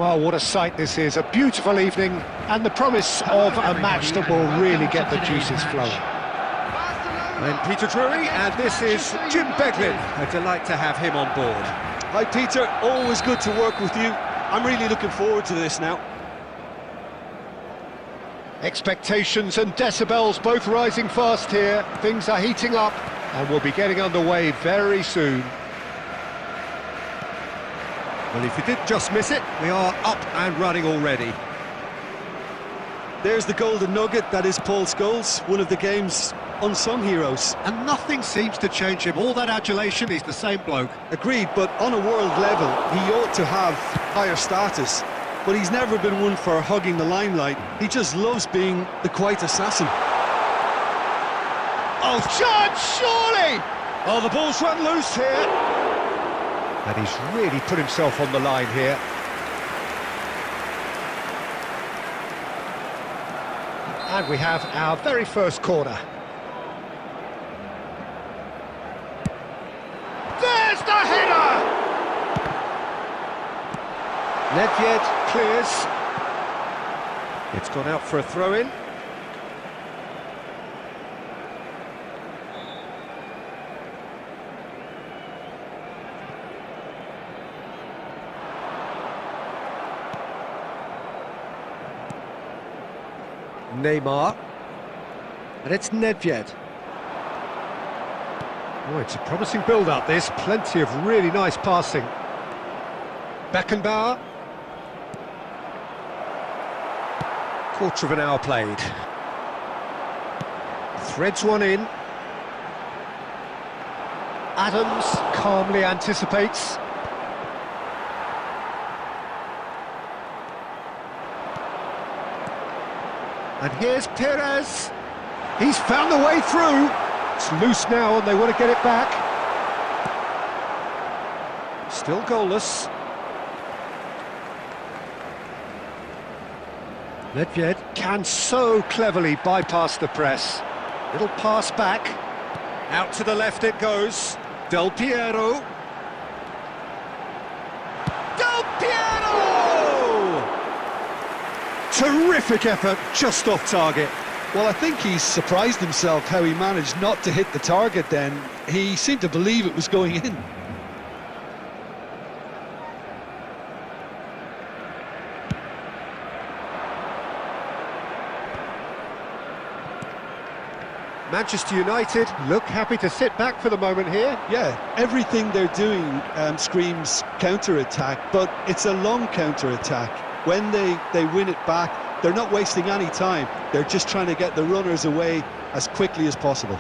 Well, what a sight this is, a beautiful evening, and the promise of a match that will really get the juices flowing. I'm Peter Drury, and this is Jim Beglin. A delight to have him on board. Hi Peter, always good to work with you. I'm really looking forward to this now. Expectations and decibels both rising fast here. Things are heating up, and we'll be getting underway very soon. Well, if you did just miss it, we are up and running already. There's the golden nugget, that is Paul Scholes, one of the game's unsung heroes. And nothing seems to change him. All that adulation, he's the same bloke. Agreed, but on a world level, he ought to have higher status. But he's never been one for hugging the limelight. He just loves being the quiet assassin. Oh, charge, surely! Oh, the ball's run loose here. And he's really put himself on the line here. And we have our very first corner. There's the header! Nedved clears. It's gone out for a throw-in. Neymar, and it's Nedved. Oh, it's a promising build-up, this. Plenty of really nice passing. Beckenbauer. Quarter of an hour played. Threads one in. Adams calmly anticipates. And here's Perez. He's found the way through. It's loose now and they want to get it back. Still goalless. Nedved can so cleverly bypass the press. Little pass back. Out to the left it goes. Del Piero. Del Piero! Terrific effort, just off target. Well, I think he's surprised himself how he managed not to hit the target then. He seemed to believe it was going in. Manchester United look happy to sit back for the moment here. Yeah, everything they're doing screams counter-attack, but it's a long counter-attack. When they win it back, they're not wasting any time. They're just trying to get the runners away as quickly as possible.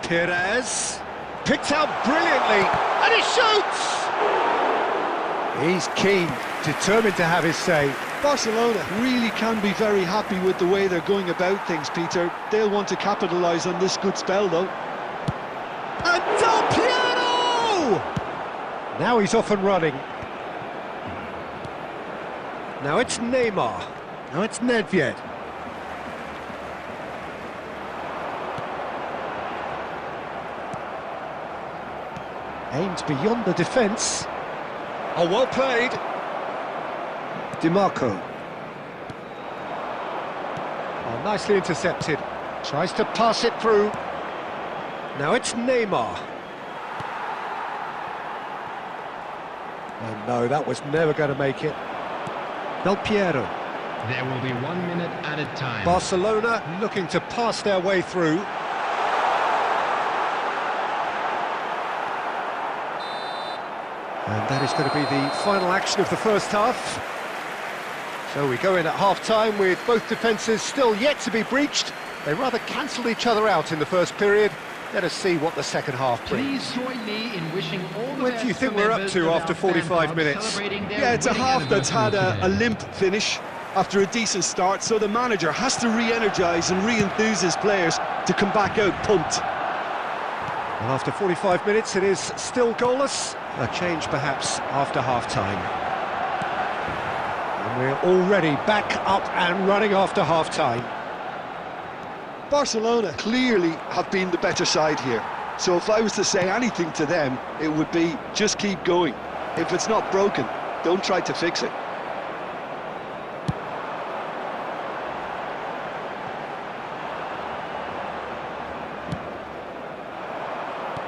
Perez picked out brilliantly, and he shoots! He's keen, determined to have his say. Barcelona really can be very happy with the way they're going about things, Peter. They'll want to capitalise on this good spell, though. And Del Piero! Now he's off and running. Now it's Neymar. Now it's Nedved. Aimed beyond the defence. Oh, well played. DiMarco. Oh, nicely intercepted. Tries to pass it through. Now it's Neymar. Oh no, that was never going to make it. Del Piero. There will be 1 minute at a time. Barcelona looking to pass their way through. And that is going to be the final action of the first half. So we go in at half-time with both defences still yet to be breached. They rather cancelled each other out in the first period. Let us see what the second half brings. Please join me in wishing all the What best do you think to we're up members to of after our 45 fan minutes? club celebrating their Yeah, it's a wedding half that's had anniversary a today. limp finish after a decent start, so the manager has to re-energise and re-enthuse his players to come back out pumped. Well, after 45 minutes, it is still goalless. A change, perhaps, after half-time. And we're already back up and running after half-time. Barcelona clearly have been the better side here. So if I was to say anything to them, it would be just keep going. If it's not broken, don't try to fix it.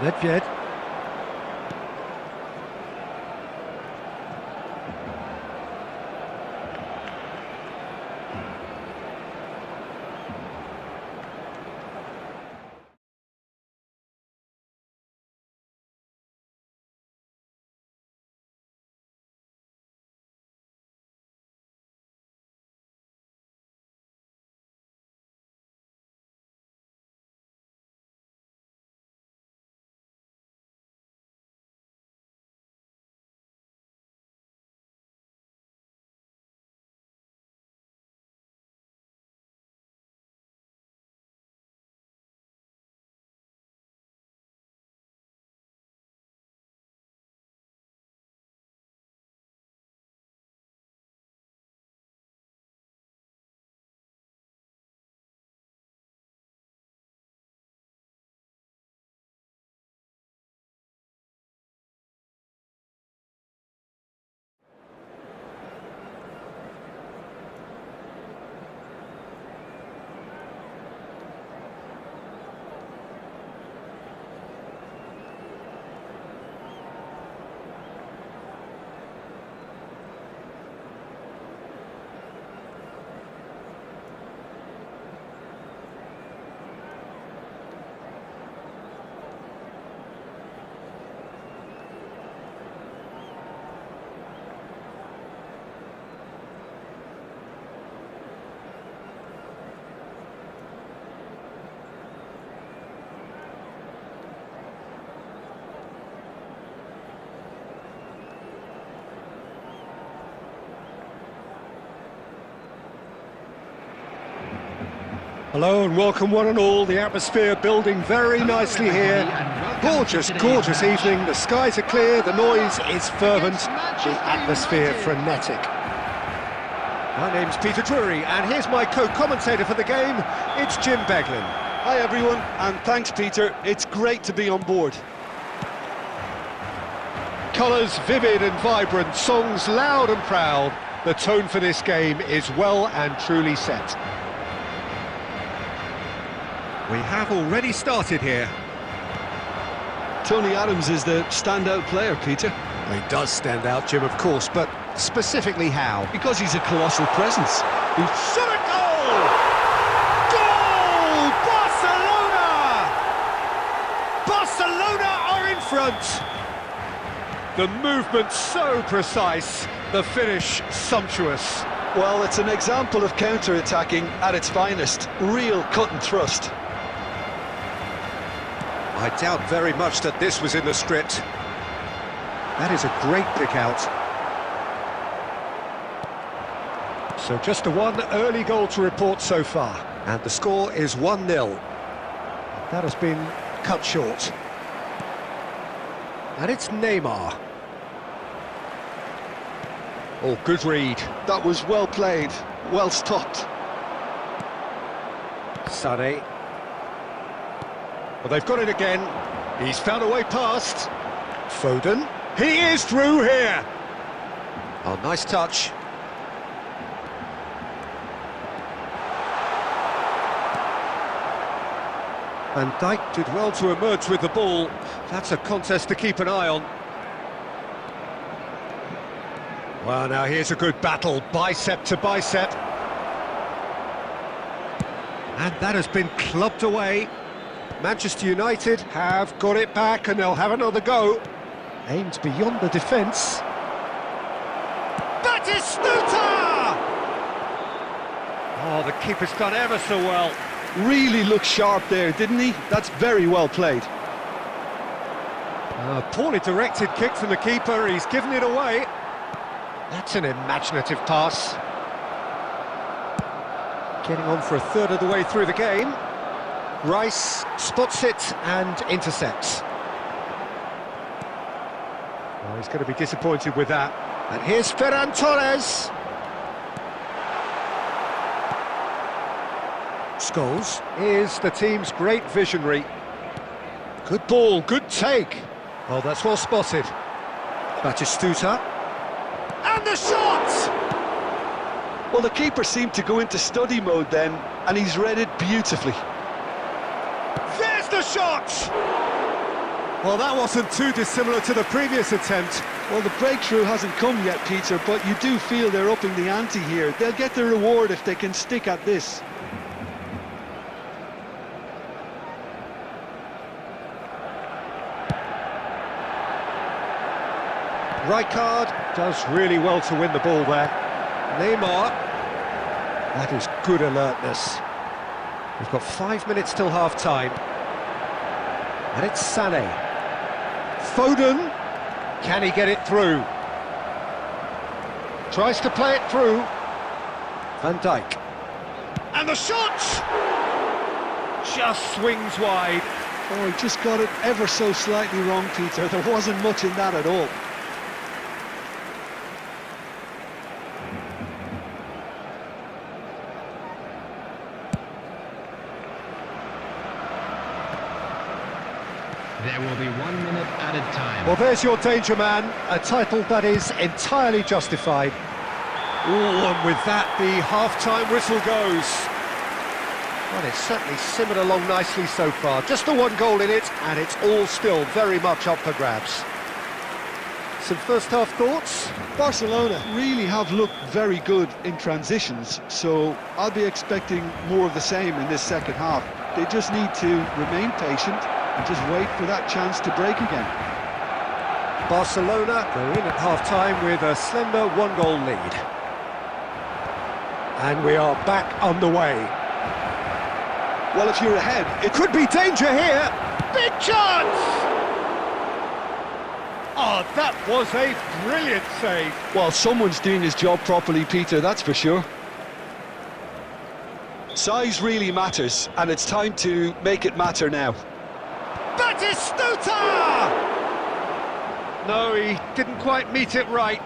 Nedved. Hello and welcome one and all. The atmosphere building very nicely here. Gorgeous, gorgeous evening. The skies are clear, the noise is fervent, the atmosphere frenetic. My name's Peter Drury and here's my co-commentator for the game. It's Jim Beglin. Hi everyone, and thanks Peter. It's great to be on board. Colours vivid and vibrant, songs loud and proud. The tone for this game is well and truly set. We have already started here. Tony Adams is the standout player, Peter. He does stand out, Jim, of course, but specifically how? Because he's a colossal presence. He's shot a goal! Goal! Barcelona! Barcelona are in front! The movement so precise, the finish sumptuous. Well, it's an example of counter-attacking at its finest. Real cut and thrust. I doubt very much that this was in the script. That is a great pick out. So just the one early goal to report so far. And the score is 1-0. That has been cut short. And it's Neymar. Oh, good read. That was well played, well stopped. Sané. Well, they've got it again. He's found a way past. Foden. He is through here. Oh, nice touch. Van Dijk did well to emerge with the ball. That's a contest to keep an eye on. Well, now here's a good battle, bicep to bicep. And that has been clubbed away. Manchester United have got it back and they'll have another go. Aimed beyond the defence. Batistuta! Oh, the keeper's done ever so well. Really looked sharp there, didn't he? That's very well played. Poorly directed kick from the keeper, he's given it away. That's an imaginative pass. Getting on for a third of the way through the game. Rice spots it and intercepts. Oh, he's going to be disappointed with that. And here's Ferran Torres. Scholes is the team's great visionary. Good ball, good take. Oh, that's well spotted. Batistuta. And the shot! Well, the keeper seemed to go into study mode then, and he's read it beautifully. There's the shot! Well, that wasn't too dissimilar to the previous attempt. Well, the breakthrough hasn't come yet, Peter, but you do feel they're upping the ante here. They'll get the reward if they can stick at this. Rijkaard does really well to win the ball there. Neymar. That is good alertness. We've got 5 minutes till half-time. And it's Sané. Foden. Can he get it through? Tries to play it through. Van Dijk. And the shot! Just swings wide. Oh, he just got it ever so slightly wrong, Peter. There wasn't much in that at all. There will be 1 minute added time. Well, there's your danger man, a title that is entirely justified. Ooh, and with that, the half-time whistle goes. Well, it's certainly simmered along nicely so far. Just the one goal in it, and it's all still very much up for grabs. Some first-half thoughts? Barcelona really have looked very good in transitions, so I'll be expecting more of the same in this second half. They just need to remain patient and just wait for that chance to break again. Barcelona go in at half-time with a slender one-goal lead. And we are back underway. Well, if you're ahead, It could be danger here. Big chance! Oh, that was a brilliant save. well, someone's doing his job properly, Peter, that's for sure. Size really matters, and it's time to make it matter now. Batistuta! No, he didn't quite meet it right.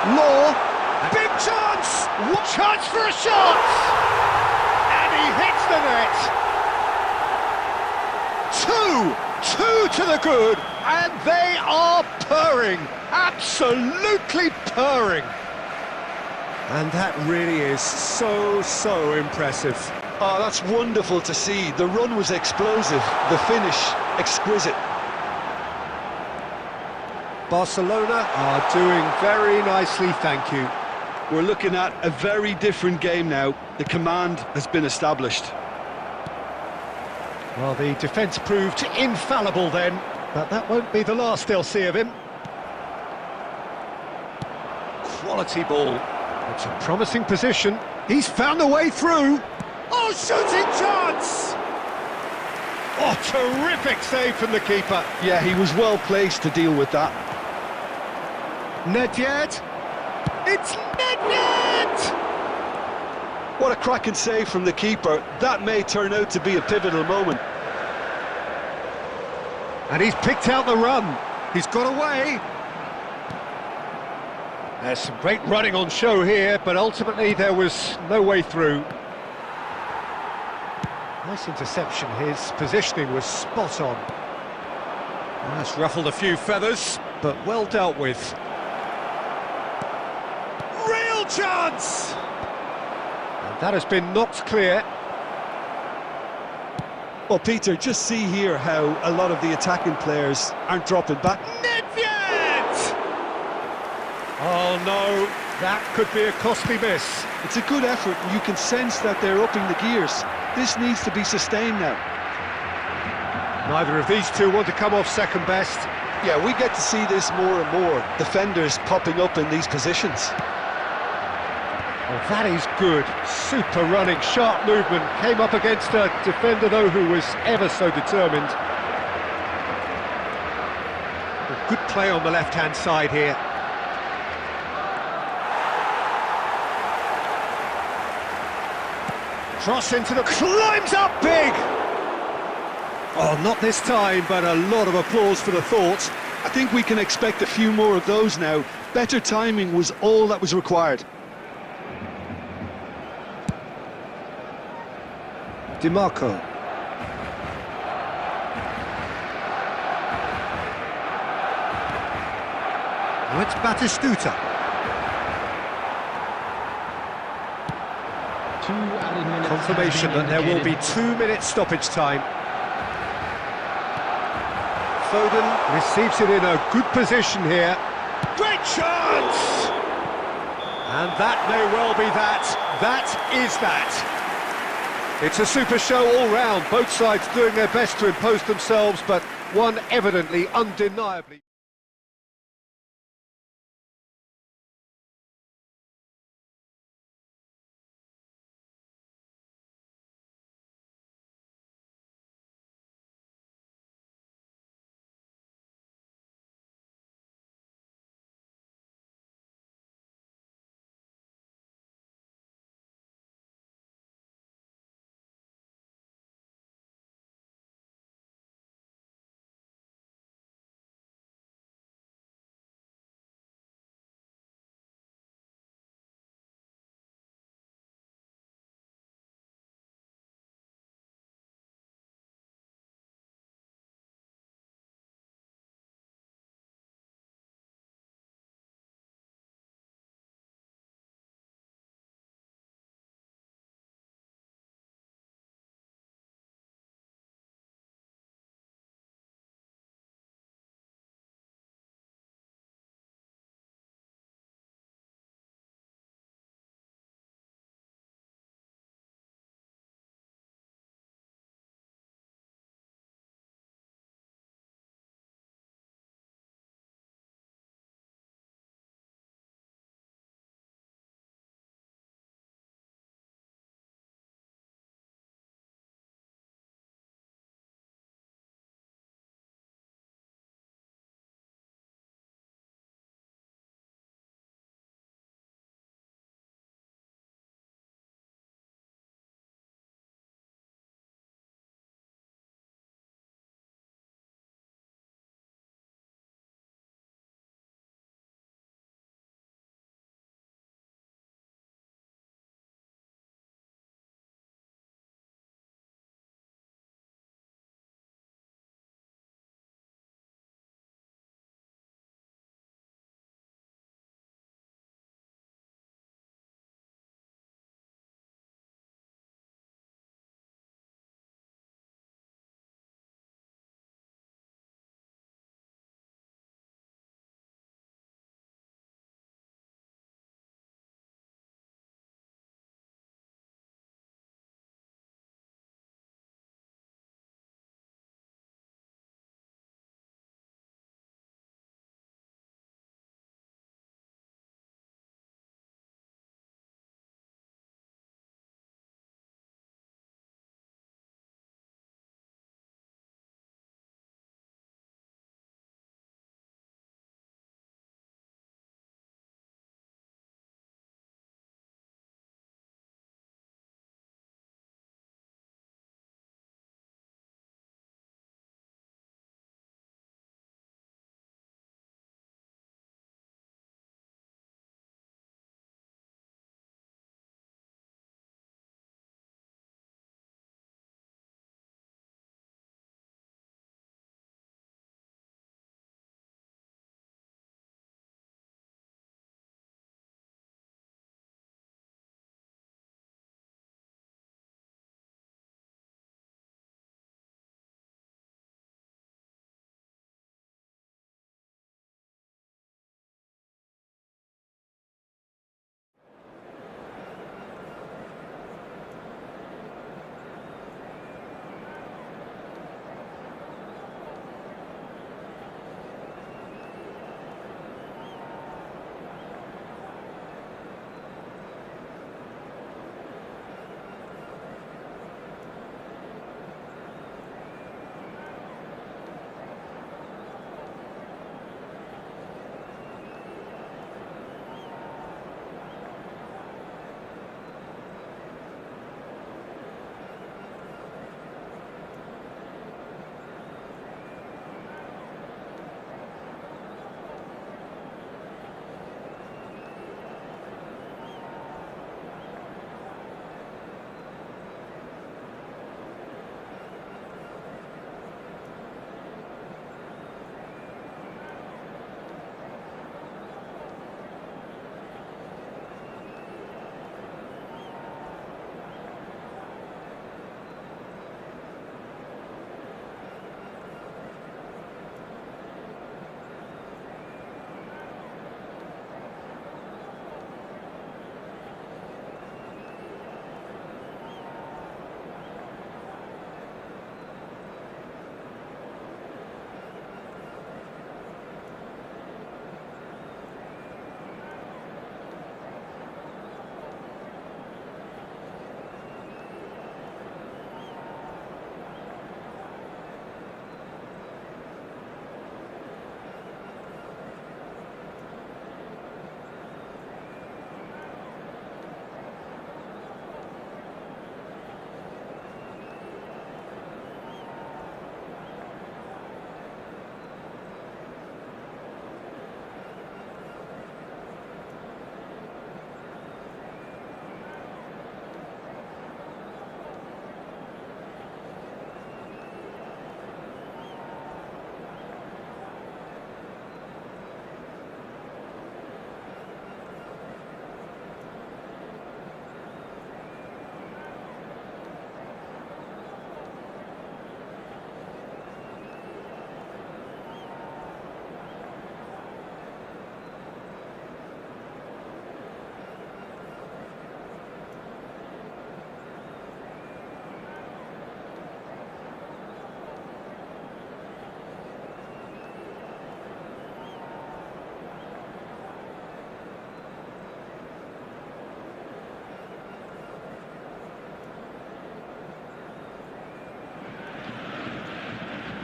Law, big chance! What chance for a shot! And he hits the net! Two to the good, and they are purring, absolutely purring. And that really is so impressive. Oh, that's wonderful to see. The run was explosive, the finish exquisite. Barcelona are doing very nicely, thank you. We're looking at a very different game now. The command has been established. Well, the defence proved infallible then, but that won't be the last they'll see of him. Quality ball. It's a promising position. He's found a way through. Oh, shooting chance! Oh, terrific save from the keeper. Yeah, he was well placed to deal with that. Nedved. It's Nedved! What a cracking save from the keeper. That may turn out to be a pivotal moment. And he's picked out the run. He's got away. There's some great running on show here, but ultimately there was no way through. Nice interception. His positioning was spot on. That's ruffled a few feathers, but well dealt with. Real chance! And that has been knocked clear. Well, Peter, just see here how a lot of the attacking players aren't dropping back. Nedved! Oh no, that could be a costly miss. It's a good effort, and you can sense that they're upping the gears. This needs to be sustained now. Neither of these two want to come off second best. Yeah, we get to see this more and more. Defenders popping up in these positions. Well, that is good. Super running, sharp movement. Came up against a defender, though, who was ever so determined. Well, good play on the left-hand side here. Cross into the... climbs up big! Oh, not this time, but a lot of applause for the thought. I think we can expect a few more of those now. Better timing was all that was required. DiMarco. Now it's Batistuta. 2 added minutes. Confirmation that there will be 2 minutes stoppage time. Foden receives it in a good position here. Great chance! And that may well be that. That is that. It's a super show all round. Both sides doing their best to impose themselves, but one evidently, undeniably.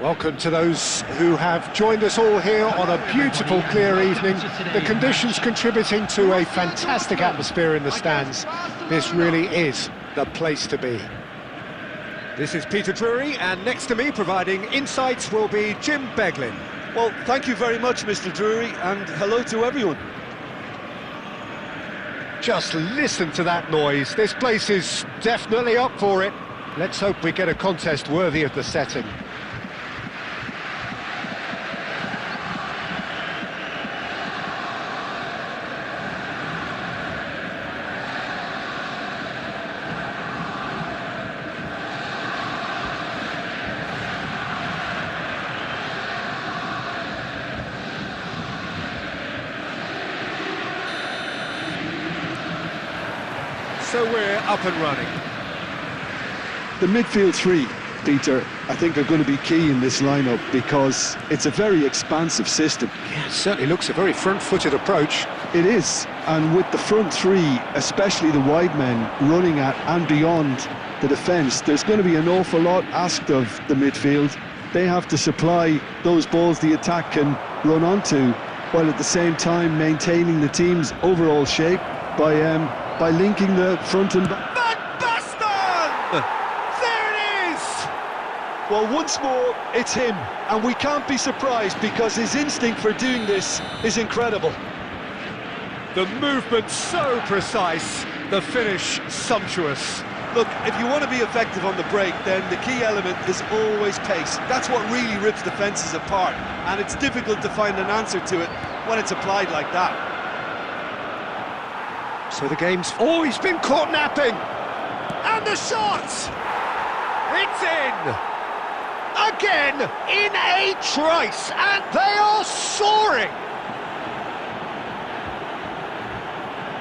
Welcome to those who have joined us all here on a beautiful, clear evening. The conditions contributing to a fantastic atmosphere in the stands. This really is the place to be. This is Peter Drury, and next to me providing insights will be Jim Beglin. Well, thank you very much, Mr. Drury, and hello to everyone. Just listen to that noise. This place is definitely up for it. Let's hope we get a contest worthy of the setting. So we're up and running. The midfield three, Peter, I think are going to be key in this lineup because it's a very expansive system. Yeah, it certainly looks a very front-footed approach. It is, and with the front three, especially the wide men, running at and beyond the defence, there's going to be an awful lot asked of the midfield. They have to supply those balls the attack can run onto, while at the same time maintaining the team's overall shape by linking the front and back. Well, once more, it's him, and we can't be surprised because his instinct for doing this is incredible. The movement so precise, the finish sumptuous. Look, if you want to be effective on the break, then the key element is always pace. That's what really rips defences apart, and it's difficult to find an answer to it when it's applied like that. So the game's always been caught napping. And the shot! It's in! Again, in a trice, and they are soaring!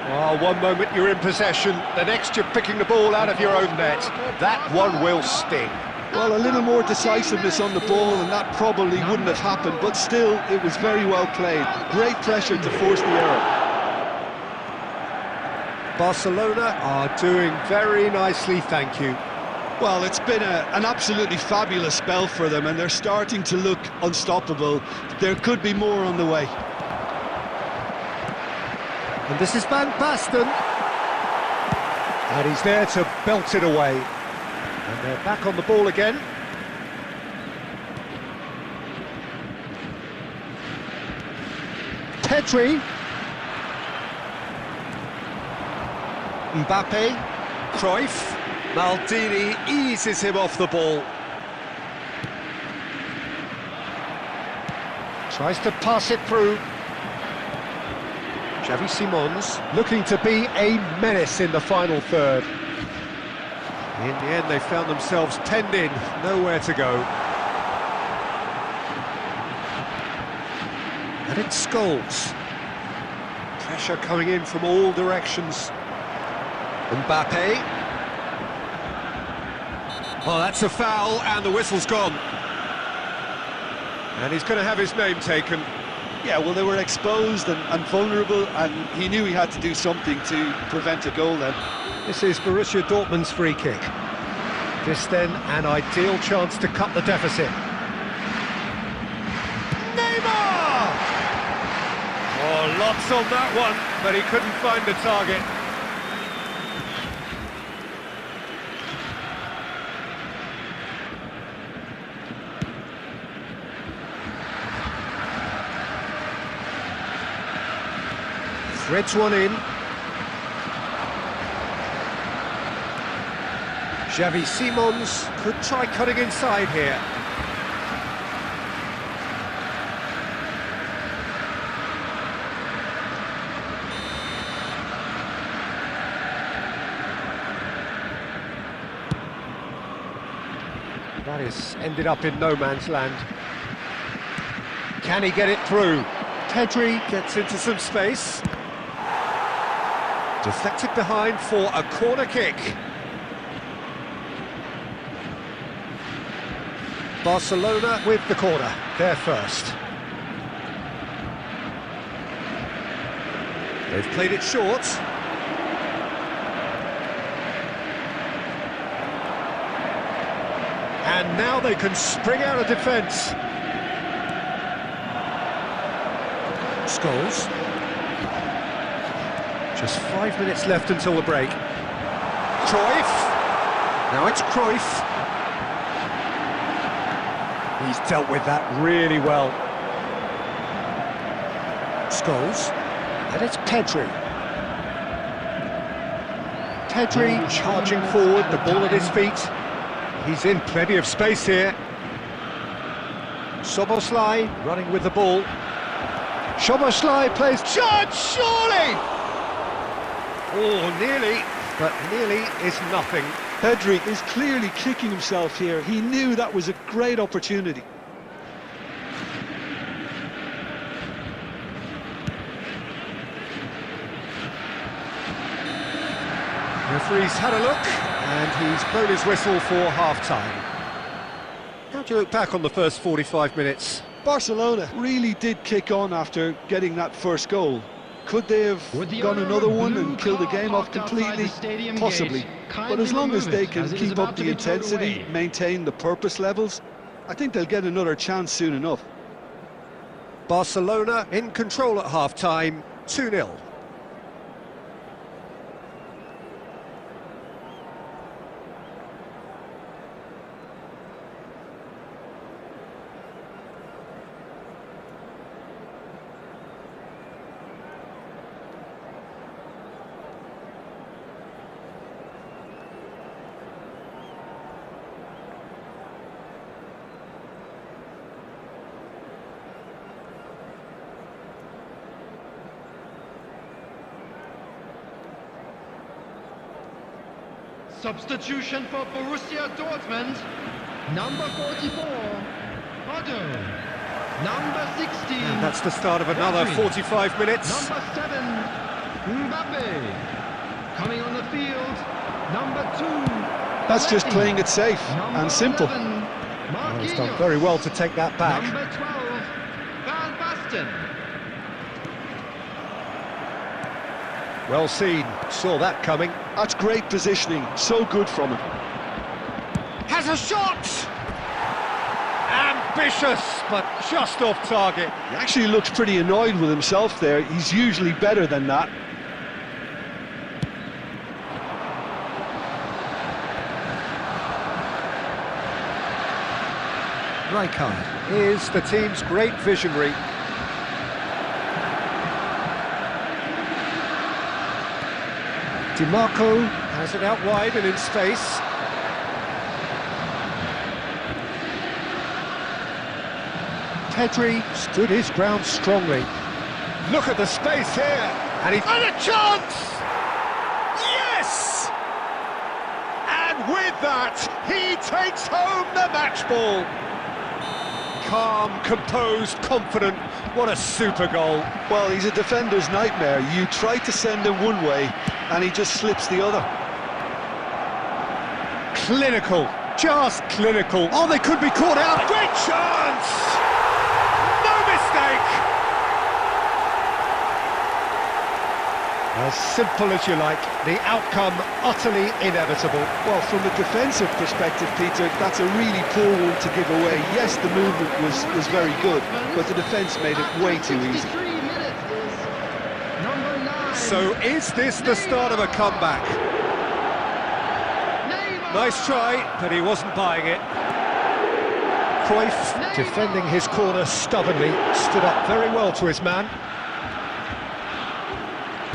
Oh, one moment you're in possession, the next you're picking the ball out of your own net. That one will sting. Well, a little more decisiveness on the ball, and that probably wouldn't have happened, but still, it was very well played. Great pressure to force the error. Barcelona are doing very nicely, thank you. Well, it's been an absolutely fabulous spell for them, and they're starting to look unstoppable. There could be more on the way. And this is Van Basten. And he's there to belt it away. And they're back on the ball again. Pedri. Mbappe. Cruyff. Maldini eases him off the ball. Tries to pass it through. Xavi Simons looking to be a menace in the final third. In the end, they found themselves penned in, nowhere to go. And it's Scholes. Pressure coming in from all directions. Mbappe. Oh, that's a foul, and the whistle's gone. And he's going to have his name taken. Yeah, well, they were exposed and vulnerable, and he knew he had to do something to prevent a goal then. This is Borussia Dortmund's free kick. This then, an ideal chance to cut the deficit. Neymar! Oh, lots on that one, but he couldn't find the target. Threads one in. Xavi Simons could try cutting inside here. That is ended up in no man's land. Can he get it through? Pedri gets into some space. Deflected behind for a corner kick. Barcelona with the corner, they're first. They've played it short. And now they can spring out of defence. Scholes. Just 5 minutes left until the break. Cruyff. Now it's Cruyff. He's dealt with that really well. Scholes. And it's Pedri. Pedri charging forward, the ball at his feet. He's in plenty of space here. Szoboszlai running with the ball. Szoboszlai plays charge, surely! Oh, nearly, but nearly is nothing. Pedri is clearly kicking himself here. He knew that was a great opportunity. Referee's had a look, and he's blown his whistle for half-time. How do you look back on the first 45 minutes? Barcelona really did kick on after getting that first goal. Could they have gone another one and killed the game off completely? Possibly. But as long as they can keep up the intensity, maintain the purpose levels, I think they'll get another chance soon enough. Barcelona in control at half-time, 2-0. Substitution for Borussia Dortmund. Number 44, Otto. Number 16. And that's the start of another 45 minutes. Number 7, Mbappe. Coming on the field, number 2. That's just playing it safe Number and simple. 11, Well, he's done Marquinhos. very well to take that back. Number 12, Van Basten. Well seen, saw that coming. That's great positioning, so good from him. Has a shot! Ambitious, but just off target. He actually looks pretty annoyed with himself there. He's usually better than that. Rijkaard is the team's great visionary. DiMarco has it out wide and in space. Pedri stood his ground strongly. Look at the space here, and he's had a chance! Yes! And with that, he takes home the match ball. Calm, composed, confident. What a super goal. Well, he's a defender's nightmare. You try to send him one way, and he just slips the other. Clinical, just clinical. Oh, they could be caught out. Great chance! No mistake! As simple as you like, the outcome utterly inevitable. Well, from a defensive perspective, Peter, that's a really poor one to give away. Yes, the movement was very good, but the defence made it way too easy. 53 minutes is number 9. So is this the start of a comeback? Nice try, but he wasn't buying it. Cruyff, defending his corner stubbornly, stood up very well to his man.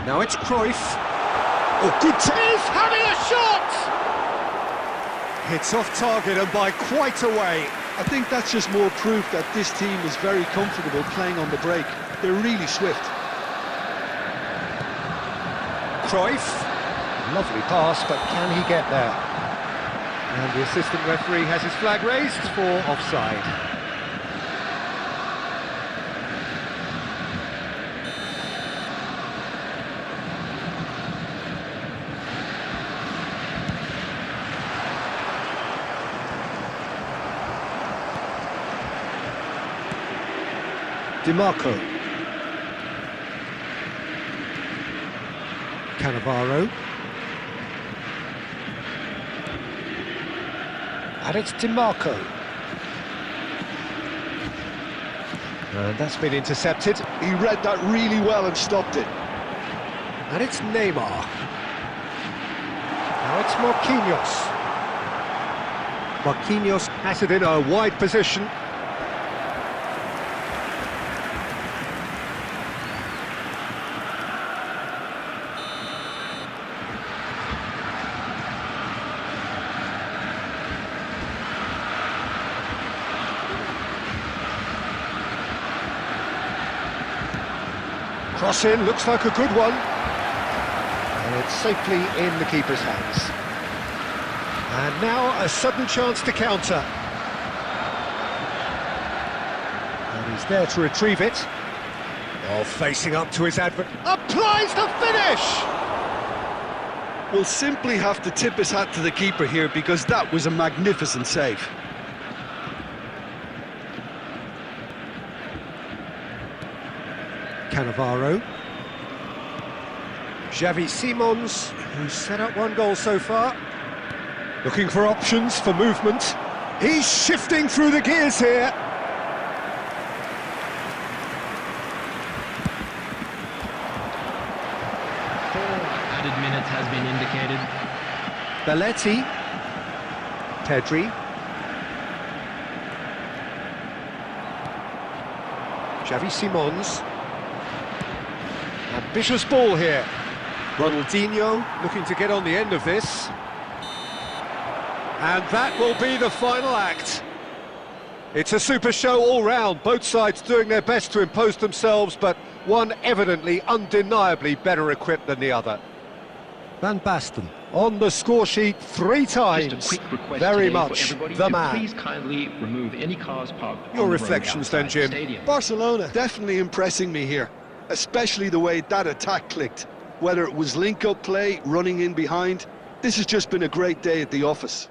Now it's Cruyff. Oh, good He's having a shot! Hits off target and by quite a way. I think that's just more proof that this team is very comfortable playing on the break. They're really swift. Cruyff. Lovely pass, but can he get there? And the assistant referee has his flag raised for offside. DiMarco. Cannavaro. And it's DiMarco. And that's been intercepted. He read that really well and stopped it. And it's Neymar. Now it's Marquinhos. Marquinhos has it in a wide position. Cross in, looks like a good one. And it's safely in the keeper's hands. And now a sudden chance to counter. And he's there to retrieve it. Oh, facing up to his advert. Applies the finish! We'll simply have to tip his hat to the keeper here because that was a magnificent save. Cannavaro. Xavi Simons, who's set up one goal so far. Looking for options for movement. He's shifting through the gears here. Added minutes has been indicated. Belletti. Pedri. Xavi Simons. Ambitious ball here. Ronaldinho looking to get on the end of this. And that will be the final act. It's a super show all round, both sides doing their best to impose themselves, but one evidently, undeniably better equipped than the other. Van Basten on the score sheet 3 times. Just a quick request Very today much for everybody the to man. please kindly remove any cars parked Your on the road reflections then, outside the Jim. stadium. Barcelona definitely impressing me here, especially the way that attack clicked. Whether it was link-up play, running in behind, this has just been a great day at the office.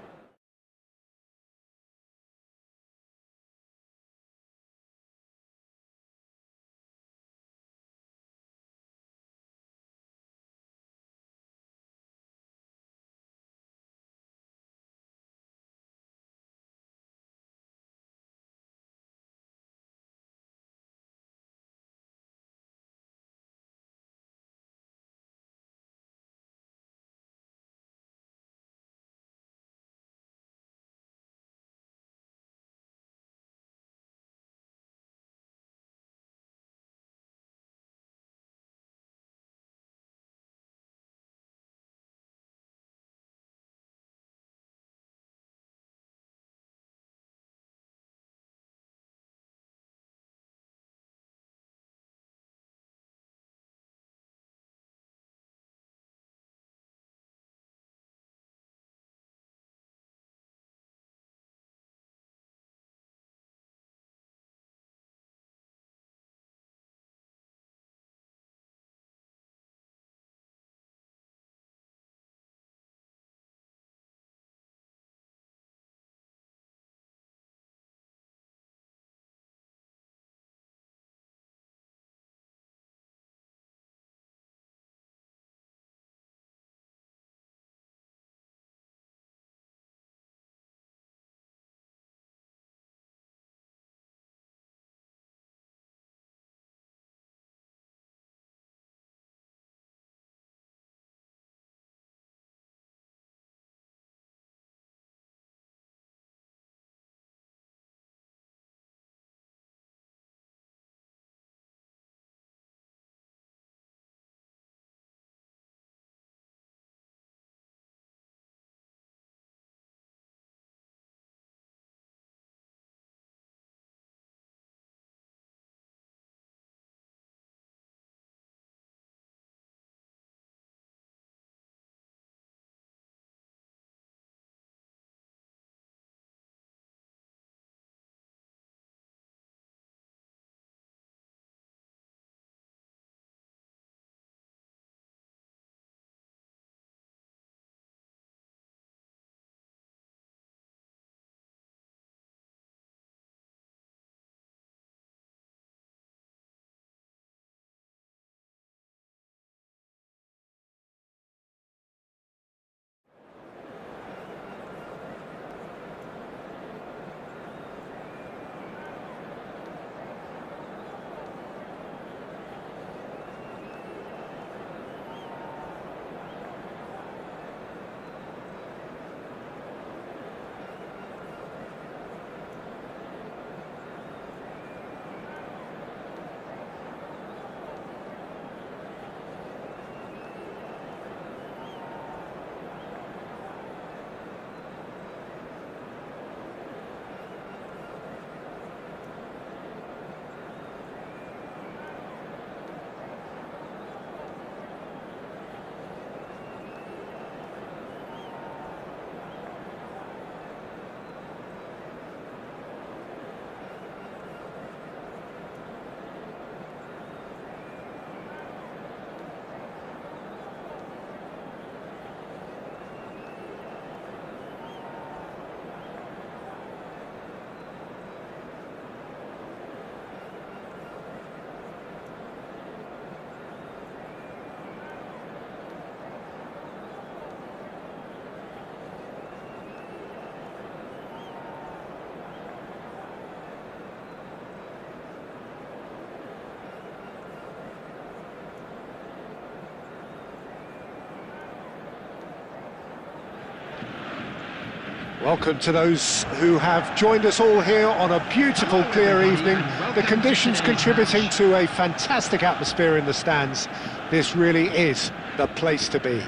Welcome to those who have joined us all here on a beautiful, clear evening. The conditions contributing to a fantastic atmosphere in the stands. This really is the place to be.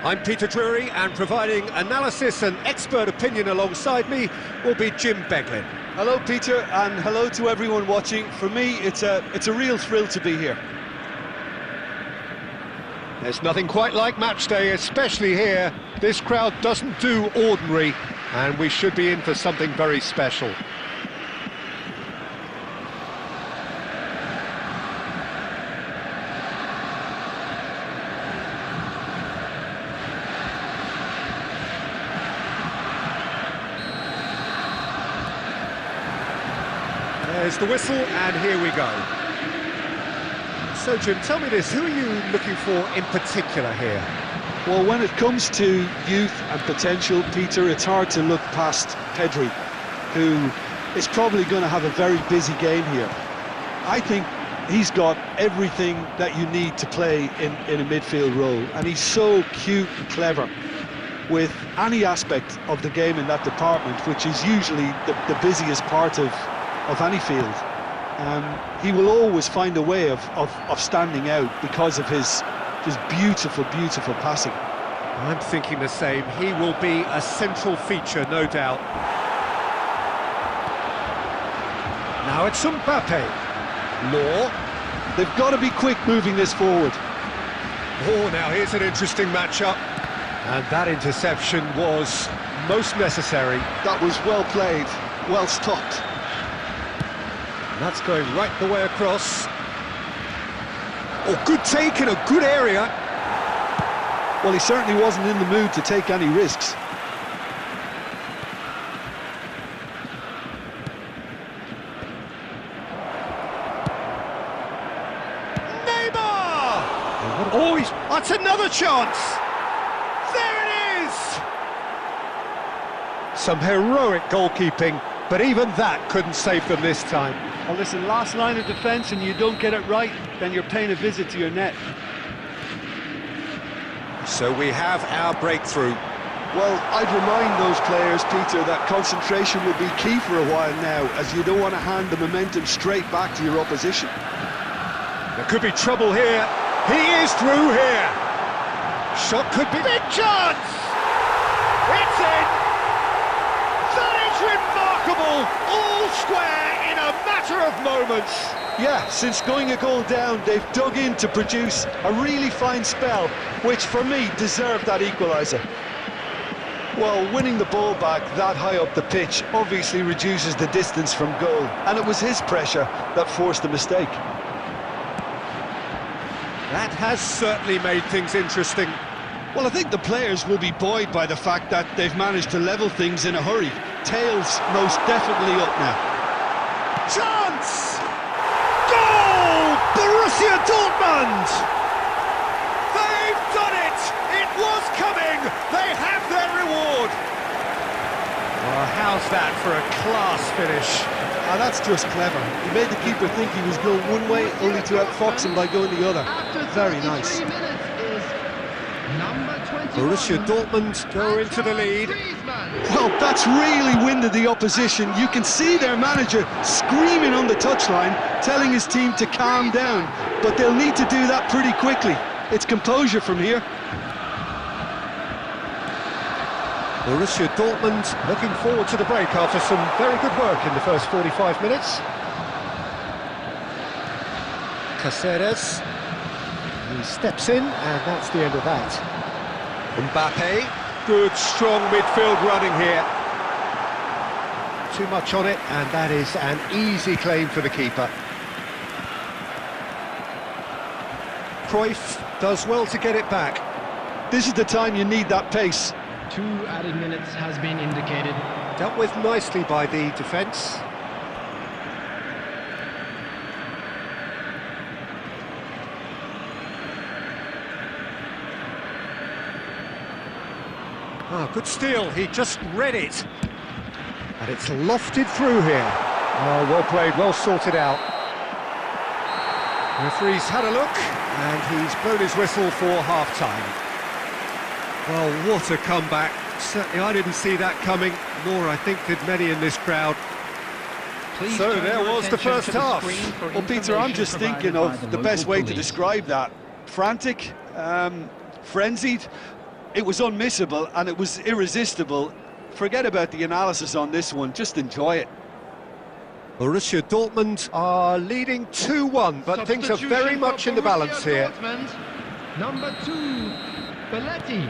I'm Peter Drury, and providing analysis and expert opinion alongside me will be Jim Beglin. Hello, Peter, and hello to everyone watching. For me, it's a real thrill to be here. There's nothing quite like match day, especially here. This crowd doesn't do ordinary, and we should be in for something very special. There's the whistle, and here we go. So, Jim, tell me this, who are you looking for in particular here? Well, when it comes to youth and potential, Peter, it's hard to look past Pedri, who is probably going to have a very busy game here. I think he's got everything that you need to play in a midfield role, and he's so cute and clever with any aspect of the game in that department, which is usually the busiest part of any field. He will always find a way of standing out because of his beautiful, beautiful passing. I'm thinking the same. He will be a central feature, no doubt. Now it's Mbappe. Law. They've got to be quick moving this forward. Oh, now here's an interesting matchup. And that interception was most necessary. That was well played, well stopped. That's going right the way across. Oh, good take in a good area. Well, he certainly wasn't in the mood to take any risks. Neymar! Oh, that's another chance! There it is! Some heroic goalkeeping, but even that couldn't save them this time. Well, listen, last line of defence and you don't get it right, then you're paying a visit to your net. So we have our breakthrough. Well, I'd remind those players, Peter, that concentration will be key for a while now, as you don't want to hand the momentum straight back to your opposition. There could be trouble here. He is through here. Shot could be... Big chance! It's in! That is remarkable! All square in a matter of moments. Yeah, since going a goal down, they've dug in to produce a really fine spell, which for me deserved that equaliser. Well, winning the ball back that high up the pitch obviously reduces the distance from goal, and it was his pressure that forced the mistake. That has certainly made things interesting. Well, I think the players will be buoyed by the fact that they've managed to level things in a hurry. Tails most definitely up now. Chance! Goal! Borussia Dortmund! They've done it! It was coming! They have their reward! Well, how's that for a class finish? Ah, that's just clever. He made the keeper think he was going one way, only to outfox him by going the other. Very nice. Borussia Dortmund go into the lead. Well, that's really winded the opposition. You can see their manager screaming on the touchline, telling his team to calm down. But they'll need to do that pretty quickly. It's composure from here. Borussia Dortmund looking forward to the break after some very good work in the first 45 minutes. Caceres. He steps in, and that's the end of that. Mbappe, good strong midfield running here. Too much on it, and that is an easy claim for the keeper. Cruyff does well to get it back. This is the time you need that pace. 2 added minutes has been indicated. Dealt with nicely by the defence. Ah, good steal, he just read it. And it's lofted through here. Oh, well played, well sorted out. The referee's had a look, and he's blown his whistle for half-time. Well, what a comeback. Certainly I didn't see that coming, nor I think did many in this crowd. Please So turn there your was the attention first to the half. screen for Well, Peter, I'm information just thinking provided by of the the best local way to police. describe that. Frantic, frenzied. It was unmissable and it was irresistible. Forget about the analysis on this one, just enjoy it. Borussia Dortmund are leading 2-1, but things are very Substitution much for in the balance Borussia here. Dortmund. Number 2, Belletti.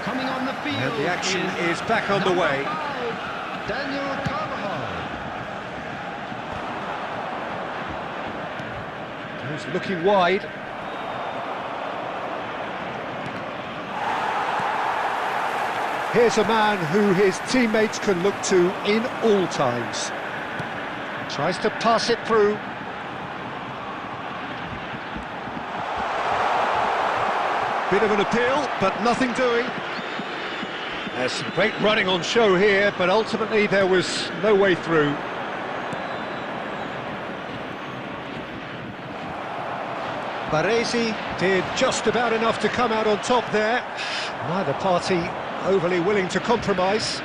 Coming on the field. And the action is back on the number way. 5, Daniel Carvajal. He's looking wide. Here's a man who his teammates can look to in all times. Tries to pass it through. Bit of an appeal, but nothing doing. There's some great running on show here, but ultimately there was no way through. Baresi did just about enough to come out on top there. Neither party overly willing to compromise.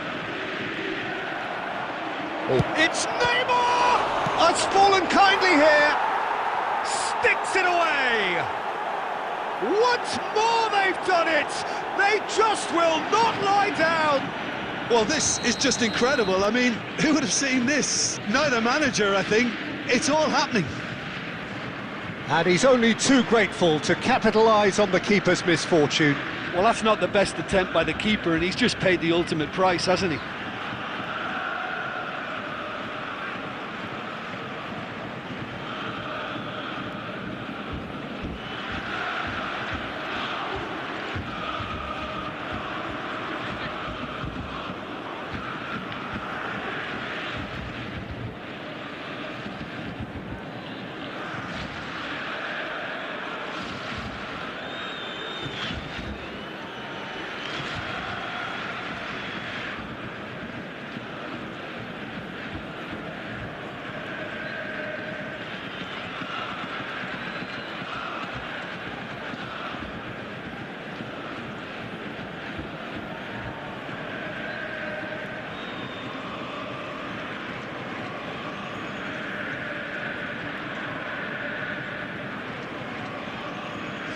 Oh, it's Neymar! It's fallen kindly here. Sticks it away. Once more they've done it. They just will not lie down. Well, this is just incredible. I mean, who would have seen this? Not a manager, I think. It's all happening. And he's only too grateful to capitalise on the keeper's misfortune. Well, that's not the best attempt by the keeper, and he's just paid the ultimate price, hasn't he?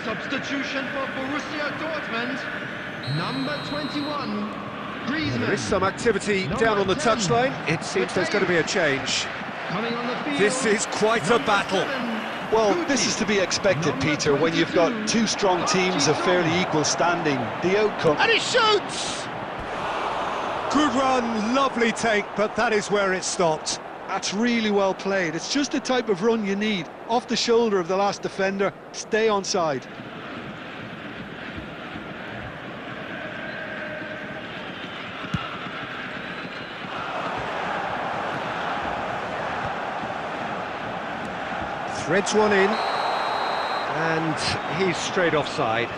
Substitution for Borussia Dortmund. Number 21, Griezmann. There is some activity Number down on the 10, touchline. It seems there's going to be a change. Coming on the field. This is quite a number battle. 7, Well, Guti. this is to be expected, Number Peter, when you've got 22, two strong teams of fairly equal standing. The outcome... And he shoots! Good run, lovely take, but that is where it stopped. That's really well played. It's just the type of run you need. Off the shoulder of the last defender, stay onside. Threads one in, and he's straight offside.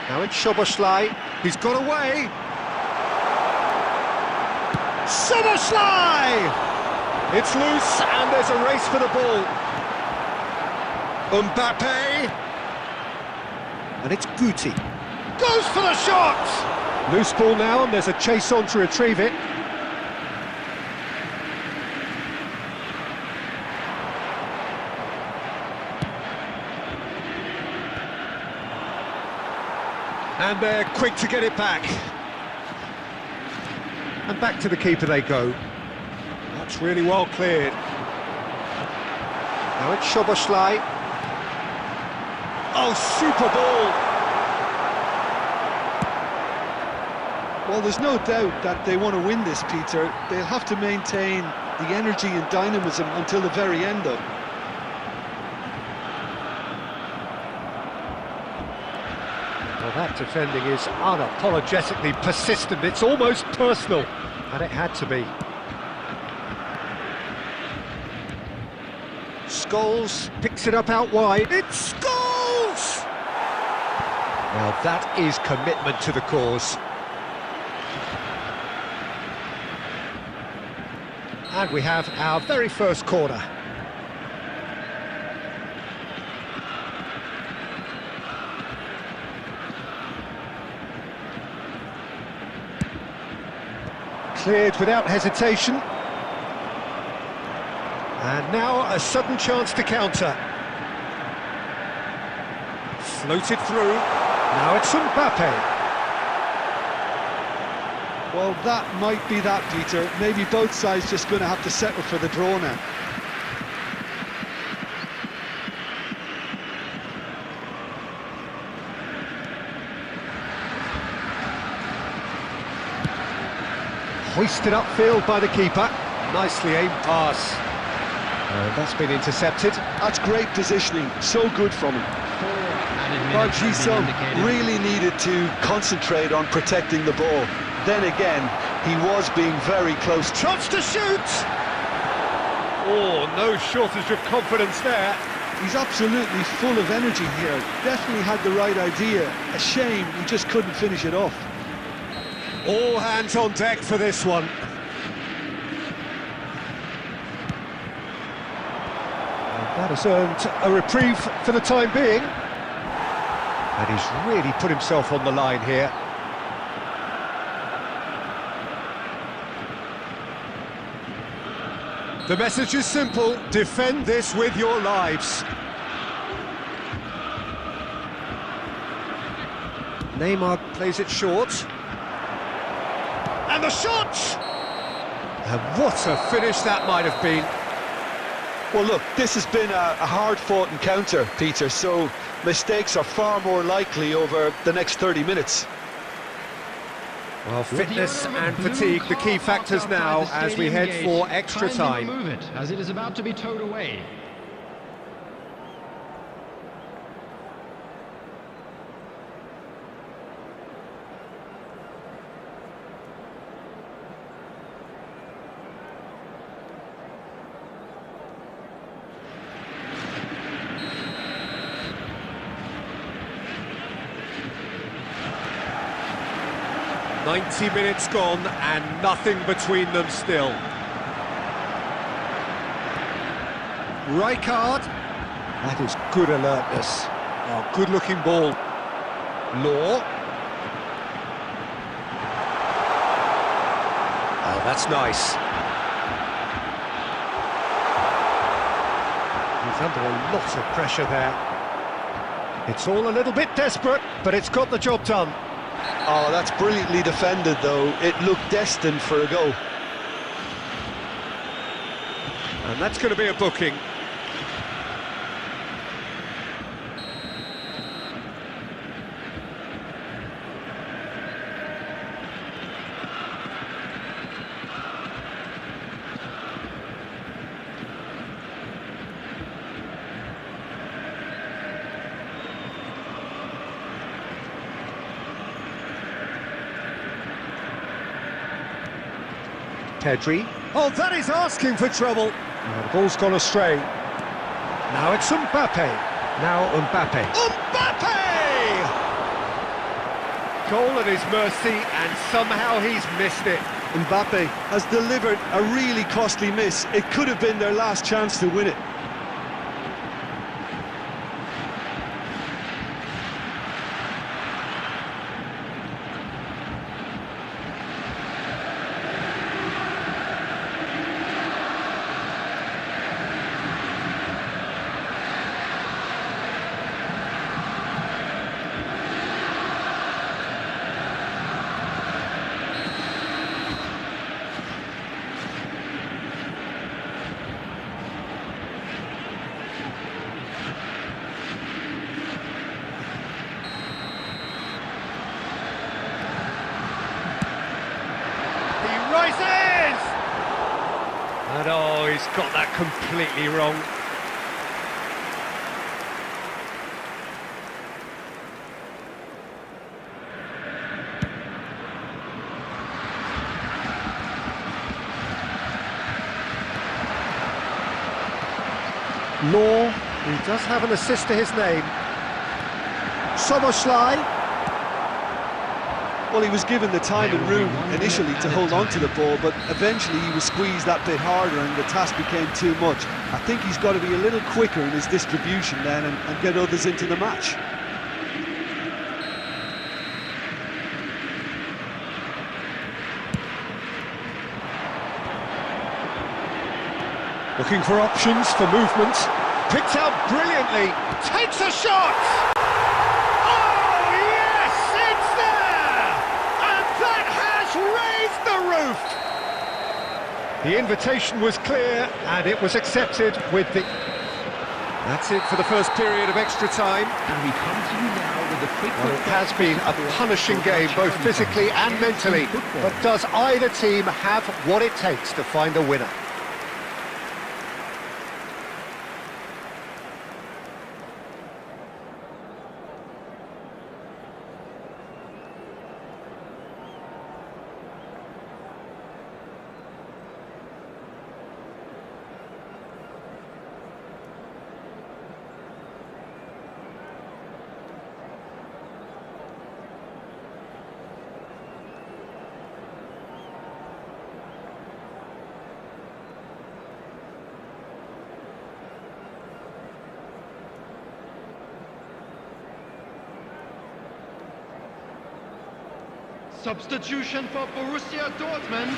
Now it's Szoboszlai. He's got away. Szoboszlai! It's loose, and there's a race for the ball. Mbappe. And it's Guti. Goes for the shot! Loose ball now, and there's a chase on to retrieve it. And they're quick to get it back. And back to the keeper they go. That's really well cleared. Now it's Szoboszlai. Oh, super ball! Well, there's no doubt that they want to win this, Peter. They'll have to maintain the energy and dynamism until the very end, though. Well, that defending is unapologetically persistent. It's almost personal, and it had to be. Scholes picks it up out wide. It's Scholes! Well, that is commitment to the cause. And we have our very first corner. Cleared without hesitation. And now a sudden chance to counter. Floated through. Now it's Mbappe. Well, that might be that, Peter. Maybe both sides just going to have to settle for the draw now. Hoisted upfield by the keeper. Nicely aimed pass. That's been intercepted. That's great positioning. So good from him. But Ji-sung really needed to concentrate on protecting the ball. Then again, he was being very close. Chance to shoot! Oh, no shortage of confidence there. He's absolutely full of energy here. Definitely had the right idea. A shame he just couldn't finish it off. All hands on deck for this one. And that has earned a reprieve for the time being. And he's really put himself on the line here. The message is simple: defend this with your lives. Neymar plays it short. And the shot! And what a finish that might have been. Well, look, this has been a hard-fought encounter, Peter, so mistakes are far more likely over the next 30 minutes. Well, fitness and fatigue, the key factors now as we head for extra time. Move it, as it is about to be towed away. "90 minutes gone and nothing between them still." Rijkaard. That is good alertness. Oh, good-looking ball. Law. Oh, that's nice. He's under a lot of pressure there. It's all a little bit desperate, but it's got the job done. Oh, that's brilliantly defended, though. It looked destined for a goal. And that's going to be a booking. Pedri. Oh, that is asking for trouble. Oh, the ball's gone astray. Now it's Mbappe. Now Mbappe. Mbappe! Goal at his mercy, and somehow he's missed it. Mbappe has delivered a really costly miss. It could have been their last chance to win it. Rises! And oh, he's got that completely wrong. Law, he does have an assist to his name. Soboslai. Well, he was given the time and room initially to hold on to the ball, but eventually he was squeezed that bit harder and the task became too much. I think he's got to be a little quicker in his distribution then and get others into the match. Looking for options for movement. Picked out brilliantly. Takes a shot! Oh, yes! It's there! And that has raised the roof! The invitation was clear, and it was accepted with the... That's it for the first period of extra time. And we come to you now with the quick... Well, it has been a punishing game, both physically and mentally. But does either team have what it takes to find a winner? Substitution for Borussia Dortmund.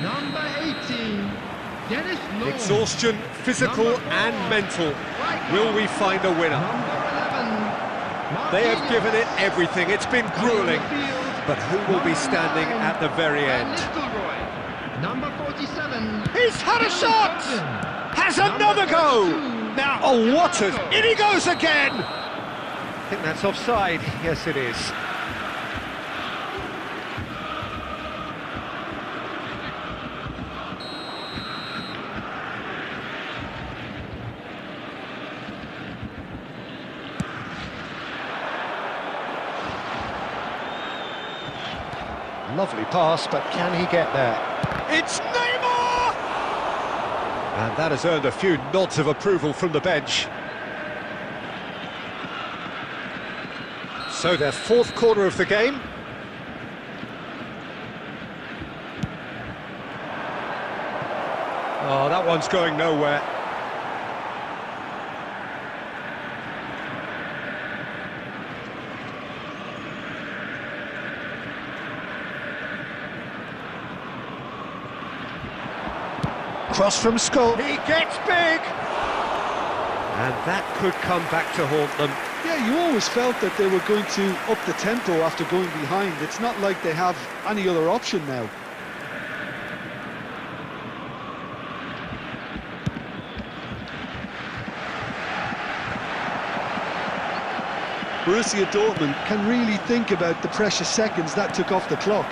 Number 18, Dennis Loh. Exhaustion, physical and mental. Will we find a winner? They have given it everything. It's been grueling. But who will be standing at the very end? Number 47. He's had a shot! Has another go! Now, oh, what a... In he goes again! I think that's offside. Yes, it is. Lovely pass, but can he get there? It's Neymar! And that has earned a few nods of approval from the bench. So their fourth quarter of the game. Oh, that one's going nowhere. Cross from Skull. He gets big! And that could come back to haunt them. Yeah, you always felt that they were going to up the tempo after going behind. It's not like they have any other option now. Borussia Dortmund can really think about the precious seconds that took off the clock.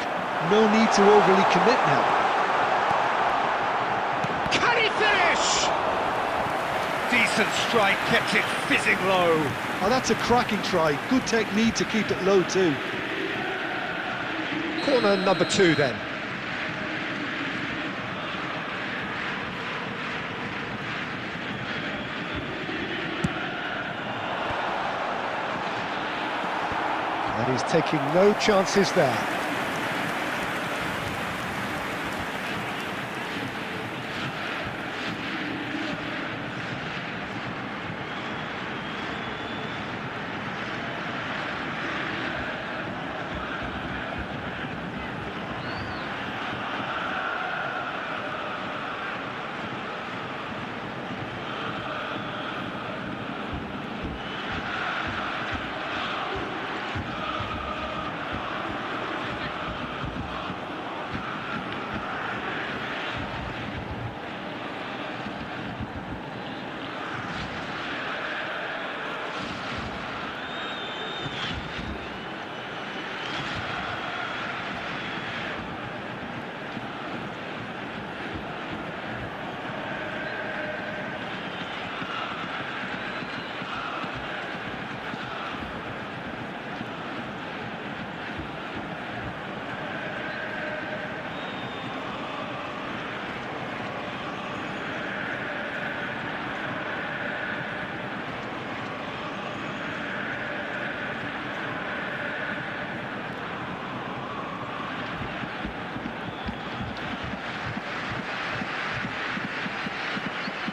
No need to overly commit now. Decent strike, kept it fizzing low. Oh, that's a cracking try. Good technique to keep it low too. Corner number 2 then. And he's taking no chances there.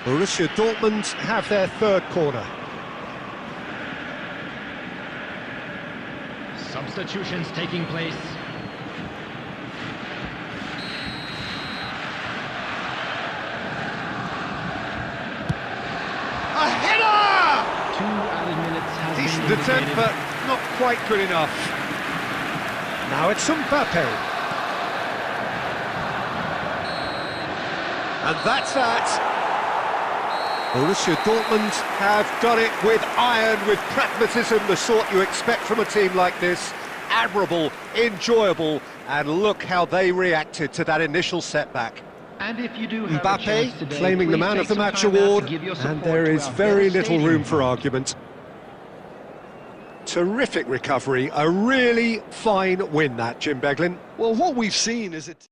Borussia Dortmund have their third corner. Substitutions taking place. A header! 2 added minutes has Decent been attempt, indicated. but not quite good enough. Now it's Mbappe. And that's that. Borussia Dortmund have done it with iron, with pragmatism, the sort you expect from a team like this. Admirable, enjoyable, and look how they reacted to that initial setback. And if you do have a chance Mbappe today, claiming the please man take of the some match time out to award, give your and support there to is our very best little room stadium for fund. argument. Terrific recovery, a really fine win that, Jim Beglin. Well, what we've seen is it.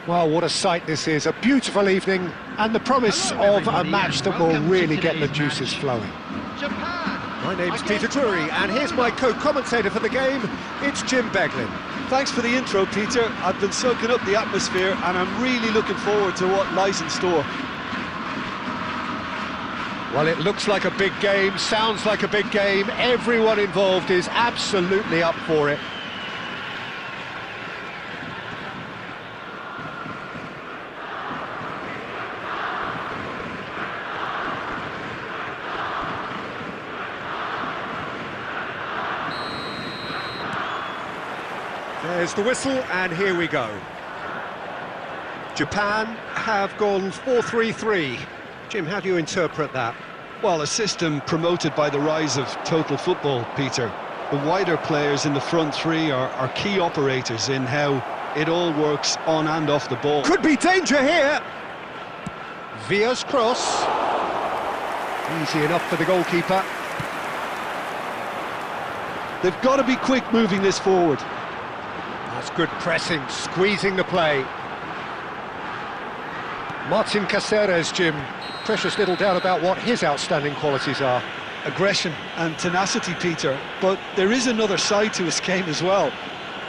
Well, what a sight this is, a beautiful evening, and the promise Hello, of a everybody, match and that will welcome to really get the today's juices match. flowing. Japan. My name's against Peter Drury, and here's my co-commentator for the game, it's Jim Beglin. Thanks for the intro, Peter. I've been soaking up the atmosphere and I'm really looking forward to what lies in store. Well, it looks like a big game, sounds like a big game, everyone involved is absolutely up for it. There's the whistle, and here we go. Japan have gone 4-3-3. Jim, how do you interpret that? Well, a system promoted by the rise of total football, Peter. The wider players in the front three are key operators in how it all works on and off the ball. Could be danger here! Villa's cross. Easy enough for the goalkeeper. They've got to be quick moving this forward. That's good pressing, squeezing the play. Martin Caceres, Jim. Precious little doubt about what his outstanding qualities are. Aggression and tenacity, Peter, but there is another side to his game as well.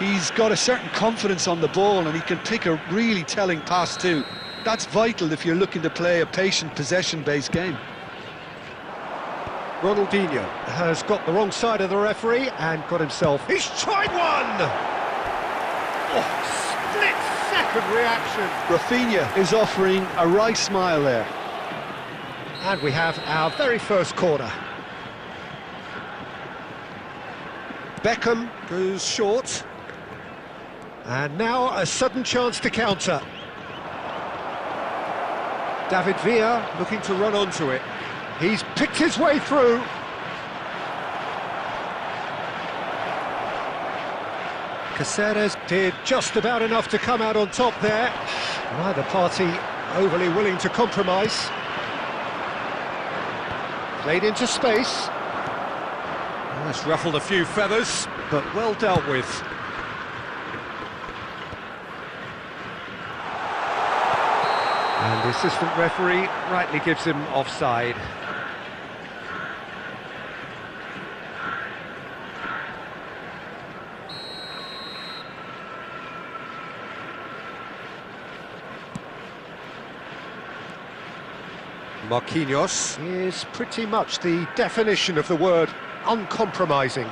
He's got a certain confidence on the ball and he can pick a really telling pass too. That's vital if you're looking to play a patient, possession-based game. Ronaldinho has got the wrong side of the referee and got himself... He's tried one! Oh, split-second reaction. Rafinha is offering a wry smile there. And we have our very first corner. Beckham goes short. And now a sudden chance to counter. David Villa looking to run onto it. He's picked his way through. Caceres did just about enough to come out on top there. Neither party overly willing to compromise. Played into space. That's ruffled a few feathers, but well dealt with. And the assistant referee rightly gives him offside. Marquinhos is pretty much the definition of the word uncompromising.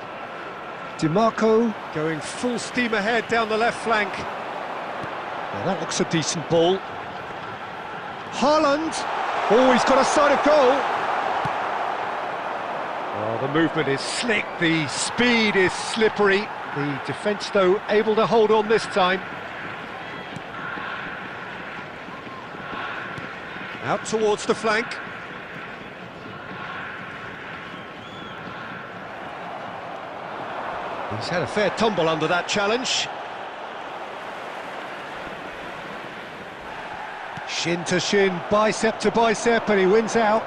DiMarco going full steam ahead down the left flank. Now that looks a decent ball. Haaland! Oh, he's got a side of goal! Oh, the movement is slick, the speed is slippery. The defence, though, able to hold on this time. Out towards the flank. He's had a fair tumble under that challenge. Shin to shin, bicep to bicep, and he wins out.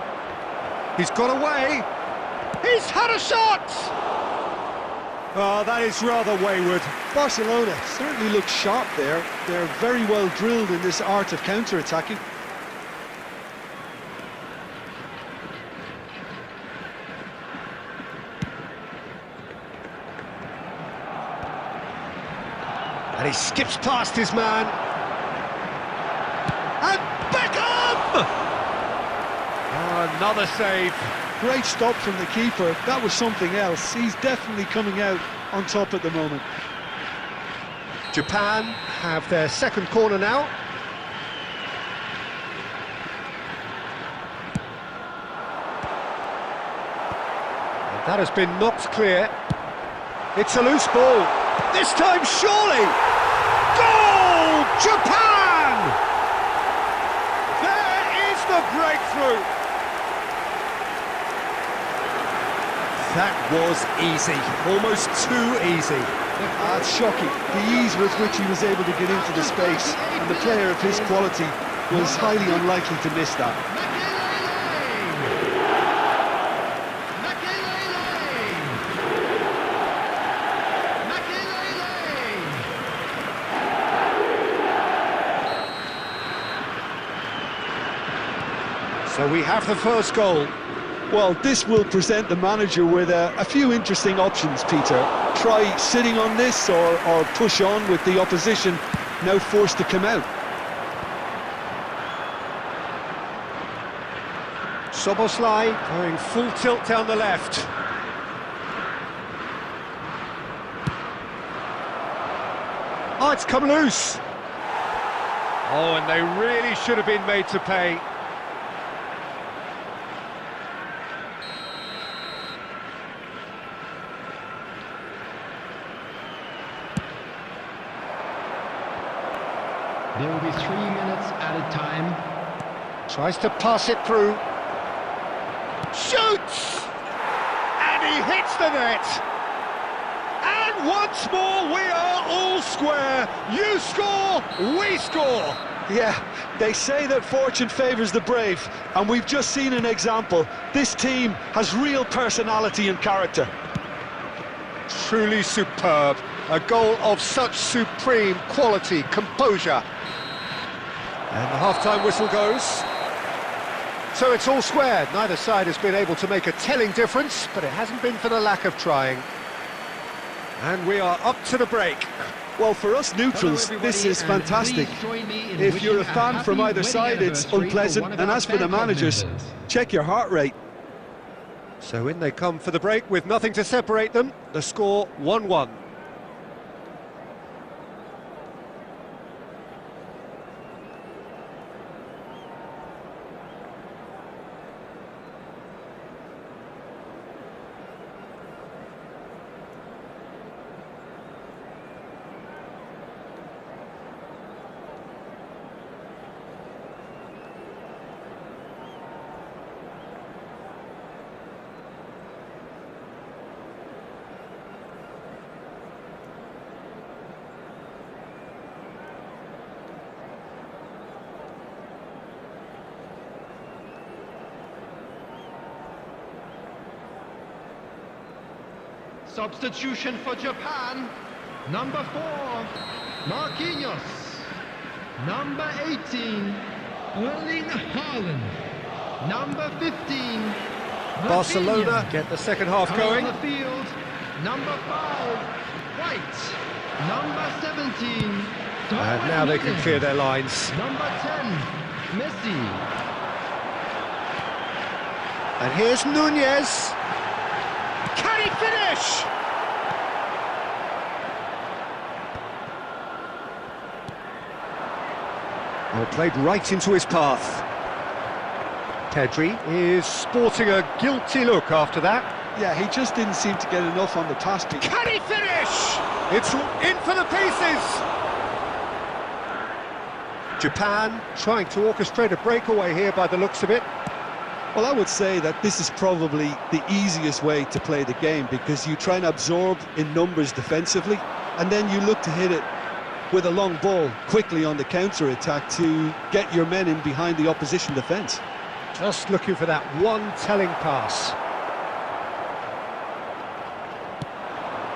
He's got away. He's had a shot! Oh, that is rather wayward. Barcelona certainly look sharp there. They're very well drilled in this art of counter-attacking. And he skips past his man. And Beckham! Oh, another save. Great stop from the keeper. That was something else. He's definitely coming out on top at the moment. Japan have their second corner now. And that has been knocked clear. It's a loose ball. This time, surely! Goal! Japan! There is the breakthrough! That was easy, almost too easy. It's shocking, the ease with which he was able to get into the space, and the player of his quality was highly unlikely to miss that. So we have the first goal. Well, this will present the manager with a few interesting options, Peter. Try sitting on this or push on with the opposition now forced to come out. Soboslai going full tilt down the left. Oh, it's come loose. Oh, and they really should have been made to pay. There will be 3 minutes added time. Tries to pass it through. Shoots! And he hits the net! And once more we are all square. You score, we score! Yeah, they say that fortune favours the brave, and we've just seen an example. This team has real personality and character. Truly superb. A goal of such supreme quality, composure. And the half-time whistle goes. So it's all square. Neither side has been able to make a telling difference, but it hasn't been for the lack of trying. And we are up to the break. Well, for us neutrals, this is fantastic. If you're a fan from either side, it's unpleasant. And as for the managers, check your heart rate. So in they come for the break with nothing to separate them. The score 1-1. Substitution for Japan. Number 4, Marquinhos. Number 18, Erling Haaland. Number 15, Barcelona get the second half going. On the field, number 5, White. Number 17, And now they can clear their lines. Number 10, Messi. And here's Nunez. Can he finish? Well, played right into his path. Pedri is sporting a guilty look after that. Yeah, he just didn't seem to get enough on the pass. Can he finish? It's in for the pieces. Japan trying to orchestrate a breakaway here by the looks of it. Well, I would say that this is probably the easiest way to play the game, because you try and absorb in numbers defensively, and then you look to hit it with a long ball quickly on the counter-attack to get your men in behind the opposition defence. Just looking for that one telling pass.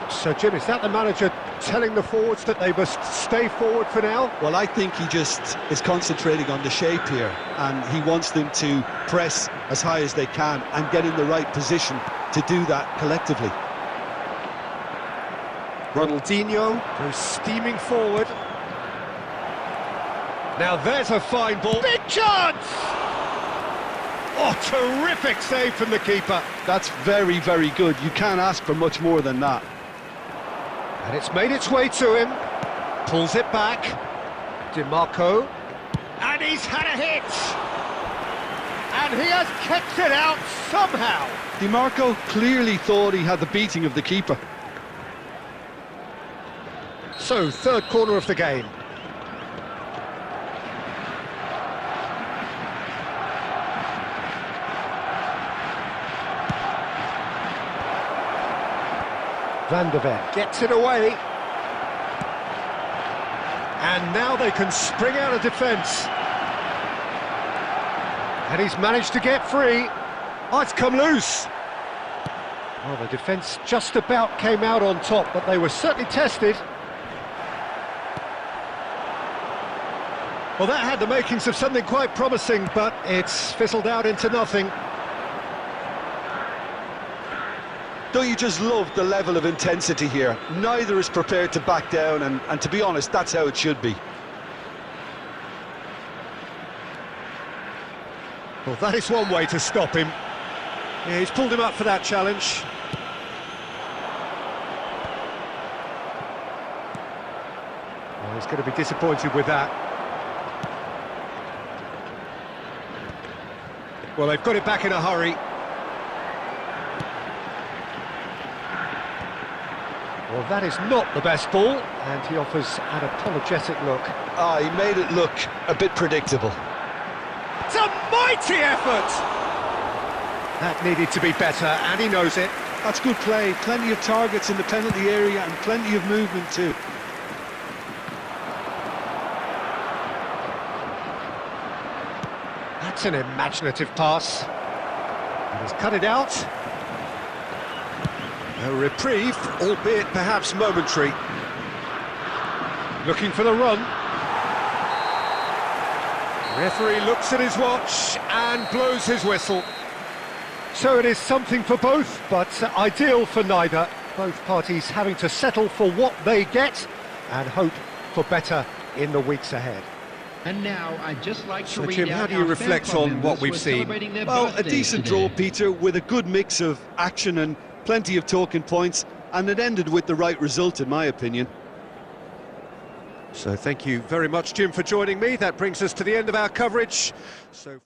So, Jim, is that the manager telling the forwards that they must stay forward for now? Well, I think he just is concentrating on the shape here, and he wants them to press as high as they can and get in the right position to do that collectively. Ronaldinho goes steaming forward. Now there's a fine ball. Big chance! Oh, terrific save from the keeper. That's very, very good. You can't ask for much more than that. And it's made its way to him. Pulls it back. DiMarco. And he's had a hit. And he has kept it out somehow. DiMarco clearly thought he had the beating of the keeper. So, third corner of the game. Van der Ven gets it away. And now they can spring out of defence. And he's managed to get free. Oh, it's come loose. Well, the defence just about came out on top, but they were certainly tested. Well, that had the makings of something quite promising, but it's fizzled out into nothing. Don't you just love the level of intensity here? Neither is prepared to back down, and to be honest, that's how it should be. Well, that is one way to stop him. Yeah, he's pulled him up for that challenge. Well, he's going to be disappointed with that. Well, they've got it back in a hurry. Well, that is not the best ball, and he offers an apologetic look. Ah, he made it look a bit predictable. It's a mighty effort! That needed to be better, and he knows it. That's good play. Plenty of targets in the penalty area and plenty of movement too. That's an imaginative pass. And he's cut it out. A reprieve, albeit perhaps momentary. Looking for the run. Referee looks at his watch and blows his whistle. So it is something for both, but ideal for neither. Both parties having to settle for what they get and hope for better in the weeks ahead. And now I'd just like to So, read Jim, out how do you our reflect fan club on what members who we've are seen? celebrating their Well, a birthdays decent today. draw, Peter, with a good mix of action and plenty of talking points, and it ended with the right result, in my opinion. So thank you very much, Jim, for joining me. That brings us to the end of our coverage. So.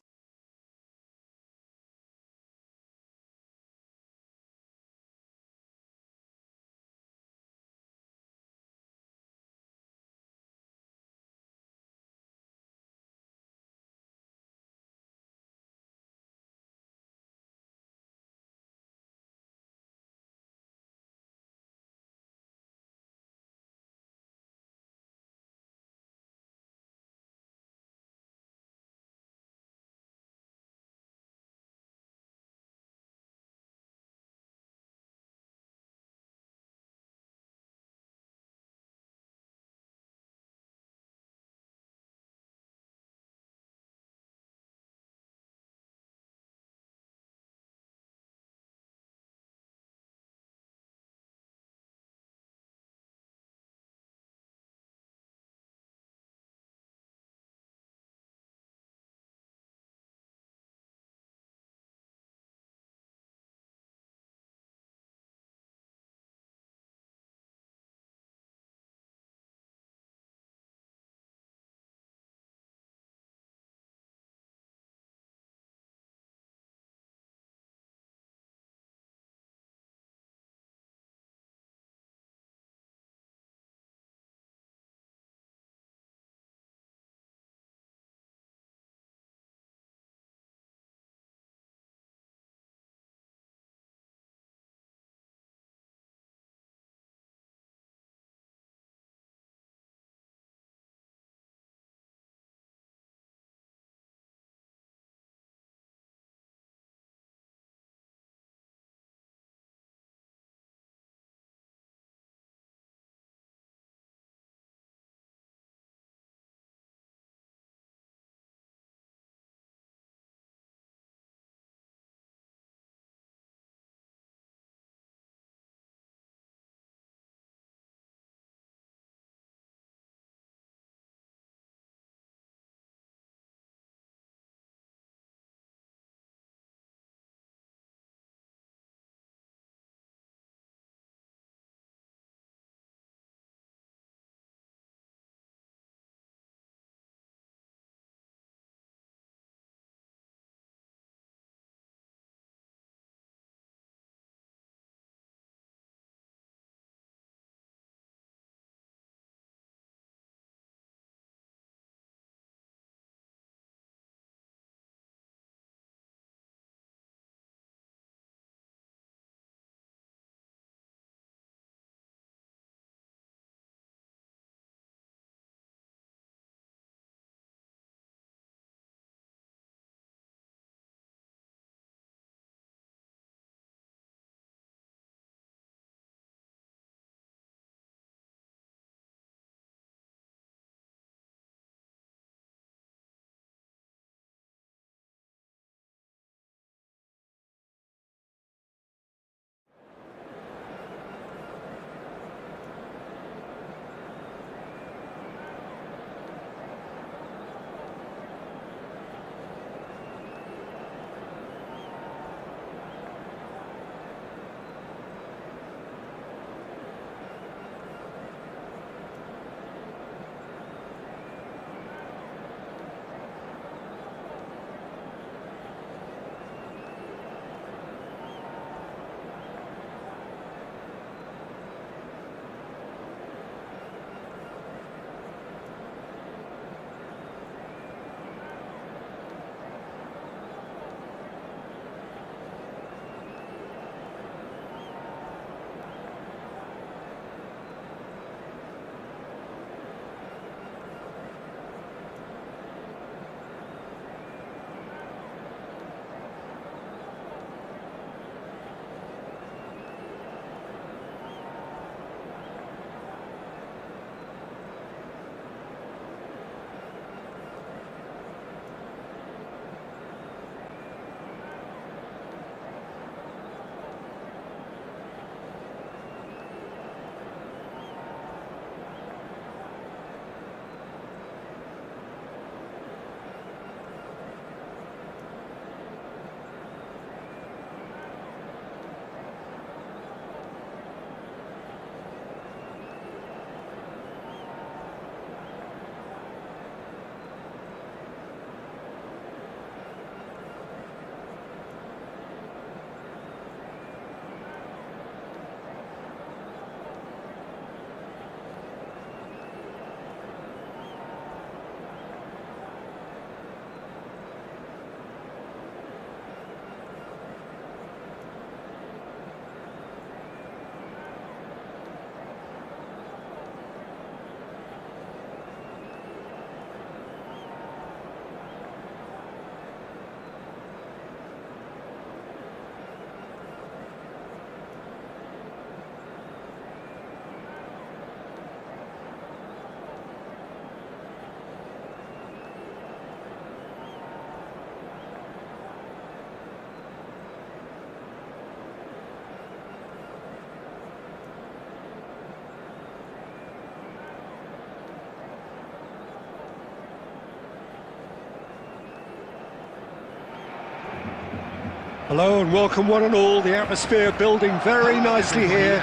Hello and welcome one and all. The atmosphere building very nicely here.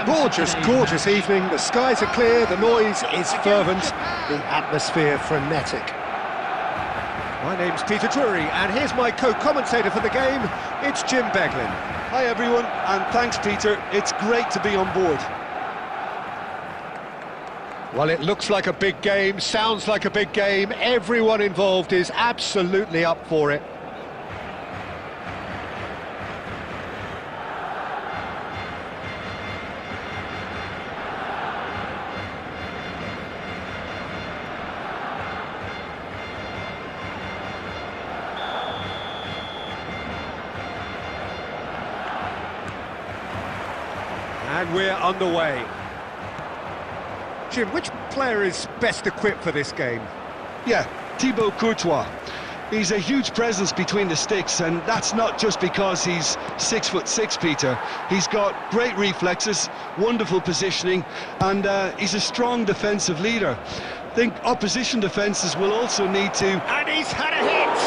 Gorgeous, gorgeous evening. The skies are clear, the noise is fervent, the atmosphere frenetic. My name's Peter Drury and here's my co-commentator for the game. It's Jim Beglin. Hi everyone, and thanks Peter. It's great to be on board. Well, it looks like a big game, sounds like a big game. Everyone involved is absolutely up for it. And we're underway. Jim, which player is best equipped for this game? Yeah, Thibaut Courtois. He's a huge presence between the sticks, and that's not just because he's 6'6", Peter. He's got great reflexes, wonderful positioning, and he's a strong defensive leader. I think opposition defences will also need to... And he's had a hit!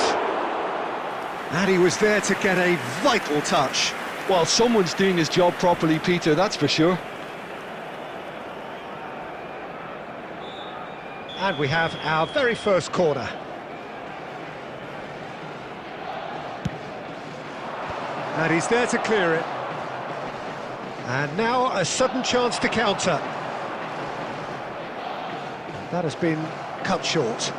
And he was there to get a vital touch. Well, someone's doing his job properly, Peter, that's for sure. And we have our very first corner. And he's there to clear it. And now a sudden chance to counter. That has been cut short.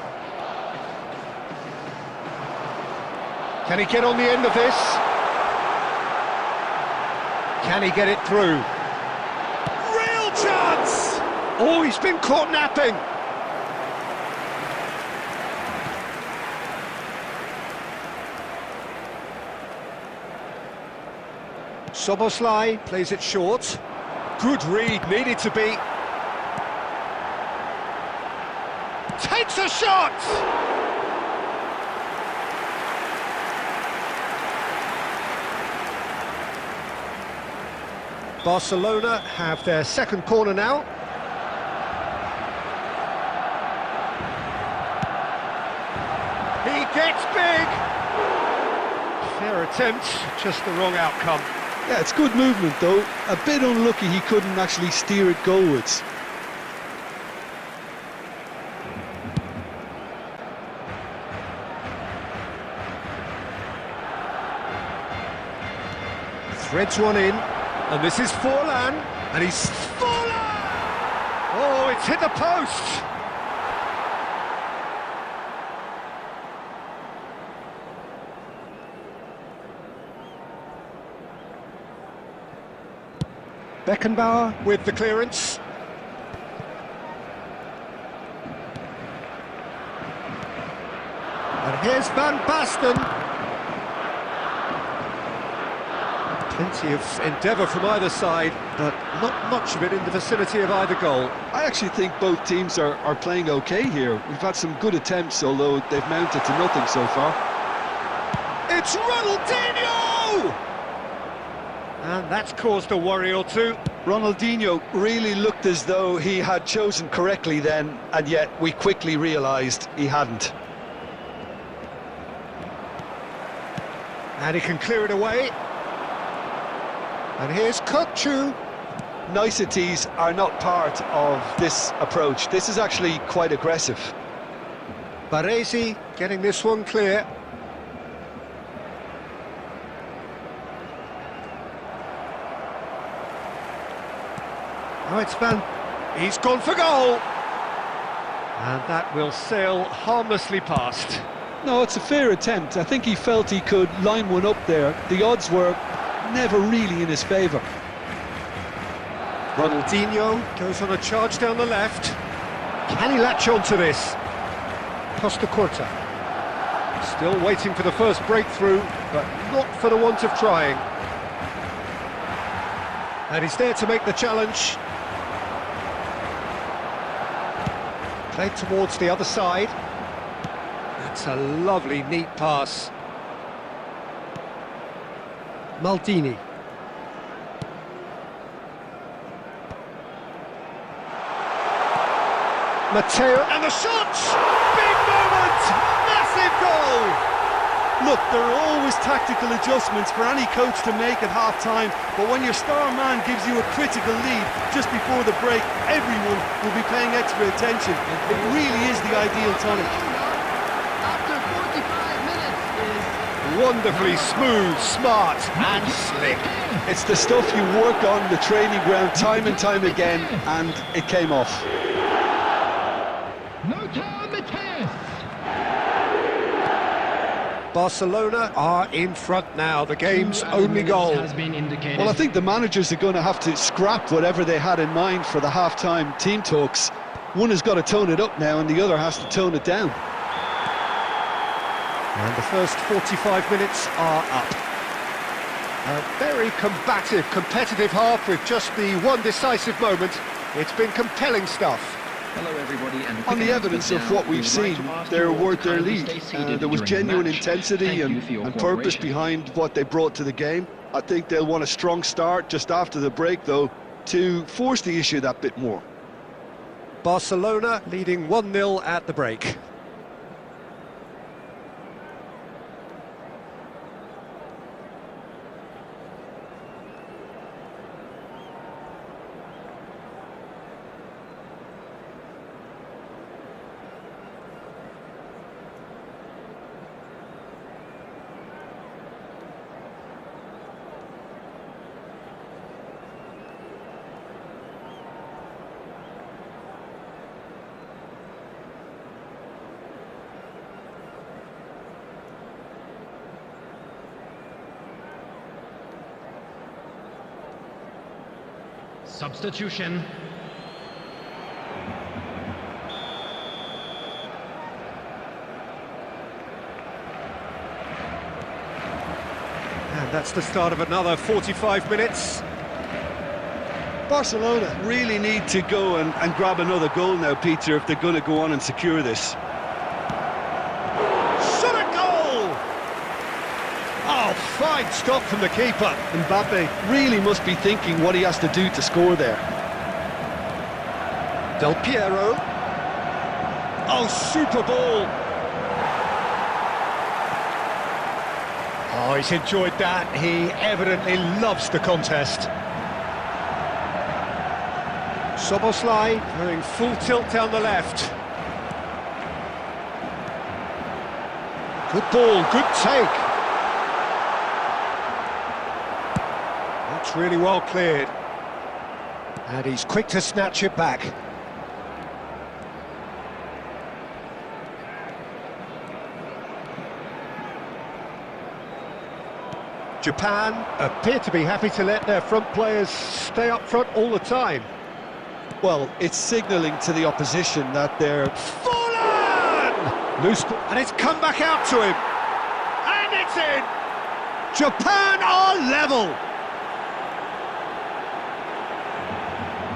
Can he get on the end of this? Can he get it through? Real chance! Oh, he's been caught napping. Soboslai plays it short. Good read, needed to be. Takes a shot! Barcelona have their second corner now. He gets big! Fair attempt, just the wrong outcome. Yeah, it's good movement though. A bit unlucky he couldn't actually steer it goalwards. Threads one in, and this is Forlan, and he's Forlan! Oh, it's hit the post! Beckenbauer with the clearance. And here's Van Basten. Plenty of endeavour from either side, but not much of it in the vicinity of either goal. I actually think both teams are playing okay here. We've had some good attempts, although they've mounted to nothing so far. It's Ronaldinho! And that's caused a worry or two. Ronaldinho really looked as though he had chosen correctly then, and yet we quickly realised he hadn't. And he can clear it away. And here's Kukçu. Niceties are not part of this approach. This is actually quite aggressive. Baresi getting this one clear. Oh, it's he's gone for goal! And that will sail harmlessly past. No, it's a fair attempt. I think he felt he could line one up there. The odds were never really in his favour. Ronaldinho goes on a charge down the left. Can he latch on to this? Costa Curta. Still waiting for the first breakthrough, but not for the want of trying. And he's there to make the challenge. Played towards the other side. That's a lovely, neat pass. Maldini. Matteo, and the shot! Big moment! Massive goal! Look, there are always tactical adjustments for any coach to make at half-time, but when your star man gives you a critical lead just before the break, everyone will be paying extra attention. It really is the ideal tonic. After 45 minutes is... Wonderfully smooth, smart and slick. It's the stuff you work on the training ground time and time again, and it came off. No time it is. Barcelona are in front now, the game's only goal. Has been indicated. Well, I think the managers are going to have to scrap whatever they had in mind for the half-time team talks. One has got to tone it up now, and the other has to tone it down. And the first 45 minutes are up. A very combative, competitive half with just the one decisive moment. It's been compelling stuff. Hello everybody, and On the evidence of what we've seen, they're worth their lead. There was genuine intensity and purpose behind what they brought to the game. I think they'll want a strong start just after the break, though, to force the issue that bit more. Barcelona leading 1-0 at the break. Substitution. And that's the start of another 45 minutes. Barcelona really need to go and grab another goal now, Peter, if they're going to go on and secure this. Shot a goal! Oh, fine stop from the keeper. Mbappe really must be thinking what he has to do to score there. Del Piero. Oh, super ball. Oh, he's enjoyed that. He evidently loves the contest. Soboslai going full tilt down the left. Good ball, good take. That's really well cleared. And he's quick to snatch it back. Japan appear to be happy to let their front players stay up front all the time. Well, it's signalling to the opposition that they're... Fallen! Loose ball, and it's come back out to him. And it's in! Japan are level!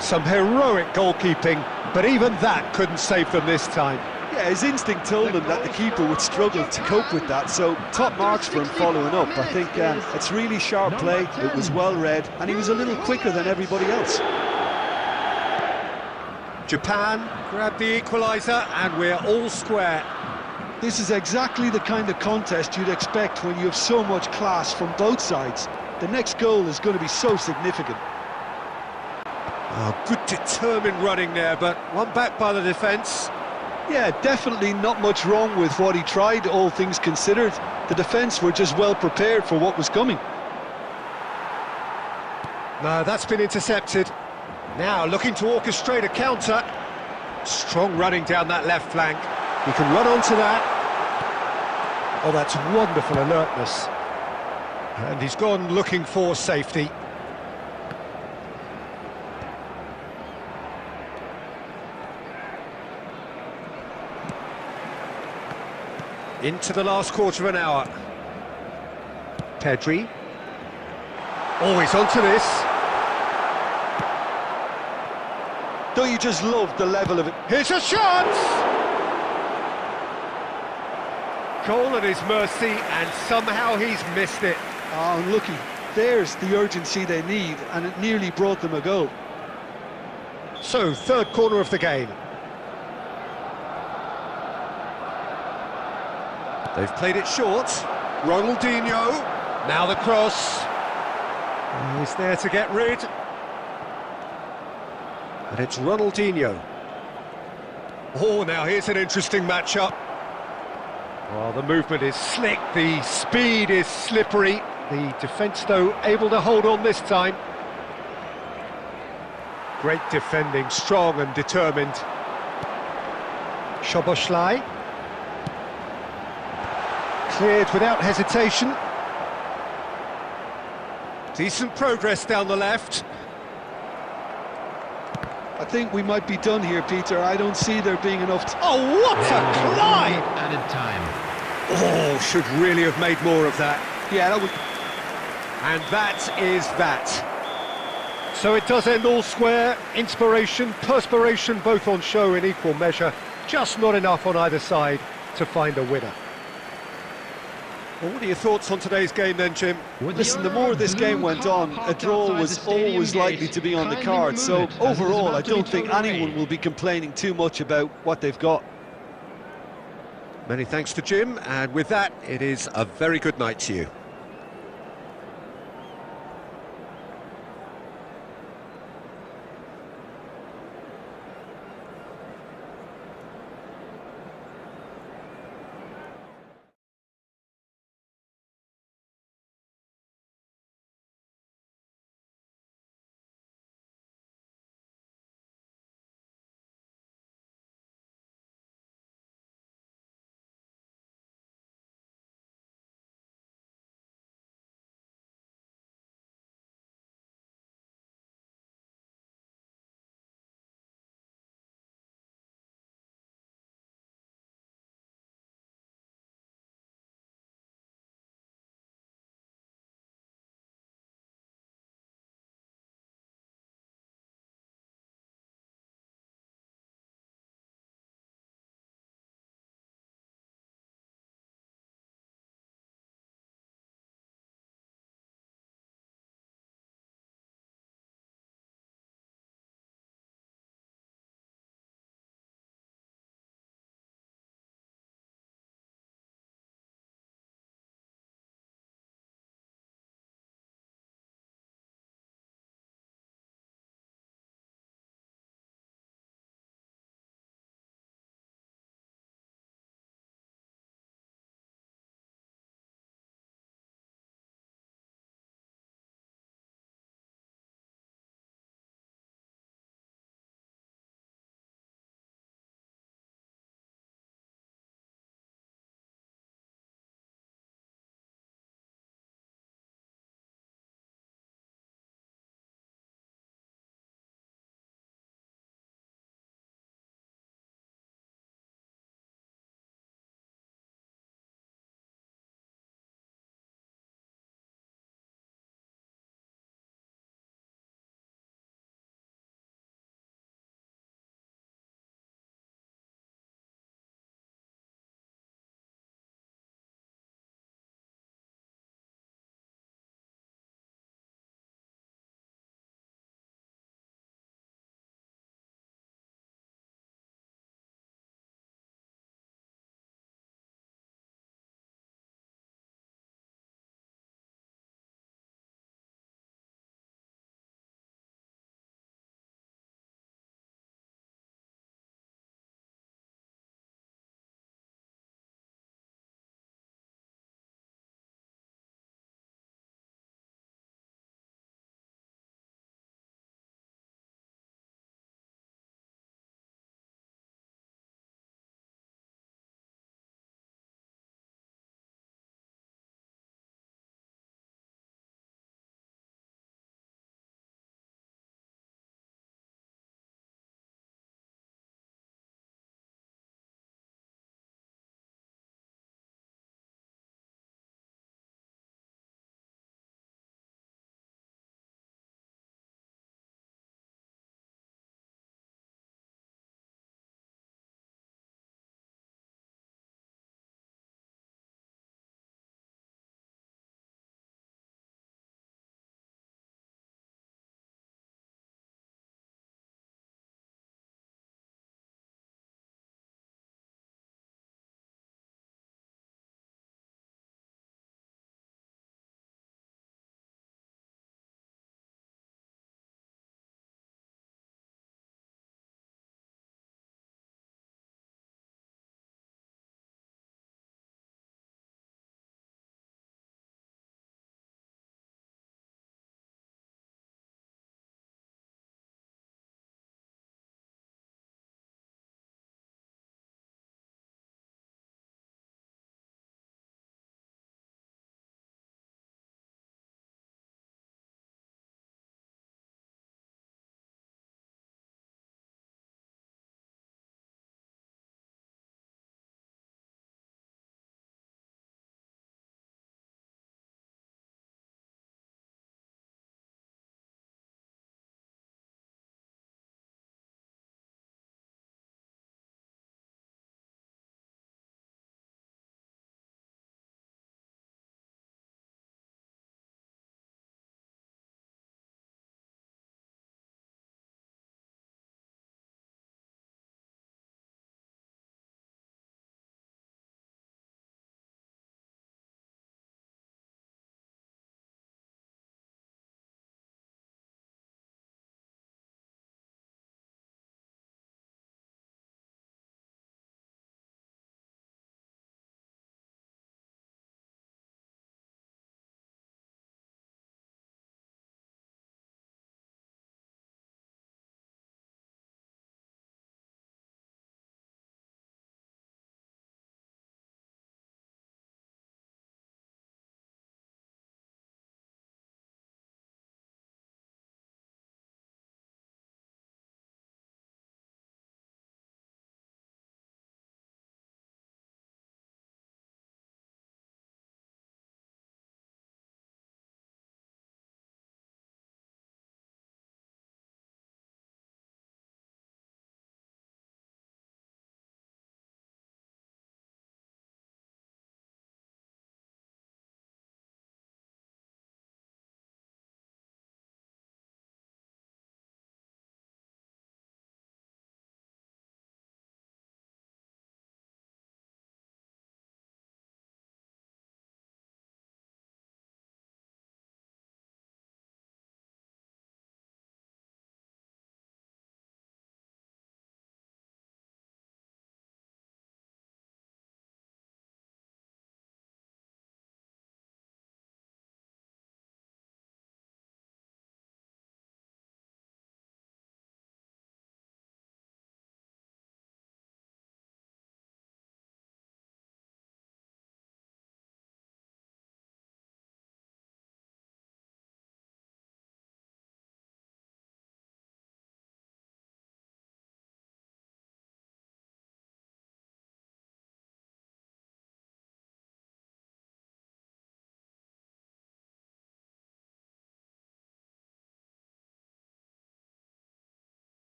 Some heroic goalkeeping, but even that couldn't save them this time. Yeah, his instinct told him that the keeper would struggle to cope with that, so top marks for him following up. I think it's really sharp play, it was well read, and he was a little quicker than everybody else. Japan grab the equaliser, and we're all square. This is exactly the kind of contest you'd expect when you have so much class from both sides. The next goal is going to be so significant. Oh, good determined running there, but one back by the defence. Yeah, definitely not much wrong with what he tried, all things considered. The defence were just well prepared for what was coming. No, that's been intercepted. Now looking to orchestrate a counter. Strong running down that left flank. He can run onto that. Oh, that's wonderful alertness. And he's gone looking for safety. Into the last quarter of an hour. Pedri. Always onto this. Don't you just love the level of it? Here's a chance! Goal at his mercy, and somehow he's missed it. Oh, unlucky. There's the urgency they need, and it nearly brought them a goal. So, third corner of the game. They've played it short. Ronaldinho. Now the cross. He's there to get rid. And it's Ronaldinho. Oh, now here's an interesting matchup. Well, the movement is slick, the speed is slippery. The defence, though, able to hold on this time. Great defending, strong and determined. Szoboszlai. Cleared without hesitation. Decent progress down the left. I think we might be done here, Peter. I don't see there being enough... Oh, what a climb! Added time. Oh, should really have made more of that. Yeah, that was... And that is that. So it does end all square. Inspiration, perspiration, both on show in equal measure. Just not enough on either side to find a winner. Well, what are your thoughts on today's game then, Jim? Listen, the more this game went on, a draw was always likely to be on the card. So overall, I don't think anyone will be complaining too much about what they've got. Many thanks to Jim, and with that, it is a very good night to you.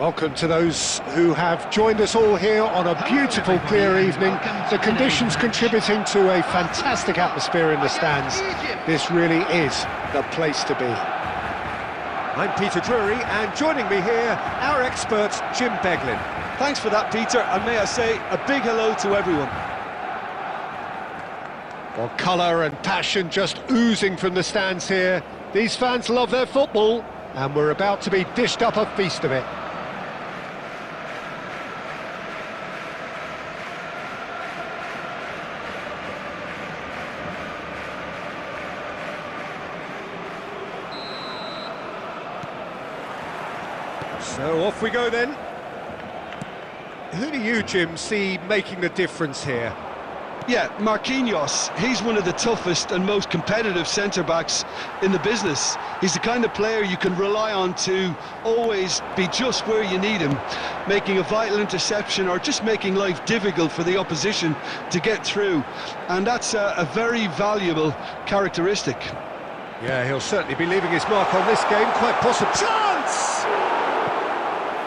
Welcome to those who have joined us all here on a beautiful, clear evening. The conditions contributing to a fantastic atmosphere in the stands. This really is the place to be. I'm Peter Drury, and joining me here, our expert, Jim Beglin. Thanks for that, Peter, and may I say a big hello to everyone. Well, colour and passion just oozing from the stands here. These fans love their football, and we're about to be dished up a feast of it. So off we go then. Who do you, Jim, see making the difference here? Yeah, Marquinhos, he's one of the toughest and most competitive centre-backs in the business. He's the kind of player you can rely on to always be just where you need him, making a vital interception or just making life difficult for the opposition to get through. And that's a very valuable characteristic. Yeah, he'll certainly be leaving his mark on this game, quite possible. Chance!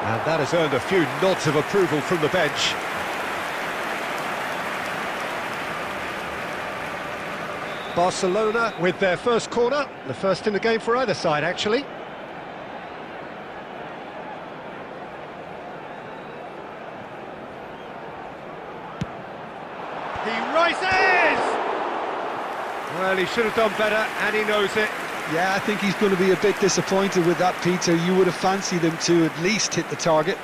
And that has earned a few nods of approval from the bench. Barcelona with their first corner, the first in the game for either side, actually. He rises! Well, he should have done better, and he knows it. Yeah, I think he's going to be a bit disappointed with that, Peter. You would have fancied him to at least hit the target.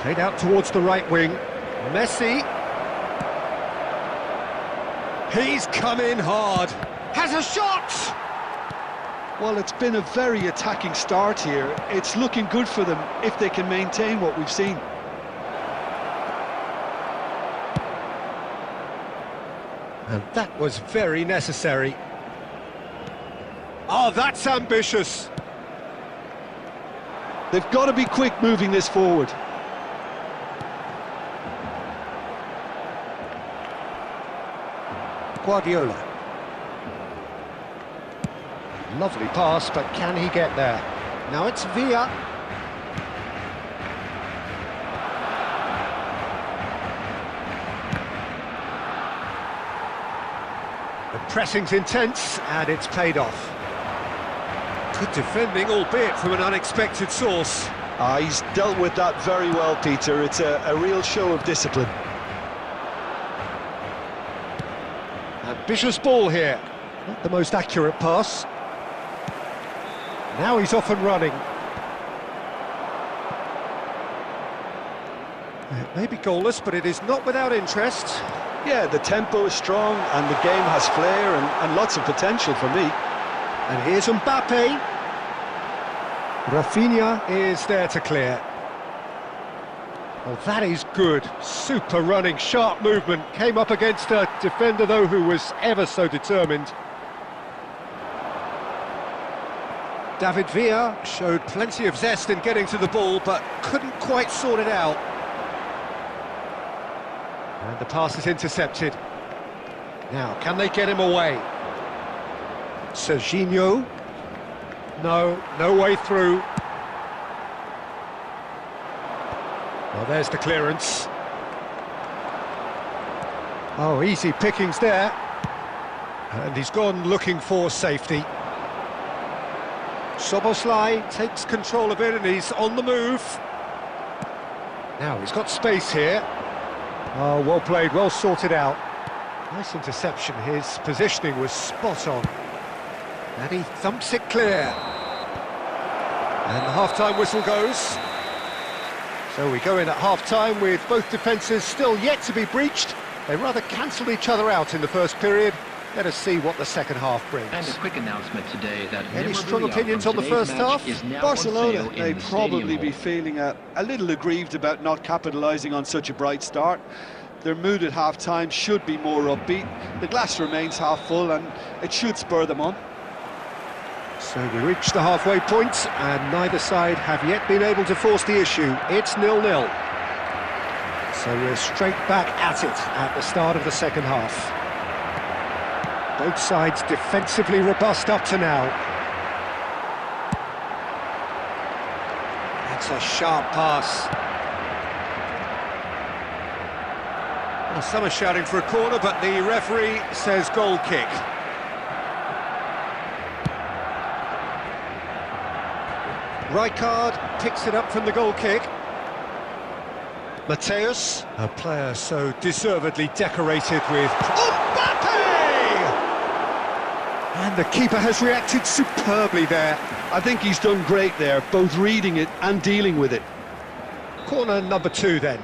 Played out towards the right wing. Messi. He's come in hard. Has a shot! Well, it's been a very attacking start here. It's looking good for them if they can maintain what we've seen. And that was very necessary. Oh, that's ambitious. They've got to be quick moving this forward. Guardiola. Lovely pass, but can he get there? Now it's Villa. The pressing's intense, and it's paid off. Good defending, albeit from an unexpected source. He's dealt with that very well, Peter. It's a real show of discipline. Ambitious ball here. Not the most accurate pass. Now he's off and running. It may be goalless, but it is not without interest. Yeah, the tempo is strong and the game has flair and lots of potential for me. And here's Mbappe. Rafinha is there to clear. Well, that is good. Super running, sharp movement. Came up against a defender, though, who was ever so determined. David Villa showed plenty of zest in getting to the ball, but couldn't quite sort it out. And the pass is intercepted. Now, can they get him away? Serginho. No way through. Well, there's the clearance. Oh, easy pickings there. And he's gone looking for safety. Szoboszlai takes control of it and he's on the move. Now he's got space here. Oh, well played, well sorted out. Nice interception, his positioning was spot on. And he thumps it clear. And the half-time whistle goes. So we go in at half-time with both defences still yet to be breached. They rather cancelled each other out in the first period. Let us see what the second half brings. And a quick announcement today that any strong opinions on the first half? Barcelona may probably be feeling a little aggrieved about not capitalising on such a bright start. Their mood at half-time should be more upbeat. The glass remains half full and it should spur them on. So we reach the halfway point, and neither side have yet been able to force the issue. It's 0-0. So we're straight back at it at the start of the second half. Both sides defensively robust up to now. That's a sharp pass. Well, some are shouting for a corner, but the referee says goal kick. Rijkaard picks it up from the goal kick. Mateus, a player so deservedly decorated with... Mbappe! And the keeper has reacted superbly there. I think he's done great there, both reading it and dealing with it. Corner number 2 then.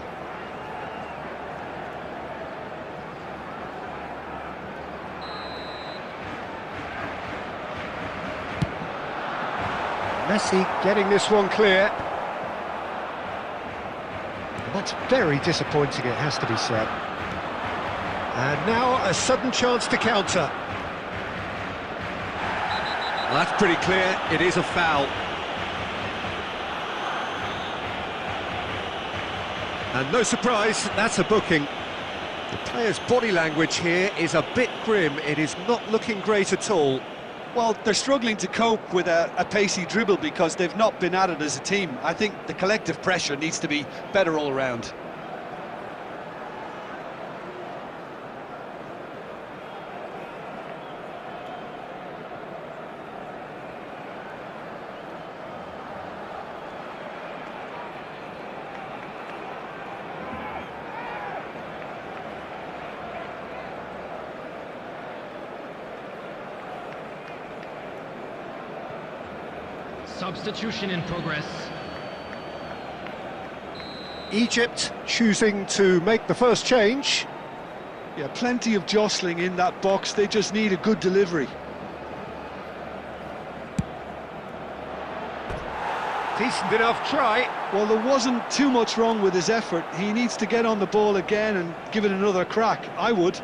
Messi getting this one clear. And that's very disappointing, it has to be said. And now a sudden chance to counter. Well, that's pretty clear, it is a foul. And no surprise, that's a booking. The player's body language here is a bit grim, it is not looking great at all. Well, they're struggling to cope with a pacey dribble because they've not been at it as a team. I think the collective pressure needs to be better all around. Substitution in progress. Egypt choosing to make the first change. Yeah, plenty of jostling in that box, they just need a good delivery. Decent enough try. Well, there wasn't too much wrong with his effort. He needs to get on the ball again and give it another crack. I would.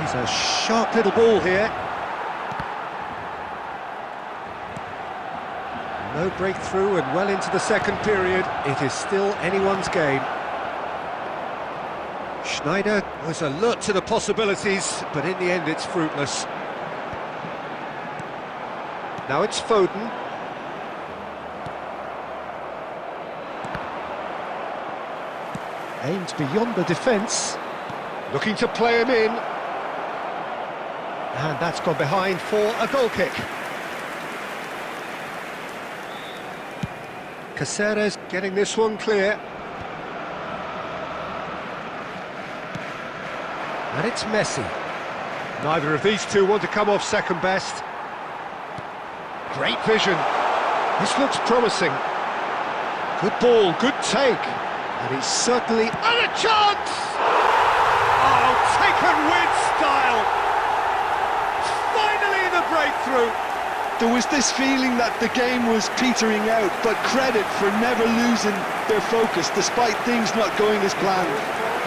He's a sharp little ball here. No breakthrough and well into the second period. It is still anyone's game. Schneider was alert to the possibilities, but in the end it's fruitless. Now it's Foden. Aimed beyond the defence. Looking to play him in. And that's gone behind for a goal kick. Caceres getting this one clear. And it's Messi. Neither of these two want to come off second best. Great vision. This looks promising. Good ball, good take. And he's certainly... And a chance! Oh, taken with style! Finally the breakthrough! There was this feeling that the game was petering out, but credit for never losing their focus despite things not going as planned.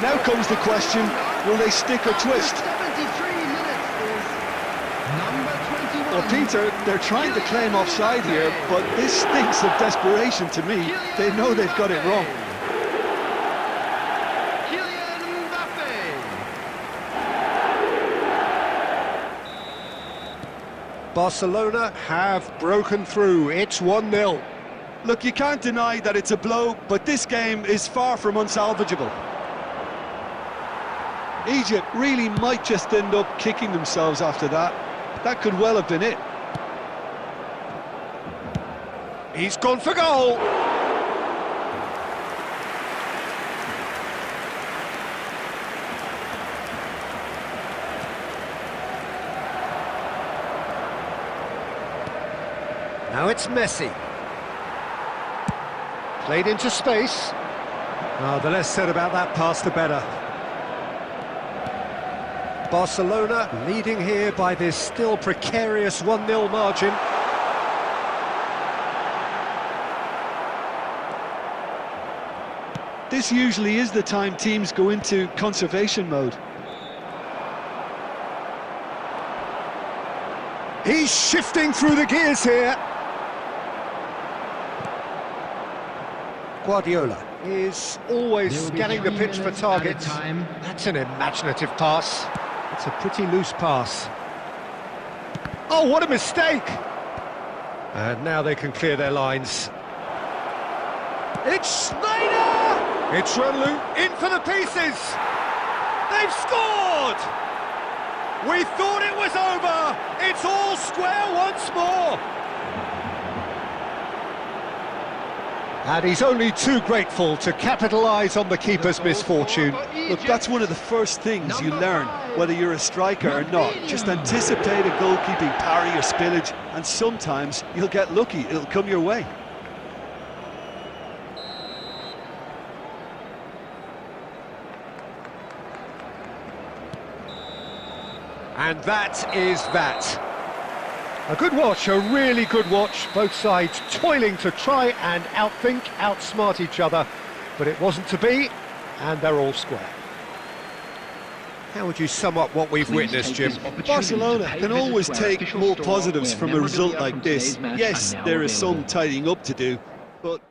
Now comes the question, will they stick or twist? 73 minutes is number 21. Well, Peter, they're trying to claim offside here, but this stinks of desperation to me. They know they've got it wrong. Barcelona have broken through. It's 1-0. Look, you can't deny that it's a blow, but this game is far from unsalvageable. Egypt really might just end up kicking themselves after that. That could well have been it. He's gone for goal. Now it's Messi. Played into space. Oh, the less said about that pass, the better. Barcelona leading here by this still precarious 1-0 margin. This usually is the time teams go into conservation mode. He's shifting through the gears here. Guardiola is always There will be scanning the 3 pitch for minutes targets. added time. That's an imaginative pass. It's a pretty loose pass. Oh, what a mistake! And now they can clear their lines. It's Snyder! It's Renlu in for the pieces! They've scored! We thought it was over! It's all square once more! And he's only too grateful to capitalise on the keeper's misfortune. Look, that's one of the first things you learn, whether you're a striker or not. Just anticipate a goalkeeping parry or spillage, and sometimes you'll get lucky, it'll come your way. And that is that. A good watch, a really good watch. Both sides toiling to try and outthink, outsmart each other. But it wasn't to be, and they're all square. How would you sum up what we've witnessed, Jim? Barcelona can always take more positives from a result like this. Yes, there is some tidying up to do, but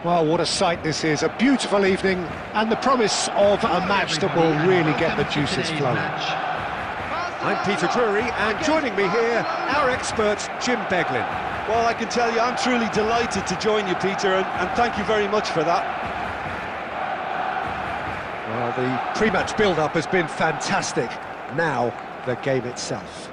Well, what a sight this is, a beautiful evening, and the promise of a match that will really get the juices flowing. I'm Peter Drury, and joining me here, our expert, Jim Beglin. Well, I can tell you, I'm truly delighted to join you, Peter, and thank you very much for that. Well, the pre-match build-up has been fantastic. Now, the game itself.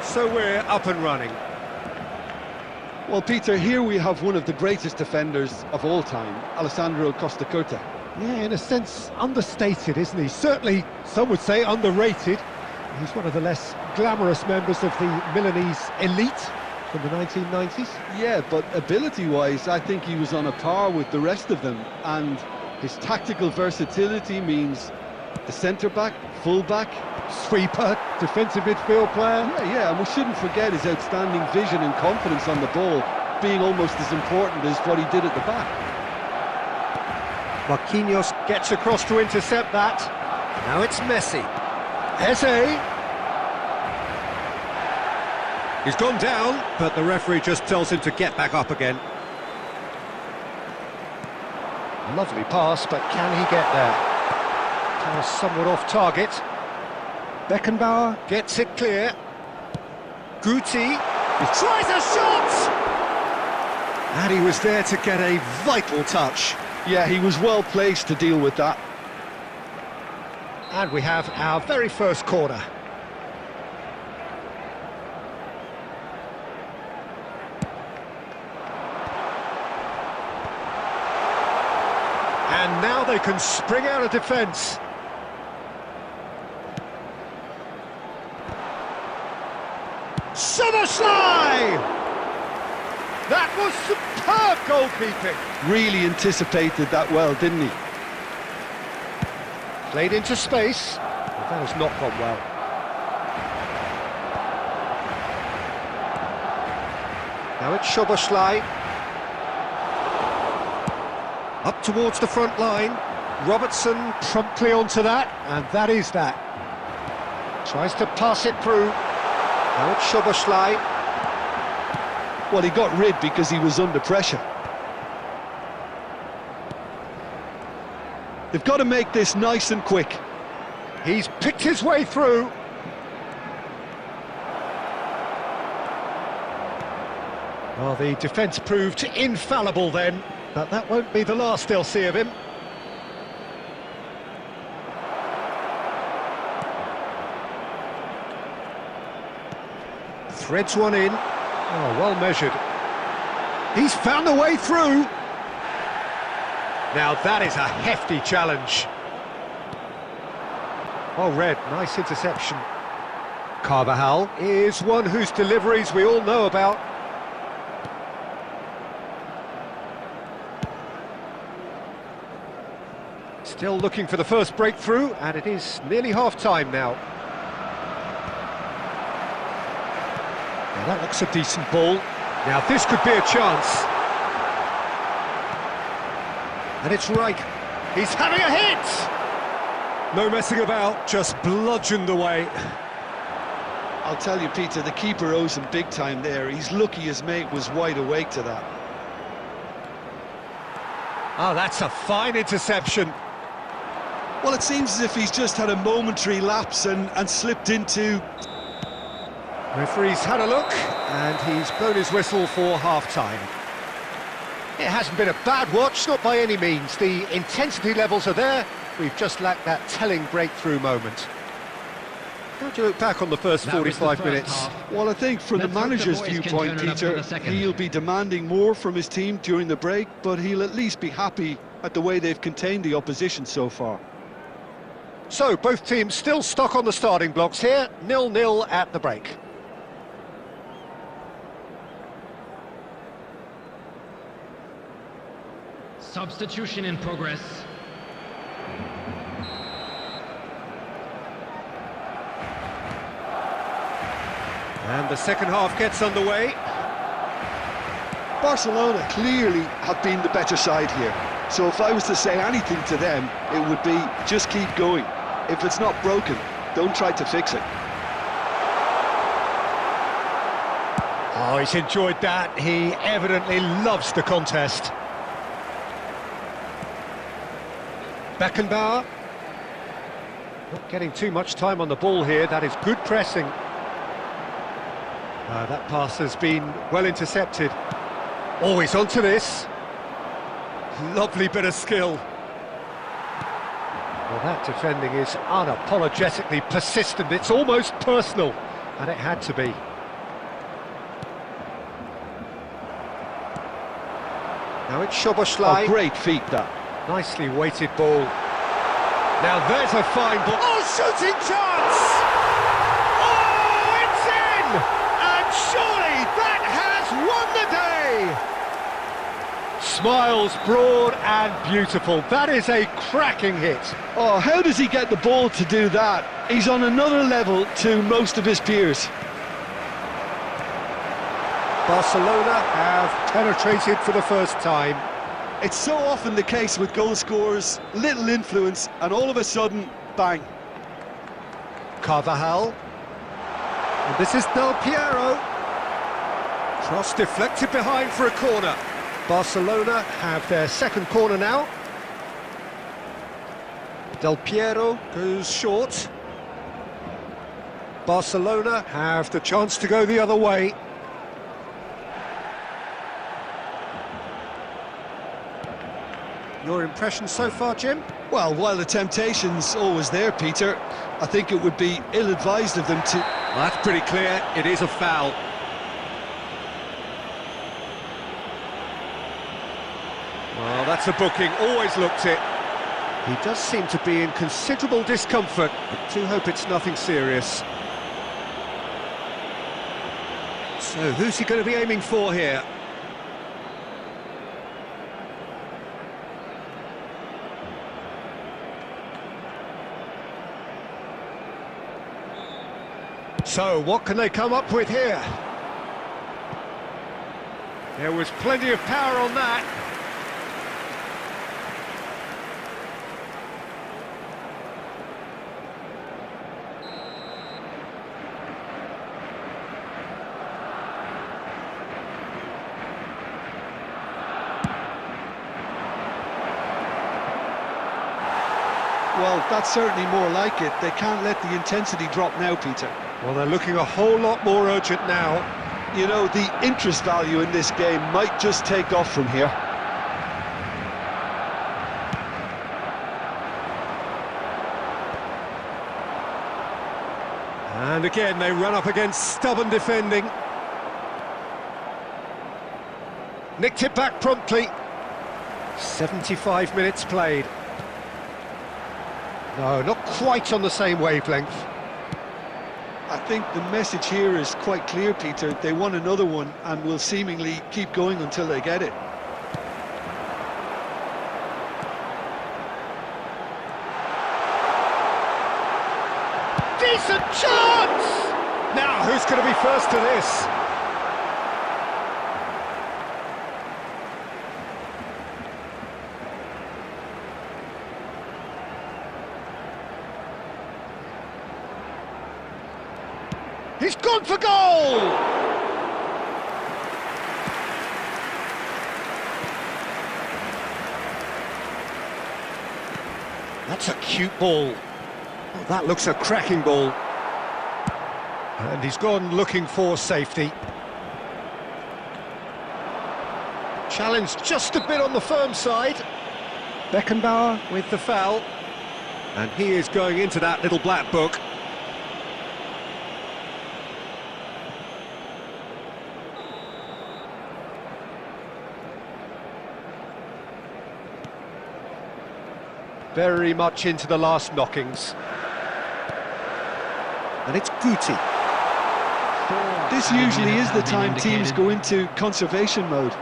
So we're up and running. Well, Peter, here we have one of the greatest defenders of all time, Alessandro Costacurta. Yeah, in a sense, understated, isn't he? Certainly, some would say underrated. He's one of the less glamorous members of the Milanese elite from the 1990s. Yeah, but ability-wise, I think he was on a par with the rest of them, and his tactical versatility means the centre-back, full-back, Sweeper, defensive midfield player. Yeah, and we shouldn't forget his outstanding vision and confidence on the ball, being almost as important as what he did at the back. Marquinhos gets across to intercept that. Now it's Messi. Eze. He's gone down, but the referee just tells him to get back up again. Lovely pass, but can he get there? Pass somewhat off target. Beckenbauer gets it clear. Guti tries a shot! And he was there to get a vital touch. Yeah, he was well placed to deal with that. And we have our very first corner. And now they can spring out of defence. Szoboszlai! That was superb goalkeeping. Really anticipated that well, didn't he? Played into space, but that has not gone well. Now it's Szoboszlai. Up towards the front line. Robertson promptly onto that, and that is that. Tries to pass it through. Now it's Szoboszlai. Well, he got rid because he was under pressure. They've got to make this nice and quick. He's picked his way through. Well, the defence proved infallible then, but that won't be the last they'll see of him. Threads one in. Oh, well measured. He's found the way through. Now that is a hefty challenge. Well read, nice interception. Carvajal is one whose deliveries we all know about. Still looking for the first breakthrough, and it is nearly half-time now. Now that looks a decent ball. Now this could be a chance. And it's Reich. He's having a hit! No messing about, just bludgeoned away. I'll tell you, Peter, the keeper owes him big time there. He's lucky his mate was wide awake to that. Oh, that's a fine interception. Well, it seems as if he's just had a momentary lapse and slipped into... Referee's had a look, and he's blown his whistle for half-time. It hasn't been a bad watch, not by any means. The intensity levels are there. We've just lacked that telling breakthrough moment. How do you look back on the first 45 minutes? Well, I think from the manager's viewpoint, Peter, he'll be demanding more from his team during the break, but he'll at least be happy at the way they've contained the opposition so far. So, both teams still stuck on the starting blocks here, 0-0 at the break. Substitution in progress. And the second half gets underway. Barcelona clearly have been the better side here. So if I was to say anything to them, it would be just keep going. If it's not broken, don't try to fix it. Oh, he's enjoyed that. He evidently loves the contest. Beckenbauer. Not getting too much time on the ball here. That is good pressing. That pass has been well intercepted. Oh, he's onto this. Lovely bit of skill. Well, that defending is unapologetically persistent. It's almost personal, and it had to be. Now it's Szoboszlai. Oh, great feat, that. Nicely weighted ball. Now there's a fine ball. Oh, shooting chance! Oh, it's in! And surely that has won the day! Smiles broad and beautiful. That is a cracking hit. Oh, how does he get the ball to do that? He's on another level to most of his peers. Barcelona have penetrated for the first time. It's so often the case with goal scorers, little influence, and all of a sudden, bang. Carvajal. And this is Del Piero. Cross deflected behind for a corner. Barcelona have their second corner now. Del Piero goes short. Barcelona have the chance to go the other way. Your impression so far, Jim? Well, while the temptation's always there, Peter, I think it would be ill-advised of them to... Well, that's pretty clear. It is a foul. Well, that's a booking. Always looked it. He does seem to be in considerable discomfort. I do hope it's nothing serious. So, who's he going to be aiming for here? So, what can they come up with here? There was plenty of power on that. Well, that's certainly more like it. They can't let the intensity drop now, Peter. Well, they're looking a whole lot more urgent now. You know, the interest value in this game might just take off from here. And again, they run up against stubborn defending. Nicked it back promptly. 75 minutes played. No, not quite on the same wavelength. I think the message here is quite clear, Peter. They want another one and will seemingly keep going until they get it. Decent chance! Now, who's going to be first to this? He's gone for goal! That's a cute ball. Oh, that looks a cracking ball. And he's gone looking for safety. Challenge just a bit on the firm side. Beckenbauer with the foul. And he is going into that little black book. Very much into the last knockings. And it's Guti. This usually is the time teams go into conservation mode.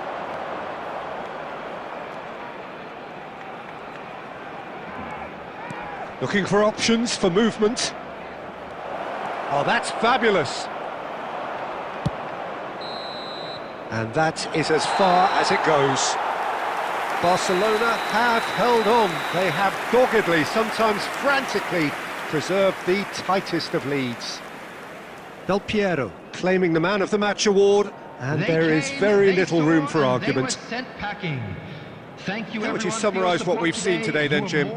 Looking for options for movement. Oh, that's fabulous. And that is as far as it goes. Barcelona have held on. They have doggedly, sometimes frantically, preserved the tightest of leads. Del Piero claiming the Man of the Match award, and there is very little room for argument. Thank you. How would you summarise what we've seen today then, Jim?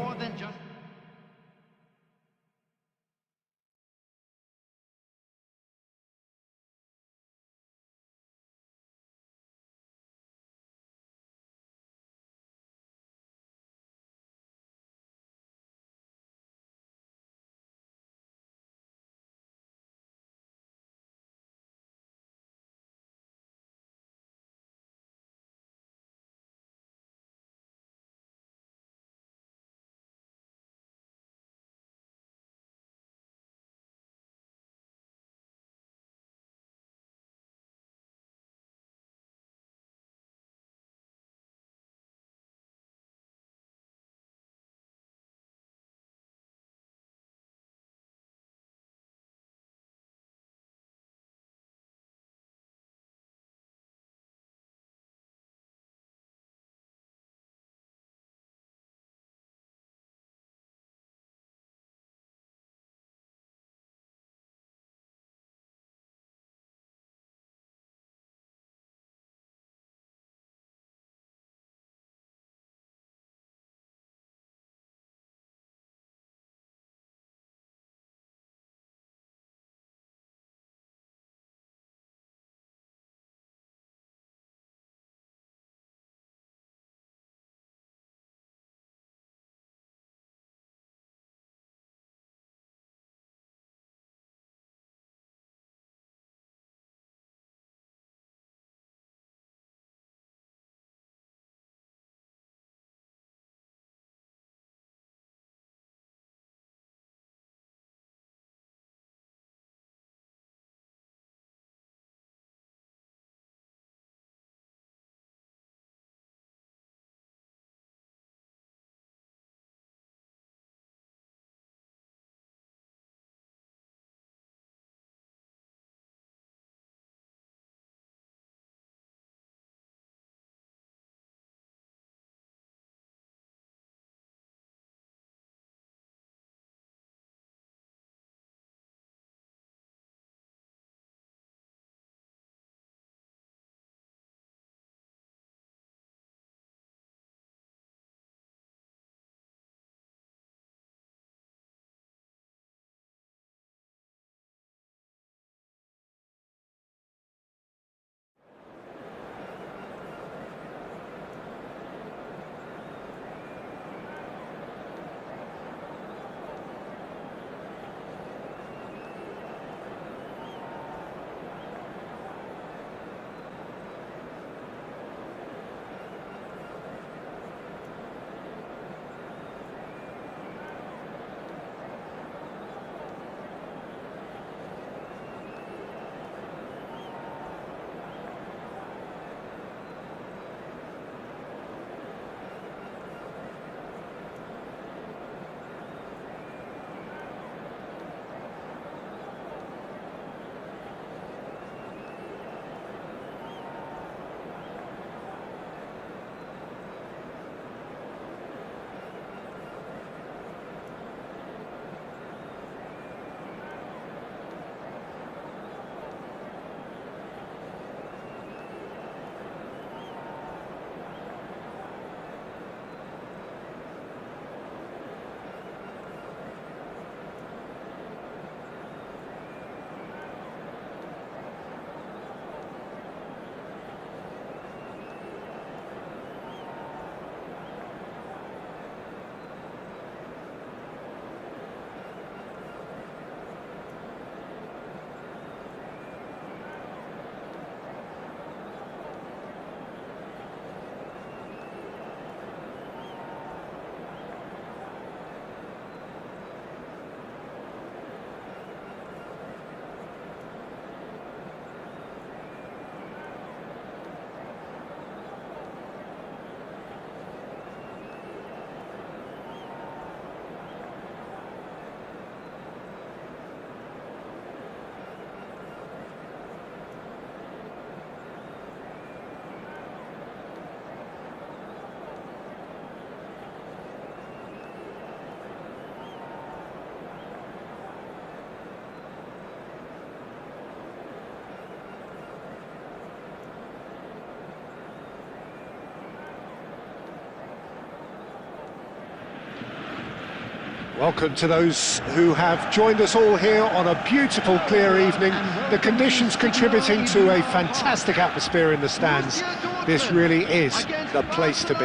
Welcome to those who have joined us all here on a beautiful, clear evening. The conditions contributing to a fantastic atmosphere in the stands. This really is the place to be.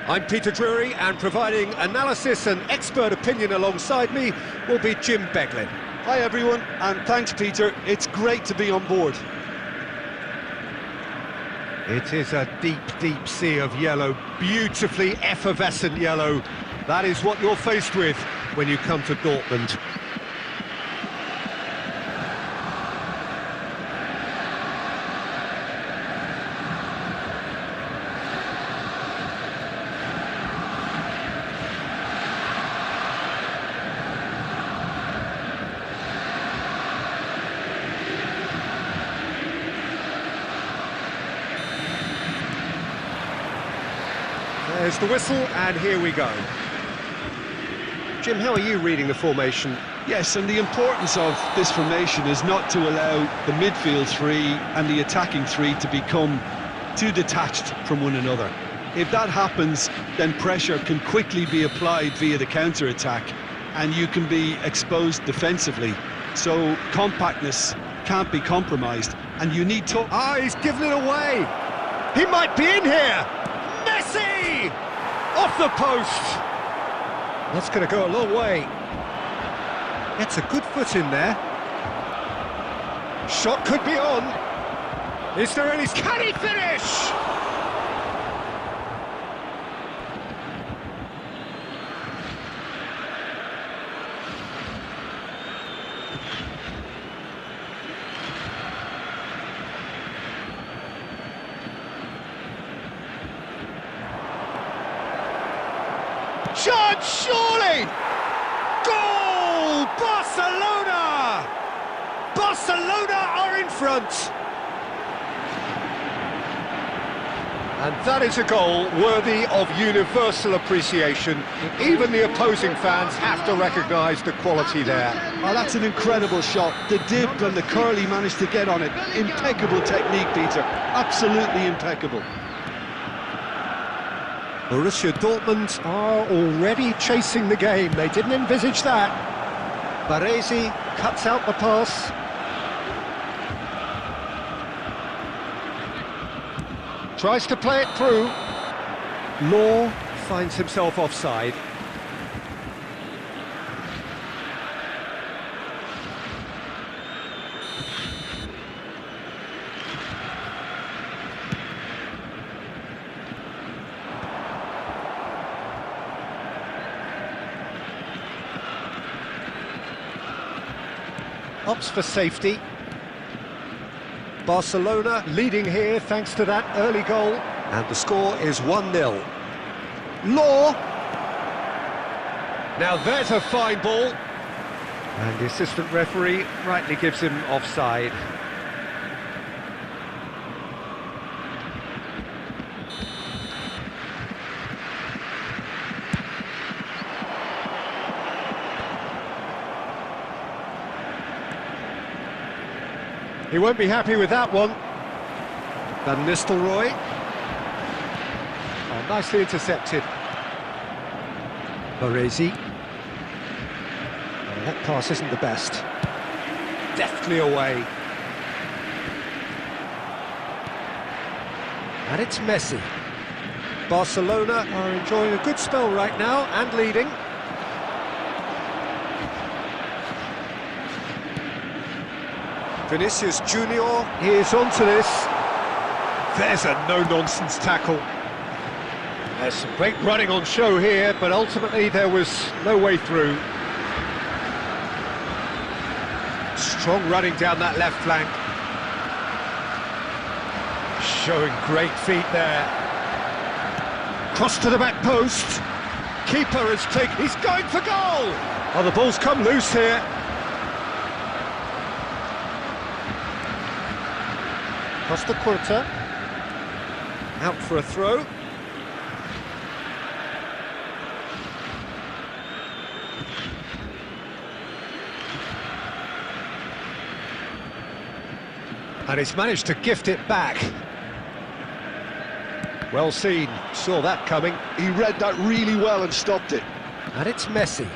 I'm Peter Drury, and providing analysis and expert opinion alongside me will be Jim Beglin. Hi everyone, and thanks Peter. It's great to be on board. It is a deep, deep sea of yellow, beautifully effervescent yellow. That is what you're faced with when you come to Dortmund. There's the whistle, and here we go. Jim, how are you reading the formation? Yes, and the importance of this formation is not to allow the midfield three and the attacking three to become too detached from one another. If that happens, then pressure can quickly be applied via the counter-attack, and you can be exposed defensively. So compactness can't be compromised, and you need to... Ah, he's given it away! He might be in here! Messi! Off the post! That's going to go a long way. Gets a good foot in there. Shot could be on. Is there any... Can he finish? Shot, surely! Goal! Barcelona! Barcelona are in front! And that is a goal worthy of universal appreciation. Even the opposing fans have to recognise the quality there. Oh, that's an incredible shot. The dip and the curl he managed to get on it. Impeccable technique, Peter. Absolutely impeccable. Borussia Dortmund are already chasing the game. They didn't envisage that. Baresi cuts out the pass. Tries to play it through. Law finds himself offside. Opts for safety. Barcelona leading here thanks to that early goal. And the score is 1-0. Law. Now there's a fine ball. And the assistant referee rightly gives him offside. He won't be happy with that one. Van Nistelrooy. Oh, nicely intercepted. Baresi. Oh, that pass isn't the best. Deftly away. And it's Messi. Barcelona are enjoying a good spell right now and leading. Vinicius Junior is onto this. There's a no-nonsense tackle. There's some great running on show here, but ultimately there was no way through. Strong running down that left flank. Showing great feet there. Cross to the back post. Keeper is taken. He's going for goal! Oh, the ball's come loose here. Costa Curta, out for a throw. And he's managed to gift it back. Well seen, saw that coming. He read that really well and stopped it. And it's Messi.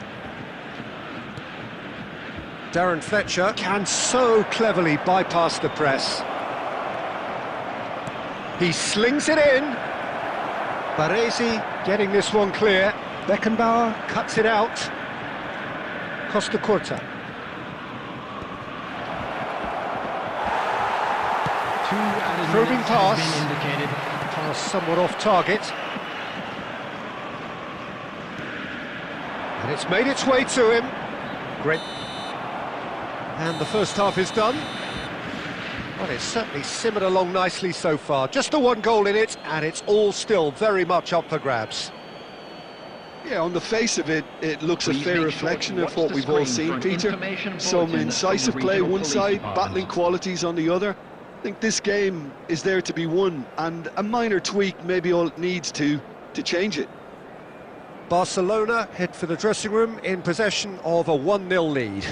Darren Fletcher can so cleverly bypass the press. He slings it in. Baresi getting this one clear. Beckenbauer cuts it out. Costa Curta. Probing pass. Pass somewhat off target. And it's made its way to him. Great. And the first half is done. Well, it's certainly simmered along nicely so far. Just the one goal in it, and it's all still very much up for grabs. Yeah, on the face of it, it looks a fair reflection of what we've all seen, Peter. Some incisive play one side, battling qualities on the other. I think this game is there to be won, and a minor tweak may be all it needs to change it. Barcelona head for the dressing room in possession of a 1-0 lead.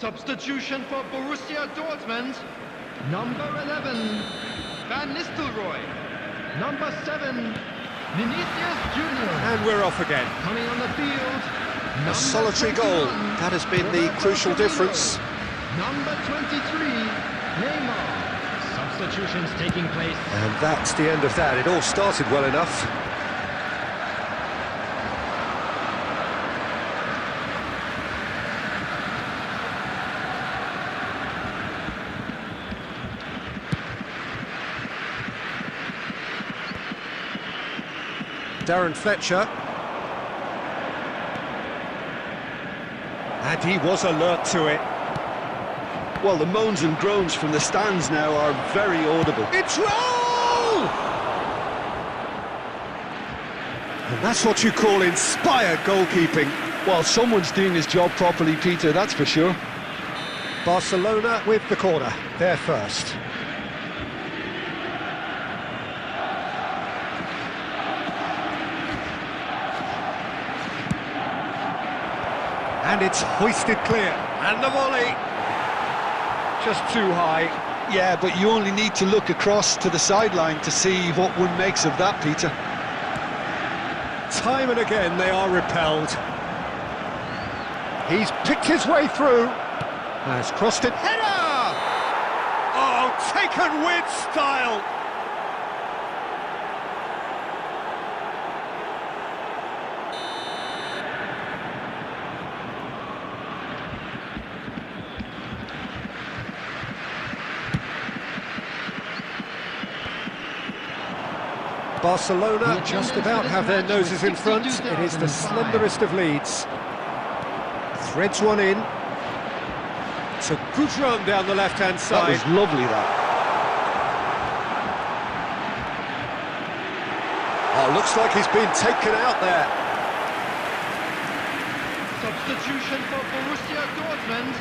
Substitution for Borussia Dortmund. Number 11, Van Nistelrooy. Number 7, Vinicius Junior. And we're off again. Coming on the field, A solitary goal. That has been the crucial difference. Number 23, Neymar. Substitutions taking place. And that's the end of that. It all started well enough. Darren Fletcher. And he was alert to it. Well, the moans and groans from the stands now are very audible. It's roll! And that's what you call inspired goalkeeping. Well, someone's doing his job properly, Peter, that's for sure. Barcelona with the corner. They're first. And it's hoisted clear. And the volley. Just too high. Yeah, but you only need to look across to the sideline to see what one makes of that, Peter. Time and again they are repelled. He's picked his way through. Has crossed it. Header! Oh, taken with style. Barcelona just about have their noses in front. It is the slenderest of leads. Threads one in. It's a good run down the left-hand side. That was lovely, that. Oh, looks like he's been taken out there. Substitution for Borussia Dortmund.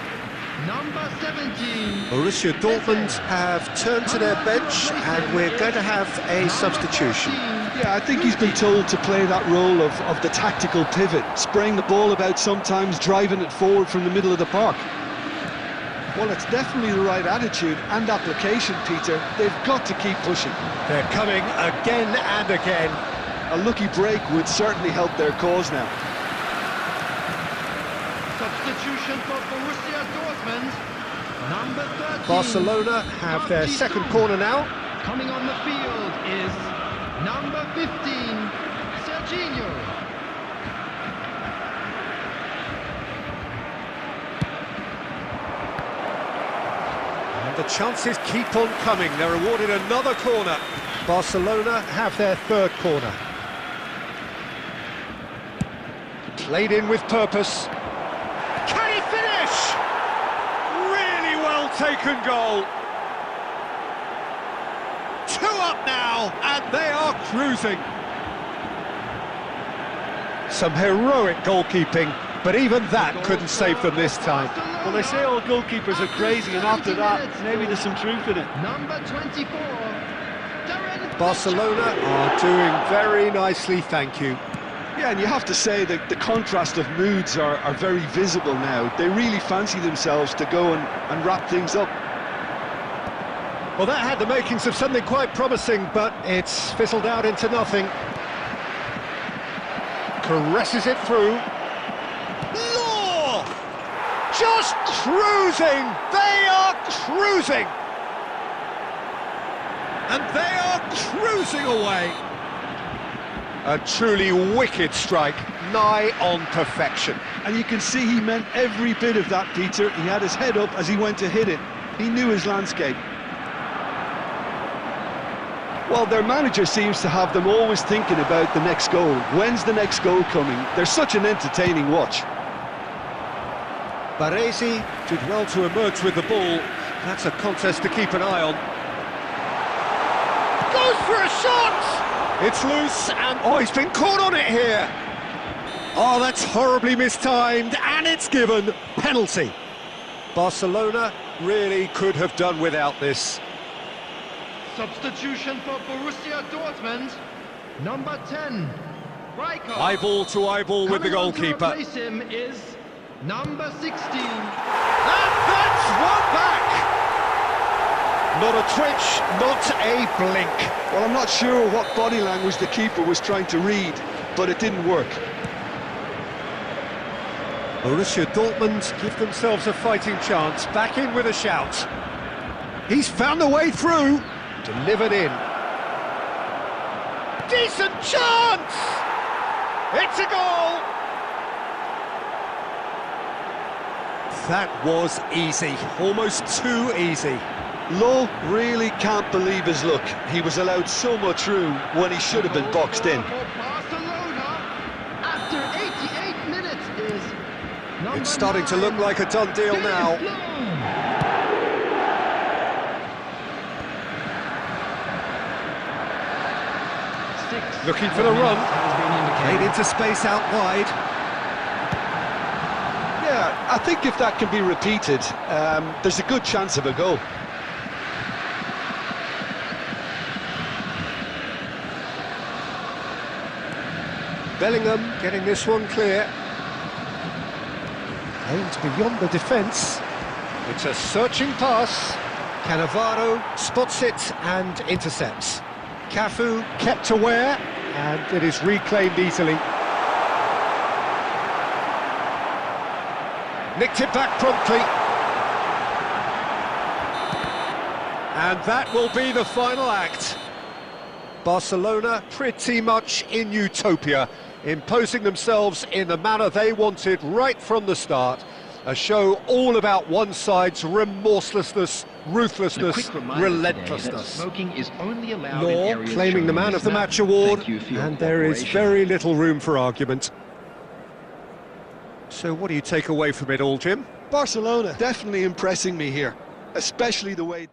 Number 17. Borussia Dortmund have turned to their bench and we're going to have a substitution. Yeah, I think he's been told to play that role of the tactical pivot, spraying the ball about sometimes, driving it forward from the middle of the park. Well, it's definitely the right attitude and application, Peter. They've got to keep pushing. They're coming again and again. A lucky break would certainly help their cause now. Substitution for Borussia Dortmund. Number 13. Barcelona have their second corner now. Coming on the field is number 15, Serginho. And the chances keep on coming. They're awarded another corner. Barcelona have their third corner. Played in with purpose. Can he finish? Really well taken goal. Two up now, and they are cruising. Some heroic goalkeeping, but even that couldn't save them this time. Well, they say all goalkeepers are crazy, and after that, maybe there's some truth in it. Number 24. Barcelona are doing very nicely, thank you. Yeah, and you have to say that the contrast of moods are very visible now. They really fancy themselves to go and wrap things up. Well, that had the makings of something quite promising, but it's fizzled out into nothing. Caresses it through. Law! Just cruising! They are cruising! And they are cruising away! A truly wicked strike, nigh on perfection. And you can see he meant every bit of that, Peter. He had his head up as he went to hit it. He knew his landscape. Well, their manager seems to have them always thinking about the next goal. When's the next goal coming? They're such an entertaining watch. Baresi did well to emerge with the ball. That's a contest to keep an eye on. Goes for a shot! It's loose, and oh, he's been caught on it here. Oh, that's horribly mistimed, and it's given. Penalty. Barcelona really could have done without this. Substitution for Borussia Dortmund. Number 10. Rijkaard. Eyeball to eyeball with the Coming on to goalkeeper. replace him is number 16. And that's one back! Not a twitch, not a blink. Well, I'm not sure what body language the keeper was trying to read, but it didn't work. Borussia Dortmund give themselves a fighting chance, back in with a shout. He's found the way through, delivered in. Decent chance! It's a goal! That was easy, almost too easy. Lowe really can't believe his luck. He was allowed so much room when he should have been boxed in. For Barcelona, after 88 minutes is number It's starting to look 9, like a done deal now. Looking for the run. Played into space out wide. Yeah, I think if that can be repeated, there's a good chance of a goal. Bellingham getting this one clear. Aimed beyond the defence. It's a searching pass. Cannavaro spots it and intercepts. Cafu kept aware, and it is reclaimed easily. Nicked it back promptly. And that will be the final act. Barcelona pretty much in utopia, imposing themselves in the manner they wanted right from the start. A show all about one side's remorselessness, ruthlessness, relentlessness. Smoking is only allowed in Law areas claiming the showing Man of the this Match map. award, Thank you for your and there is cooperation. very little room for argument. So what do you take away from it all, Jim? Barcelona definitely impressing me here, especially the way...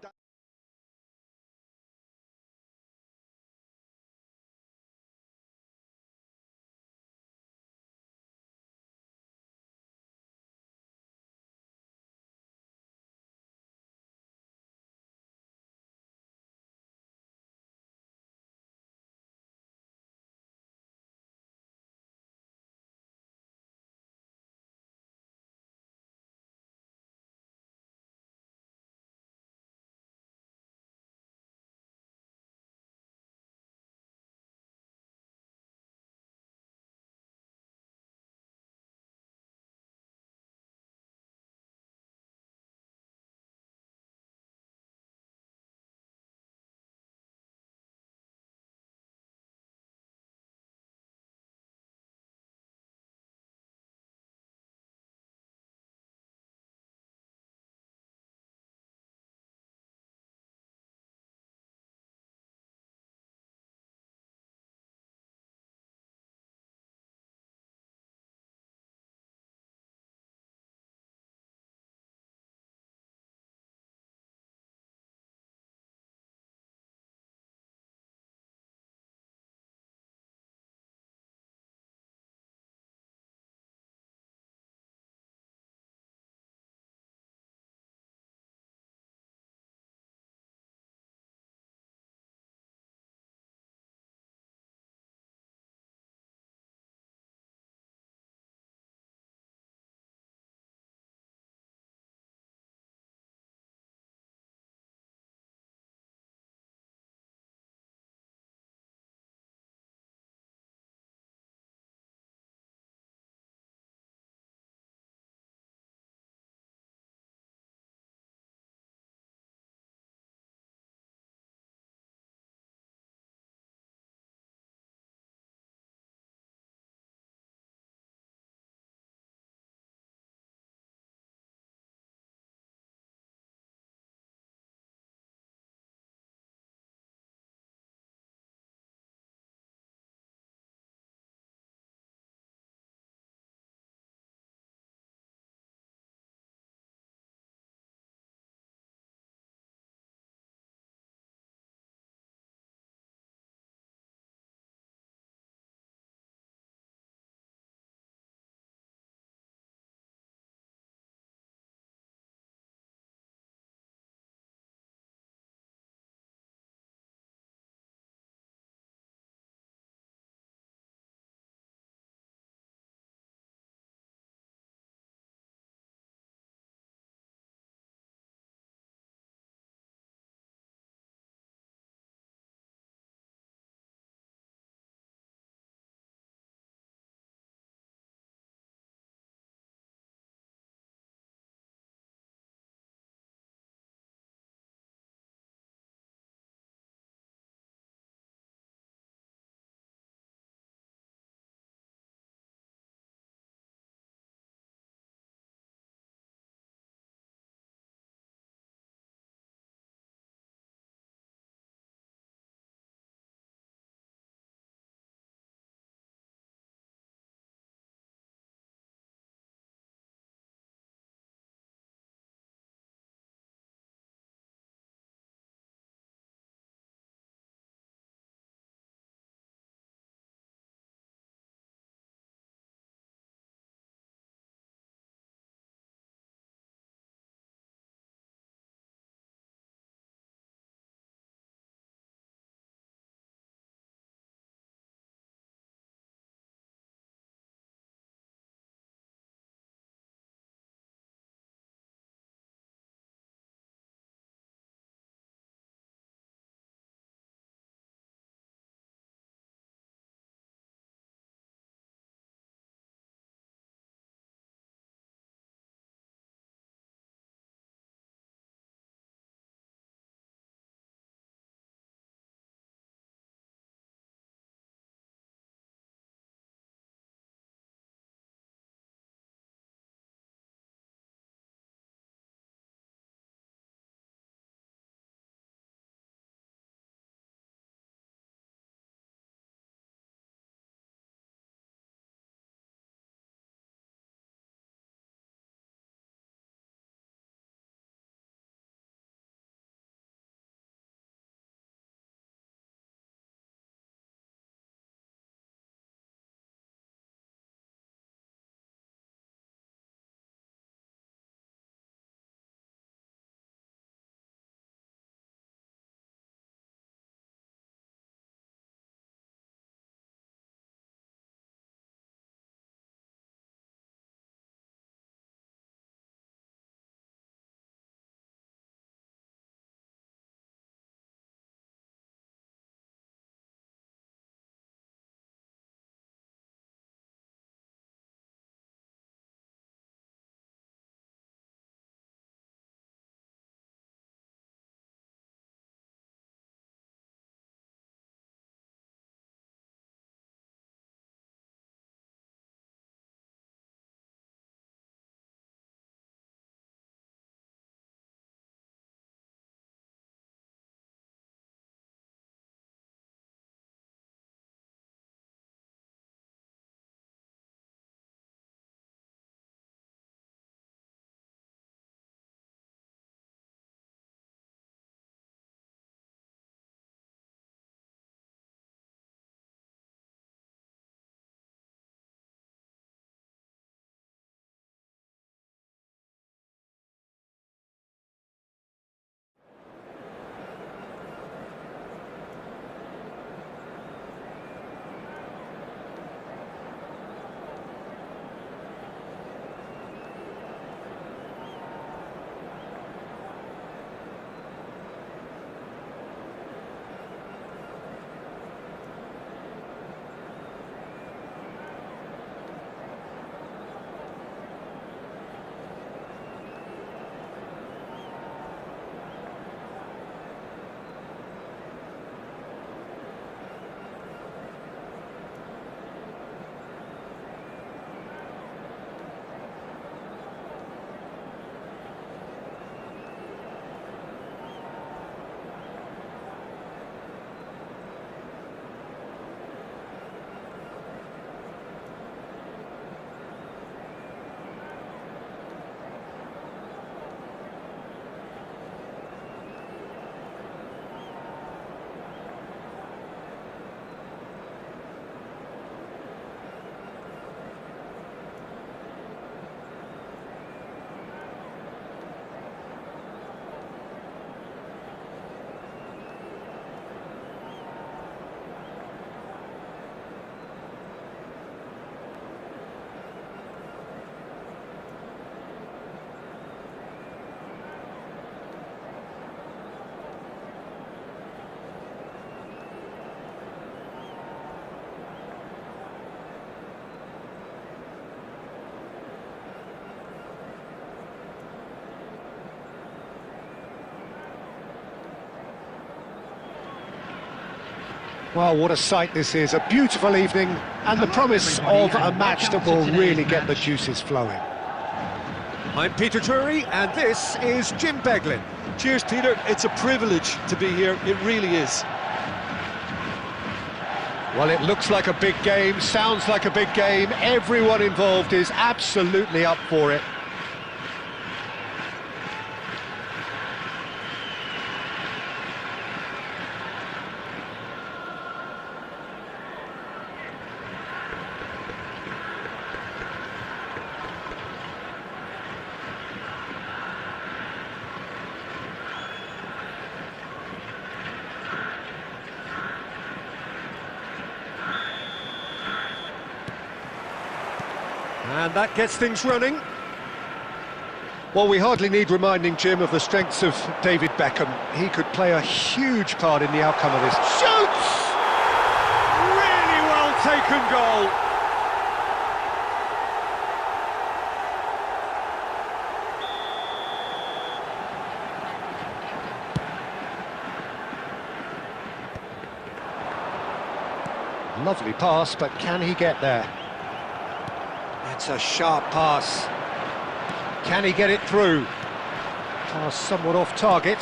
Well, what a sight this is, a beautiful evening, and the promise of a match that will really get the juices flowing. I'm Peter Drury, and this is Jim Beglin. Cheers, Peter. It's a privilege to be here. It really is. Well, it looks like a big game, sounds like a big game. Everyone involved is absolutely up for it. And that gets things running. Well, we hardly need reminding, Jim, of the strengths of David Beckham. He could play a huge part in the outcome of this. Shoots! Really well taken goal. Lovely pass, but can he get there? It's a sharp pass. Can he get it through? Pass somewhat off target.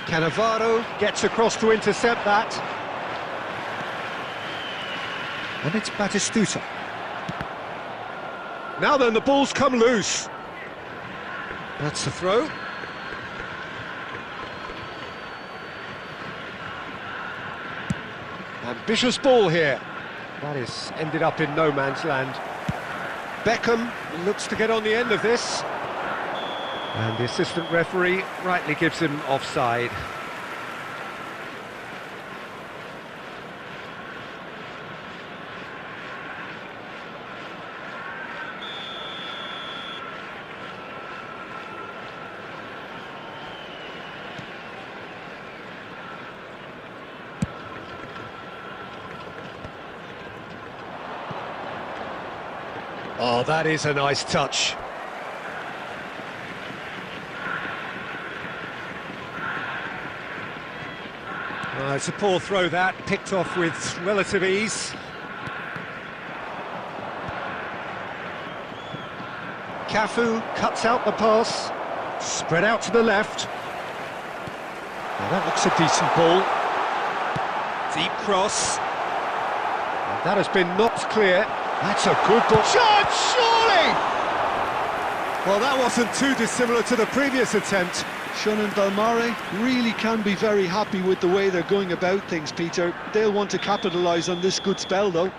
Cannavaro gets across to intercept that. And it's Batistuta. Now then, the ball's come loose. That's the throw. Ambitious ball here. That is ended up in no man's land. Beckham looks to get on the end of this. And the assistant referee rightly gives him offside. Oh, that is a nice touch. It's a poor throw that, picked off with relative ease. Cafu cuts out the pass, spread out to the left. Now that looks a decent ball. Deep cross. And that has been knocked clear. That's a good ball. Shot, surely! Well, that wasn't too dissimilar to the previous attempt. Shun and Belmare really can be very happy with the way they're going about things, Peter. They'll want to capitalise on this good spell, though.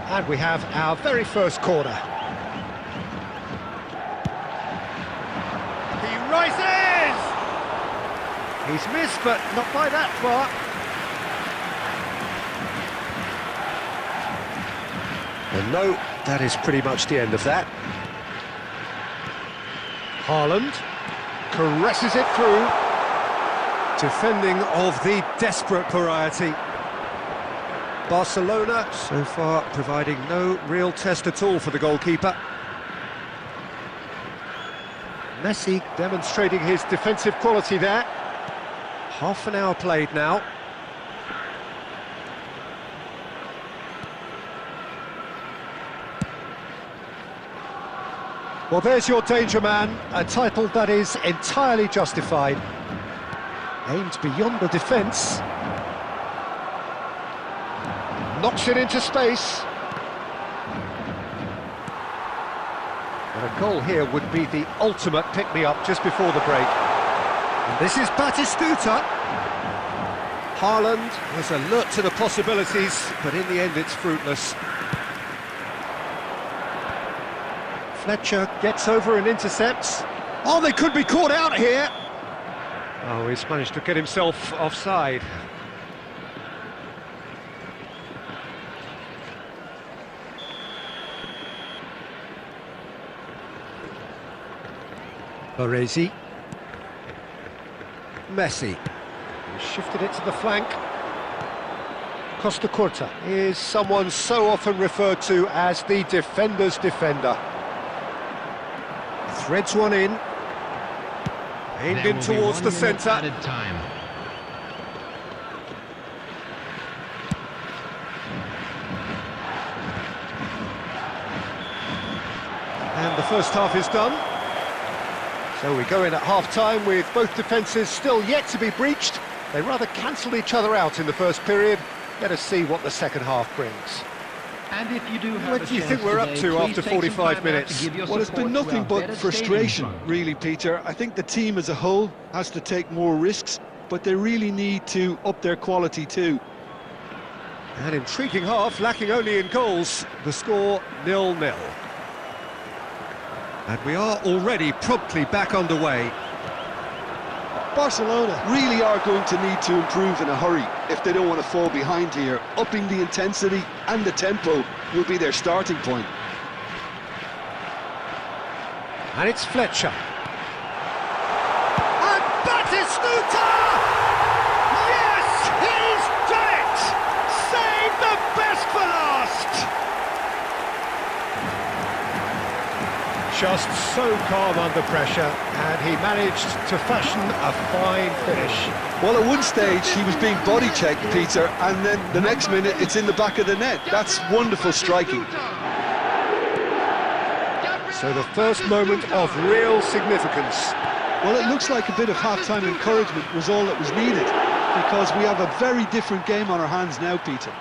And we have our very first corner. He rises! He's missed, but not by that far. And no, that is pretty much the end of that. Haaland caresses it through. Defending of the desperate variety. Barcelona, so far, providing no real test at all for the goalkeeper. Messi demonstrating his defensive quality there. Half an hour played now. Well, there's your danger man, a title that is entirely justified. Aimed beyond the defence. Knocks it into space. And a goal here would be the ultimate pick-me-up just before the break. And this is Batistuta. Haaland was alert to the possibilities, but in the end it's fruitless. Fletcher gets over and intercepts. Oh, they could be caught out here. Oh, he's managed to get himself offside. Baresi. Messi. He shifted it to the flank. Costa Curta is someone so often referred to as the defender's defender. Threads one in. Aimed There in will be towards 1 the minute centre. added time. And the first half is done. So we go in at half-time with both defences still yet to be breached. They rather cancelled each other out in the first period. Let us see what the second half brings. And if you do have What a do you chance think we're up today, to please after take some 45 time out to minutes? give your Well, it's been support to nothing our but better frustration, stadium front. really, Peter. I think the team as a whole has to take more risks, but they really need to up their quality too. An intriguing half, lacking only in goals. The score 0-0. And we are already promptly back underway. Barcelona really are going to need to improve in a hurry if they don't want to fall behind here. Upping the intensity and the tempo will be their starting point. And it's Fletcher. And Batistuta! Yes, he's done it! Save the best for last! Just so calm under pressure, and he managed to fashion a fine finish. Well, at one stage he was being body checked, Peter, and then the next minute it's in the back of the net. That's wonderful striking. So the first moment of real significance. Well, it looks like a bit of half-time encouragement was all that was needed, because we have a very different game on our hands now, Peter.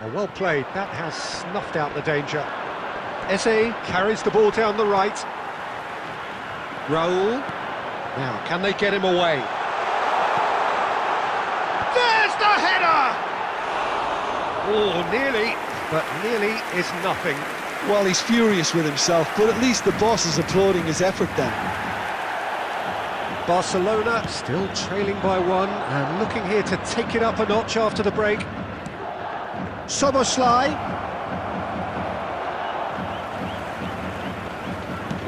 Oh, well played, that has snuffed out the danger. Eze carries the ball down the right. Raul. Now, can they get him away? There's the header! Oh, nearly, but nearly is nothing. Well, he's furious with himself, but at least the boss is applauding his effort then. Barcelona still trailing by 1 and looking here to take it up a notch after the break. Soboslai.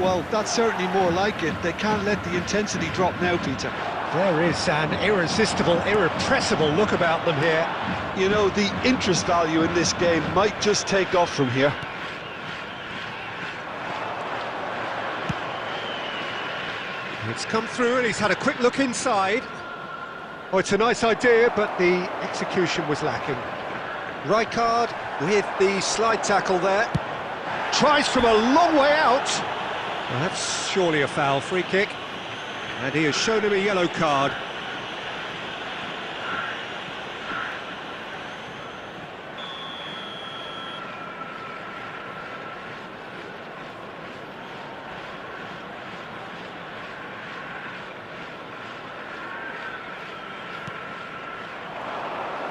Well, that's certainly more like it. They can't let the intensity drop now, Peter. There is an irresistible, irrepressible look about them here. You know, the interest value in this game might just take off from here. It's come through and he's had a quick look inside. Oh, it's a nice idea, but the execution was lacking. Rijkaard with the slide tackle there. Tries from a long way out. Well, that's surely a foul, free kick. And he has shown him a yellow card.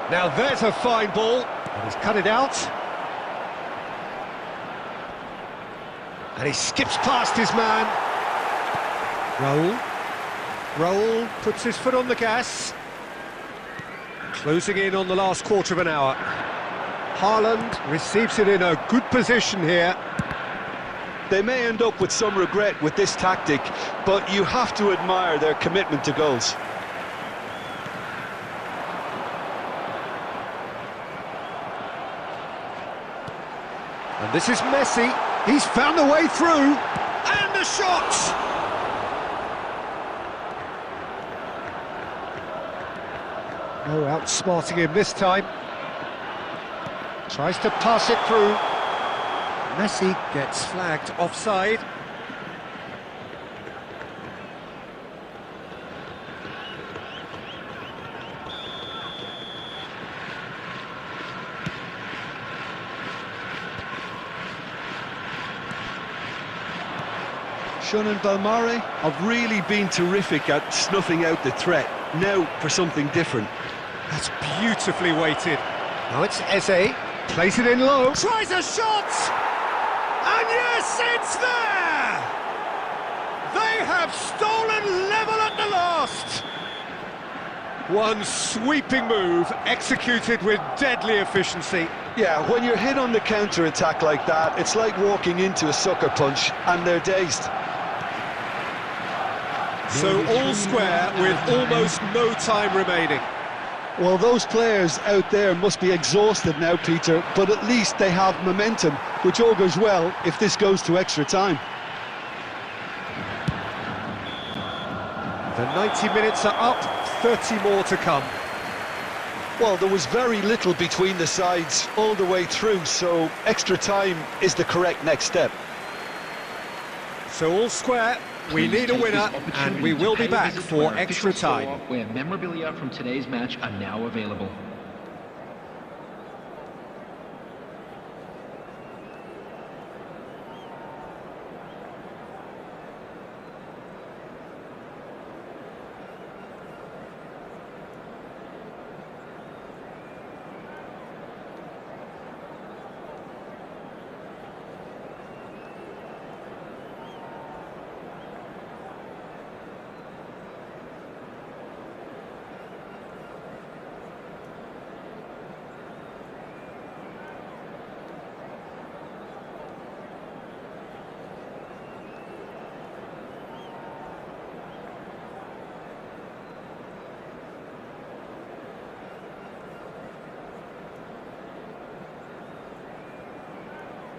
Now there's a fine ball, and he's cut it out. And he skips past his man. Raul puts his foot on the gas. Closing in on the last quarter of an hour. Haaland receives it in a good position here. They may end up with some regret with this tactic, but you have to admire their commitment to goals. And this is Messi. He's found a way through. And the shot! No outsmarting him this time. Tries to pass it through. Messi gets flagged offside. Shun and Belmare have really been terrific at snuffing out the threat. Now for something different. That's beautifully weighted. Now it's Eze. Plays it in low. Tries a shot! And yes, it's there! They have stolen level at the last! One sweeping move, executed with deadly efficiency. Yeah, when you're hit on the counter-attack like that, it's like walking into a sucker punch, and they're dazed. So all square with almost no time remaining. Well, those players out there must be exhausted now, Peter, but at least they have momentum, which augurs well if this goes to extra time. The 90 minutes are up, 30 more to come. Well, there was very little between the sides all the way through, so extra time is the correct next step. So all square, we need a winner, and we will be back for extra time. Where memorabilia from today's match are now available.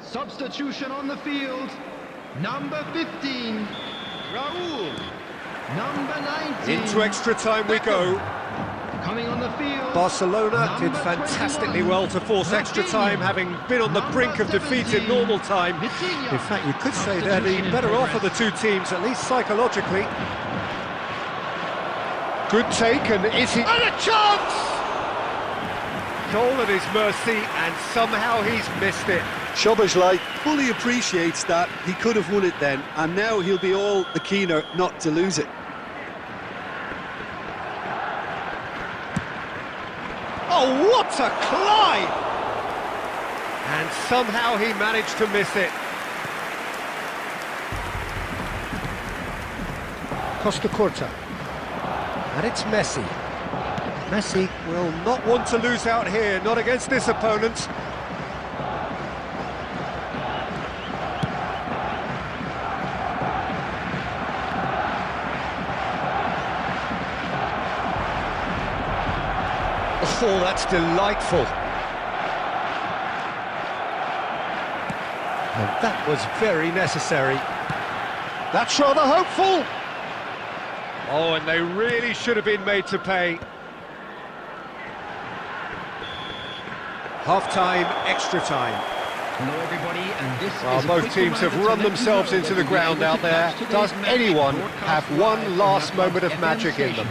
Substitution on the field. Number 15, Raul. Number 19. Into extra time we go. Coming on the field. Barcelona did fantastically well to force extra time, having been on the brink of defeat in normal time. In fact, you could say they're the better off of the two teams, at least psychologically. Good take, and is he... And a chance! Goal at his mercy, and somehow he's missed it. Szoboszlai fully appreciates that he could have won it then, and now he'll be all the keener not to lose it. Oh, what a climb! And somehow he managed to miss it. Costa Curta. And it's Messi. Messi will not want to lose out here, not against this opponent. Oh, that's delightful. And that was very necessary. That's rather hopeful. Oh, and they really should have been made to pay. Half-time, extra time. Hello, everybody, and this Well, is both teams have run themselves into the ground out there. Does anyone have one last moment of magic in them?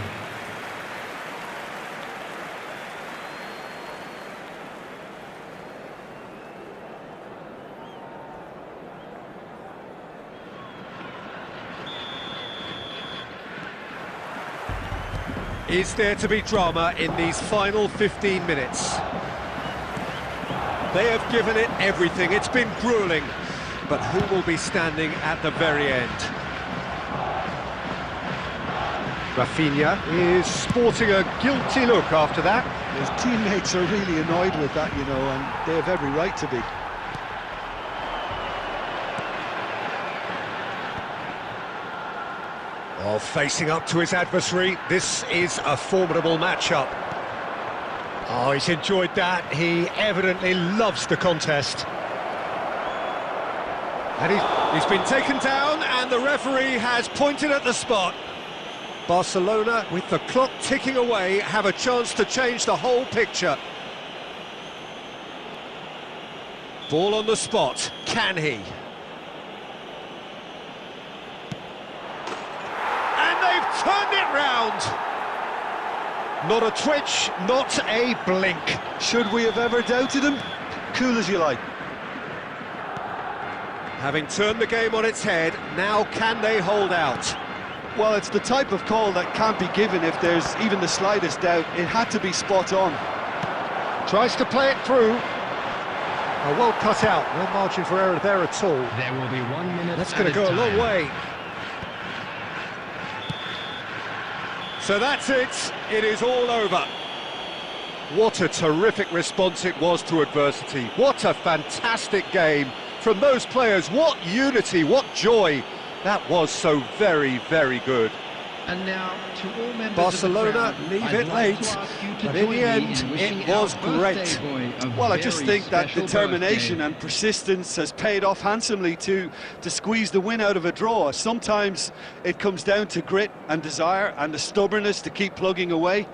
Is there to be drama in these final 15 minutes? They have given it everything. It's been gruelling. But who will be standing at the very end? Rafinha is sporting a guilty look after that. His teammates are really annoyed with that, you know, and they have every right to be. Well, facing up to his adversary, this is a formidable matchup. Oh, he's enjoyed that. He evidently loves the contest. And he's been taken down, and the referee has pointed at the spot. Barcelona, with the clock ticking away, have a chance to change the whole picture. Ball on the spot. Can he? Turned it round. Not a twitch, not a blink. Should we have ever doubted him? Cool as you like. Having turned the game on its head, now can they hold out? Well, it's the type of call that can't be given if there's even the slightest doubt. It had to be spot on. Tries to play it through. Oh, well cut out. No margin for error there at all. There will be 1 minute. That's going to go a long way. So that's it. It is all over. What a terrific response it was to adversity. What a fantastic game from those players. What unity, what joy. That was so very, very good. And now, to all members Barcelona of the crowd, leave I'd it like late, to ask you to but in join the me end, in wishing it was our birthday great. boy a Well, I just very think that special determination birthday. and persistence has paid off handsomely to squeeze the win out of a draw. Sometimes it comes down to grit and desire and the stubbornness to keep plugging away.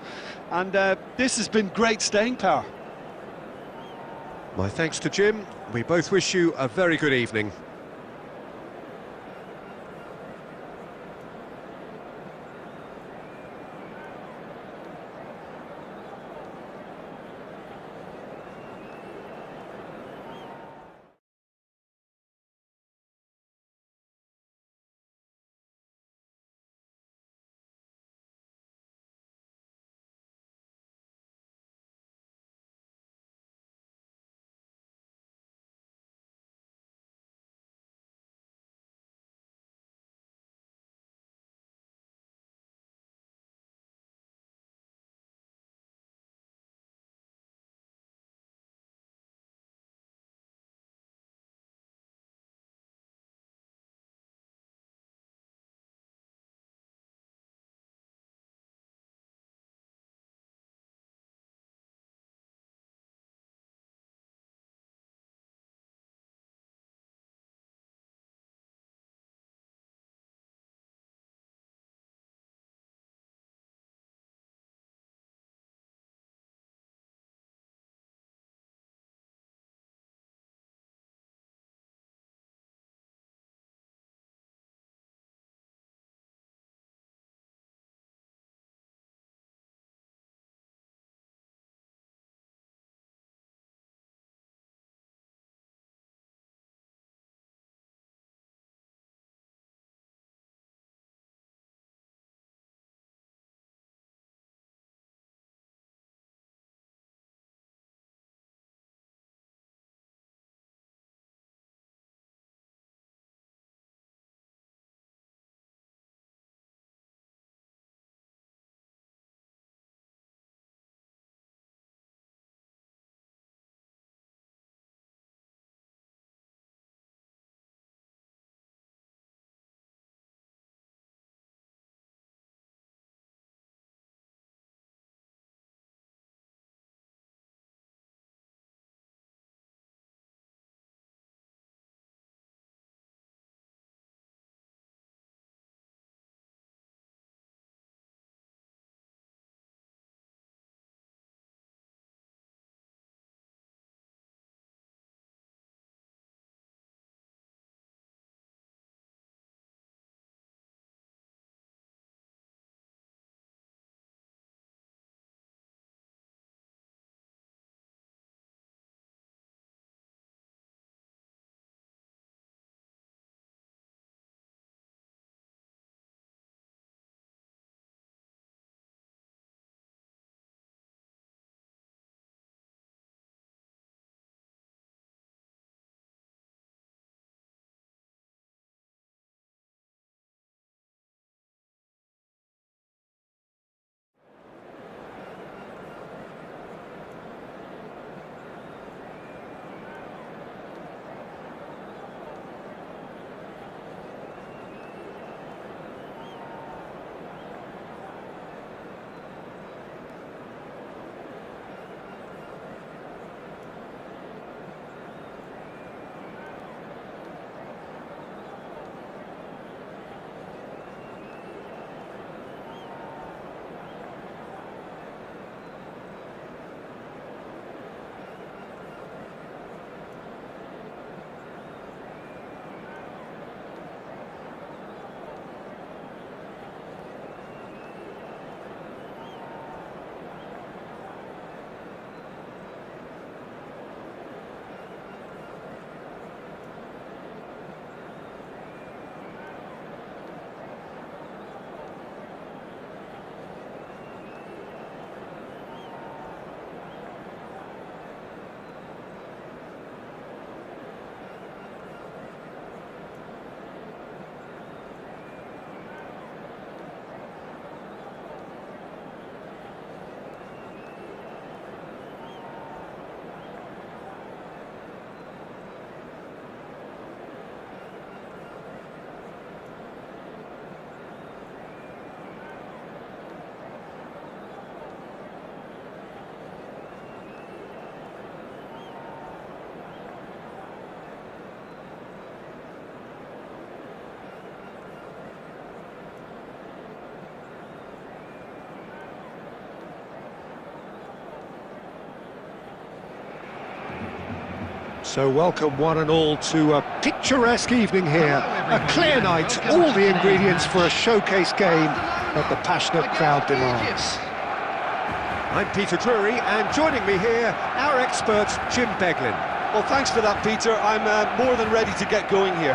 And this has been great staying power. My thanks to Jim. We both wish you a very good evening. So welcome one and all to a picturesque evening here, a clear night, all the ingredients for a showcase game that the passionate crowd demands. I'm Peter Drury, and joining me here, our expert Jim Beglin. Well, thanks for that, Peter. I'm more than ready to get going here.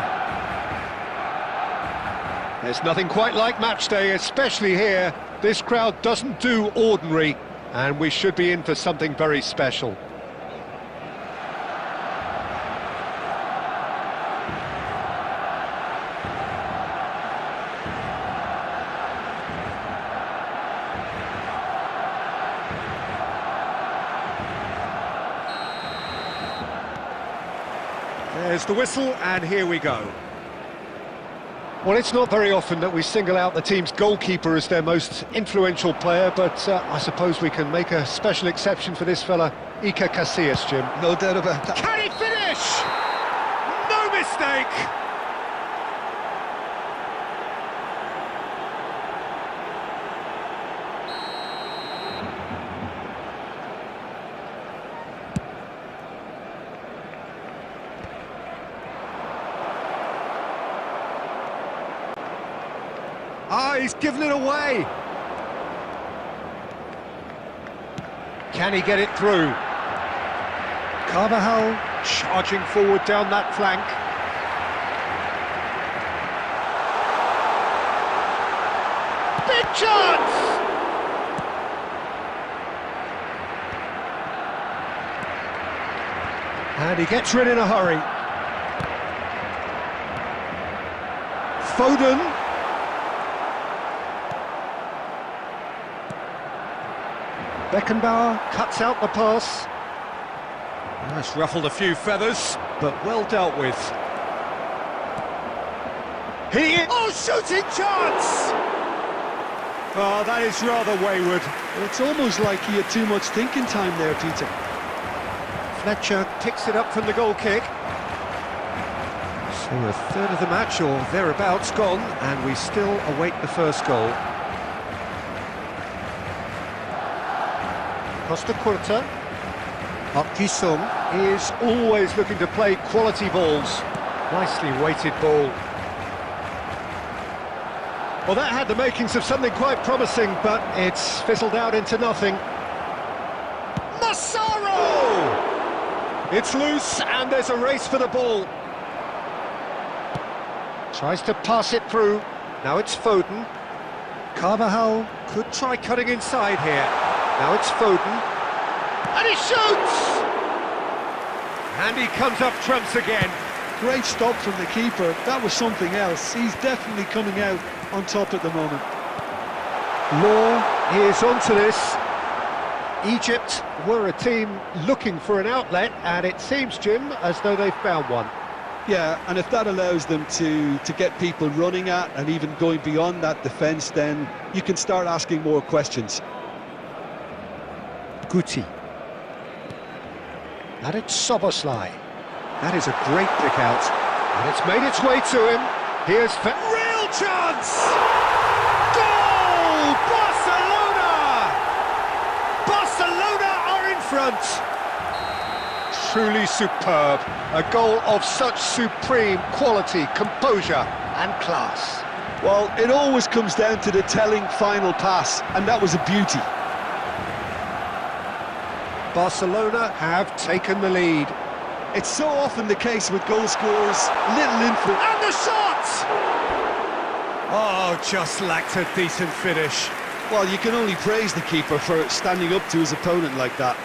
There's nothing quite like match day, especially here. This crowd doesn't do ordinary, and we should be in for something very special. There's the whistle, and here we go. Well, it's not very often that we single out the team's goalkeeper as their most influential player, but I suppose we can make a special exception for this fella, Iker Casillas, Jim. No doubt about that. Can he finish? No mistake! Ah, he's given it away. Can he get it through? Carvajal charging forward down that flank. Big chance! And he gets rid in a hurry. Foden. Beckenbauer cuts out the pass. That's ruffled a few feathers, but well dealt with. Oh, shooting chance! Oh, that is rather wayward. It's almost like he had too much thinking time there, Peter. Fletcher picks it up from the goal kick. So a third of the match, or thereabouts, gone, and we still await the first goal. Costa Curta. Park Ji-sung is always looking to play quality balls. Nicely weighted ball. Well, that had the makings of something quite promising, but it's fizzled out into nothing. Massaro! It's loose, and there's a race for the ball. Tries to pass it through. Now it's Foden. Carvajal could try cutting inside here. Now it's Foden, and he shoots! And he comes up trumps again. Great stop from the keeper. That was something else. He's definitely coming out on top at the moment. Law is onto this. Egypt were a team looking for an outlet, and it seems, Jim, as though they've found one. Yeah, and if that allows them to get people running at and even going beyond that defence, then you can start asking more questions. Guti. And it's Soboslai. That is a great pick out. And it's made its way to him. Here's real chance! Goal! Barcelona! Barcelona are in front. Truly superb. A goal of such supreme quality, composure and class. Well, it always comes down to the telling final pass, and that was a beauty. Barcelona have taken the lead. It's so often the case with goal scorers, little influence. And the shot! Oh, just lacked a decent finish. Well, you can only praise the keeper for standing up to his opponent like that.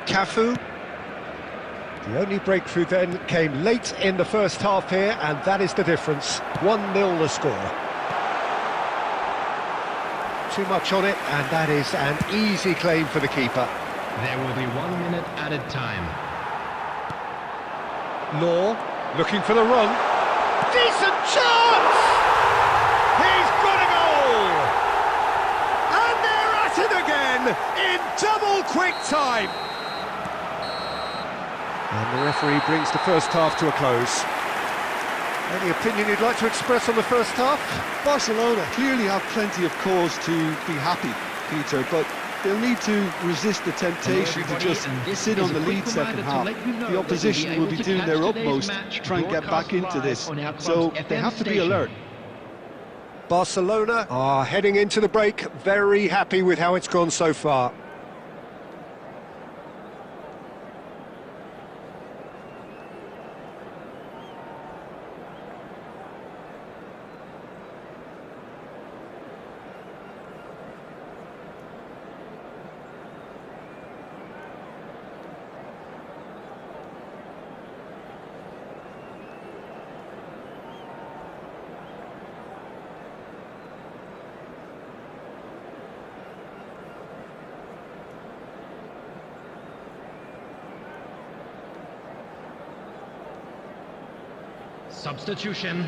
Cafu. The only breakthrough then came late in the first half here, and that is the difference. 1-0 the score. Too much on it, and that is an easy claim for the keeper. There will be 1 minute added time. Law looking for the run. Decent chance! He's got a goal! And they're at it again in double quick time. And the referee brings the first half to a close. Any opinion you'd like to express on the first half? Barcelona clearly have plenty of cause to be happy, Peter, but they'll need to resist the temptation to just sit on the lead second half. The opposition will be doing their utmost to try and get back into this, so they have to be alert. Barcelona are heading into the break, very happy with how it's gone so far. Substitution.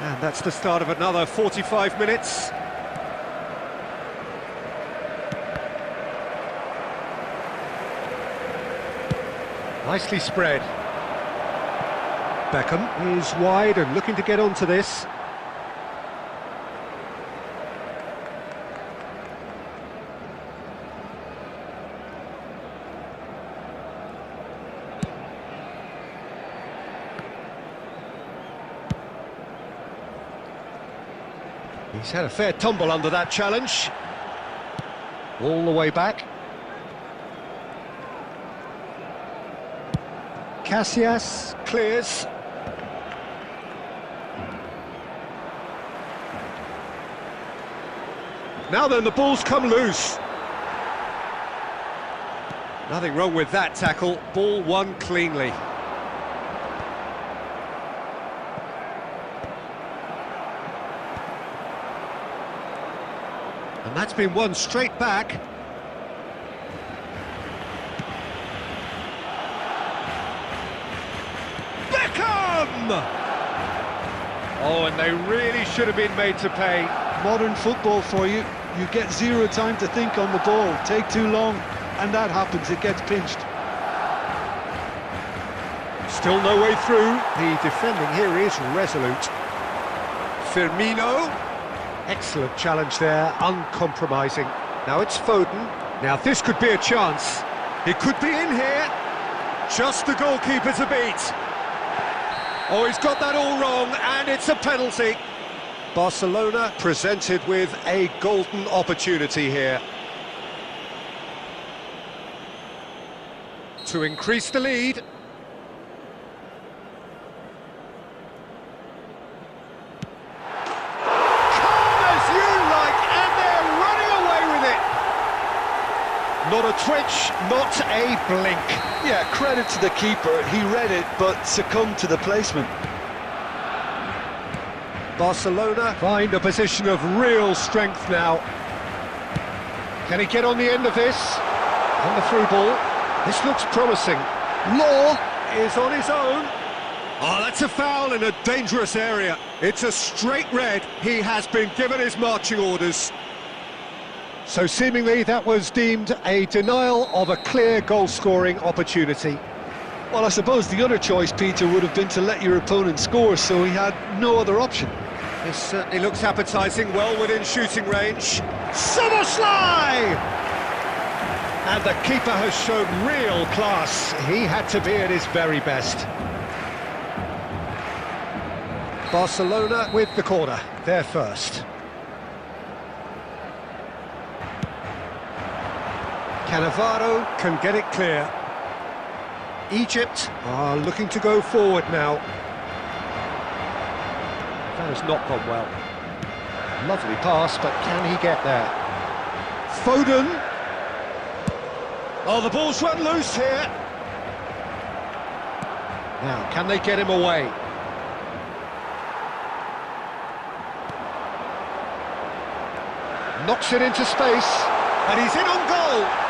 And that's the start of another 45 minutes. Nicely spread. Beckham is wide and looking to get onto this. He's had a fair tumble under that challenge. All the way back. Casillas clears. Now then, the ball's come loose. Nothing wrong with that tackle. Ball won cleanly. And that's been won straight back. Beckham! Oh, and they really should have been made to pay. Modern football for you. You get zero time to think on the ball. Take too long, and that happens. It gets pinched. Still no way through. The defending here is resolute. Firmino. Excellent challenge there, uncompromising. Now it's Foden. Now this could be a chance. He could be in here. Just the goalkeeper to beat. Oh, he's got that all wrong, and it's a penalty. Barcelona presented with a golden opportunity here to increase the lead. Not a twitch, not a blink. Yeah, credit to the keeper. He read it, but succumbed to the placement. Barcelona find a position of real strength now. Can he get on the end of this? On the through ball. This looks promising. Law is on his own. Oh, that's a foul in a dangerous area. It's a straight red. He has been given his marching orders. So seemingly that was deemed a denial of a clear goal-scoring opportunity. Well, I suppose the other choice, Peter, would have been to let your opponent score, so he had no other option. This certainly looks appetising, well within shooting range. Szoboszlai! And the keeper has shown real class. He had to be at his very best. Barcelona with the corner, their first. Cannavaro can get it clear. Egypt are looking to go forward now. That has not gone well. Lovely pass, but can he get there? Foden. Oh, the ball's run loose here. Now, can they get him away? Knocks it into space, and he's in on goal.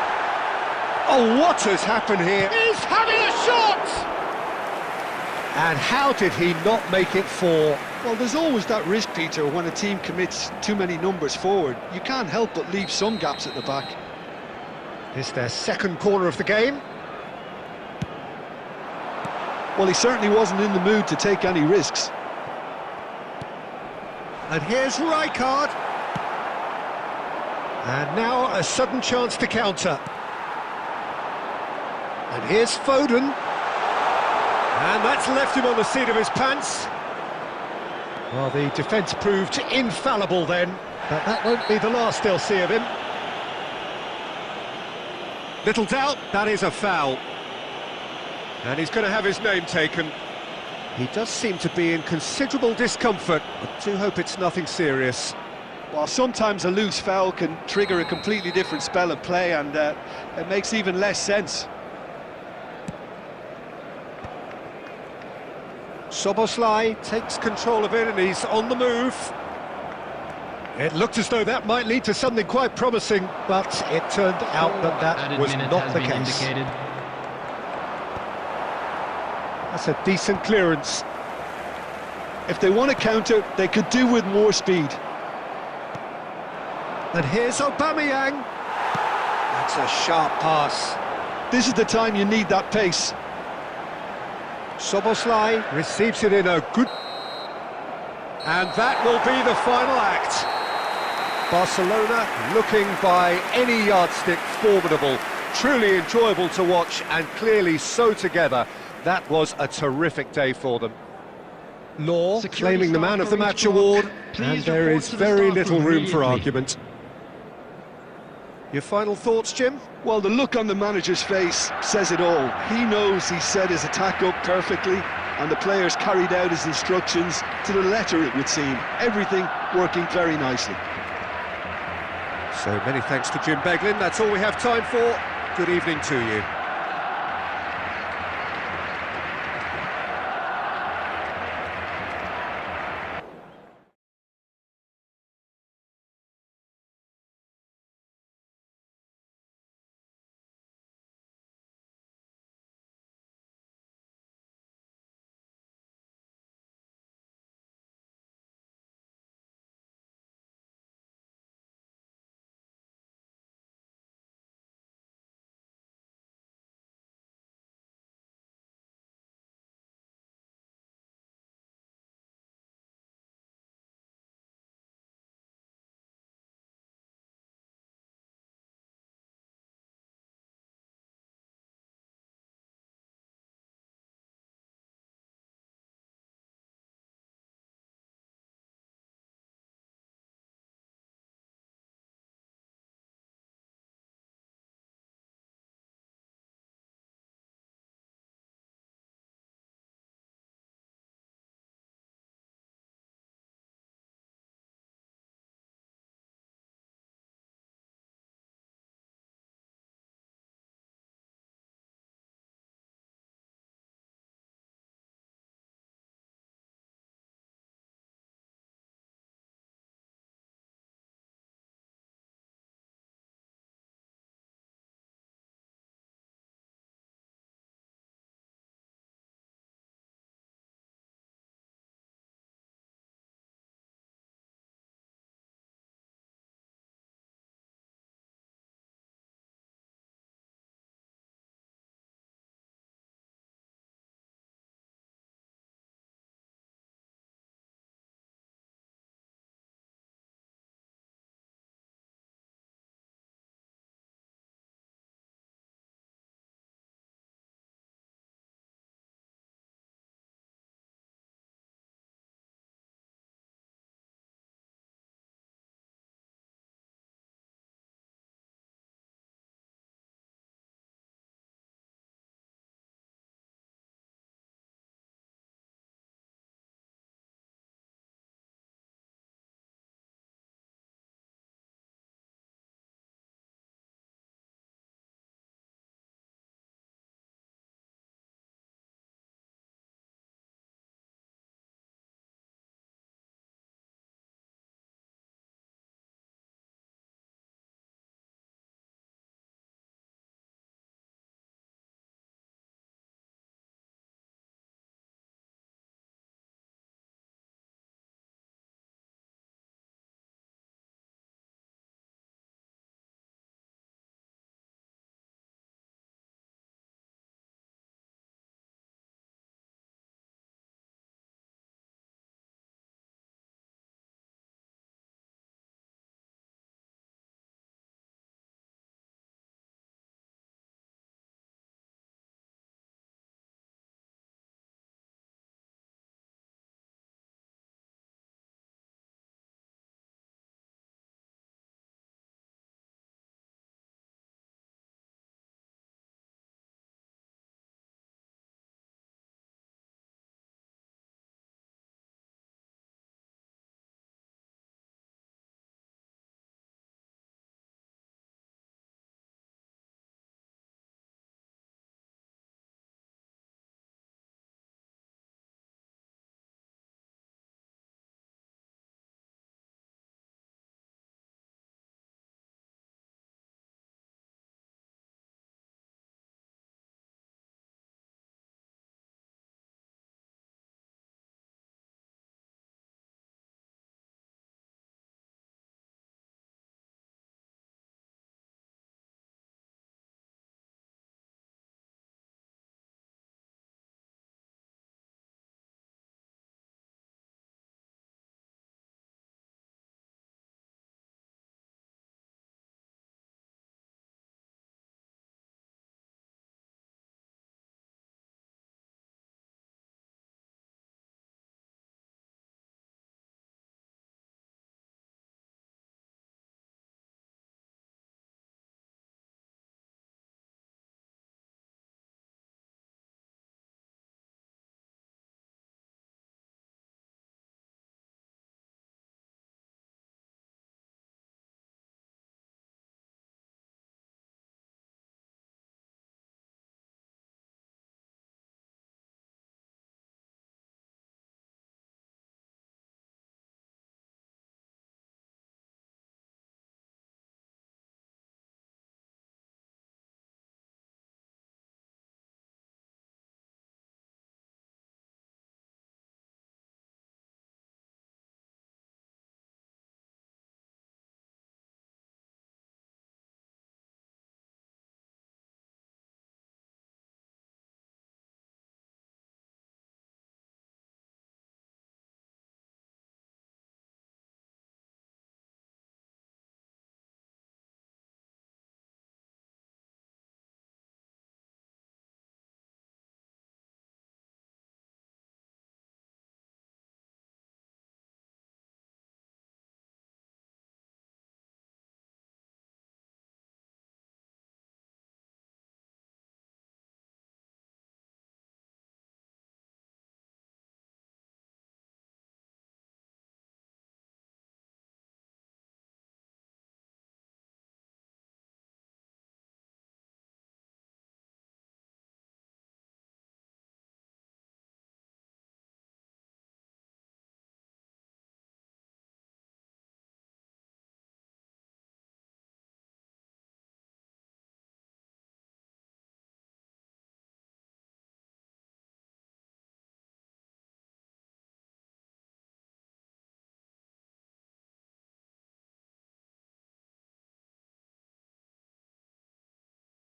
Oh, what has happened here? He's having a shot! And how did he not make it 4? Well, there's always that risk, Peter, when a team commits too many numbers forward. You can't help but leave some gaps at the back. It's their second corner of the game. Well, he certainly wasn't in the mood to take any risks. And here's Rijkaard. And now a sudden chance to counter. And here's Foden. And that's left him on the seat of his pants. Well, the defence proved infallible then, but that won't be the last they'll see of him. Little doubt, that is a foul. And he's going to have his name taken. He does seem to be in considerable discomfort, but do hope it's nothing serious. Well, sometimes a loose foul can trigger a completely different spell of play, and it makes even less sense. Szoboszlai takes control of it and he's on the move. It looked as though that might lead to something quite promising, but it turned out that that was not the case. That's a decent clearance. If they want to counter, they could do with more speed. And here's Aubameyang. That's a sharp pass. This is the time you need that pace. Szoboszlai receives it in a good... And that will be the final act. Barcelona looking by any yardstick formidable. Truly enjoyable to watch and clearly so together. That was a terrific day for them. Law claiming the Man of the Match award, and there is very little room for argument. Your final thoughts, Jim? Well, the look on the manager's face says it all. He knows he set his attack up perfectly, and the players carried out his instructions to the letter, it would seem. Everything working very nicely. So many thanks to Jim Beglin. That's all we have time for. Good evening to you.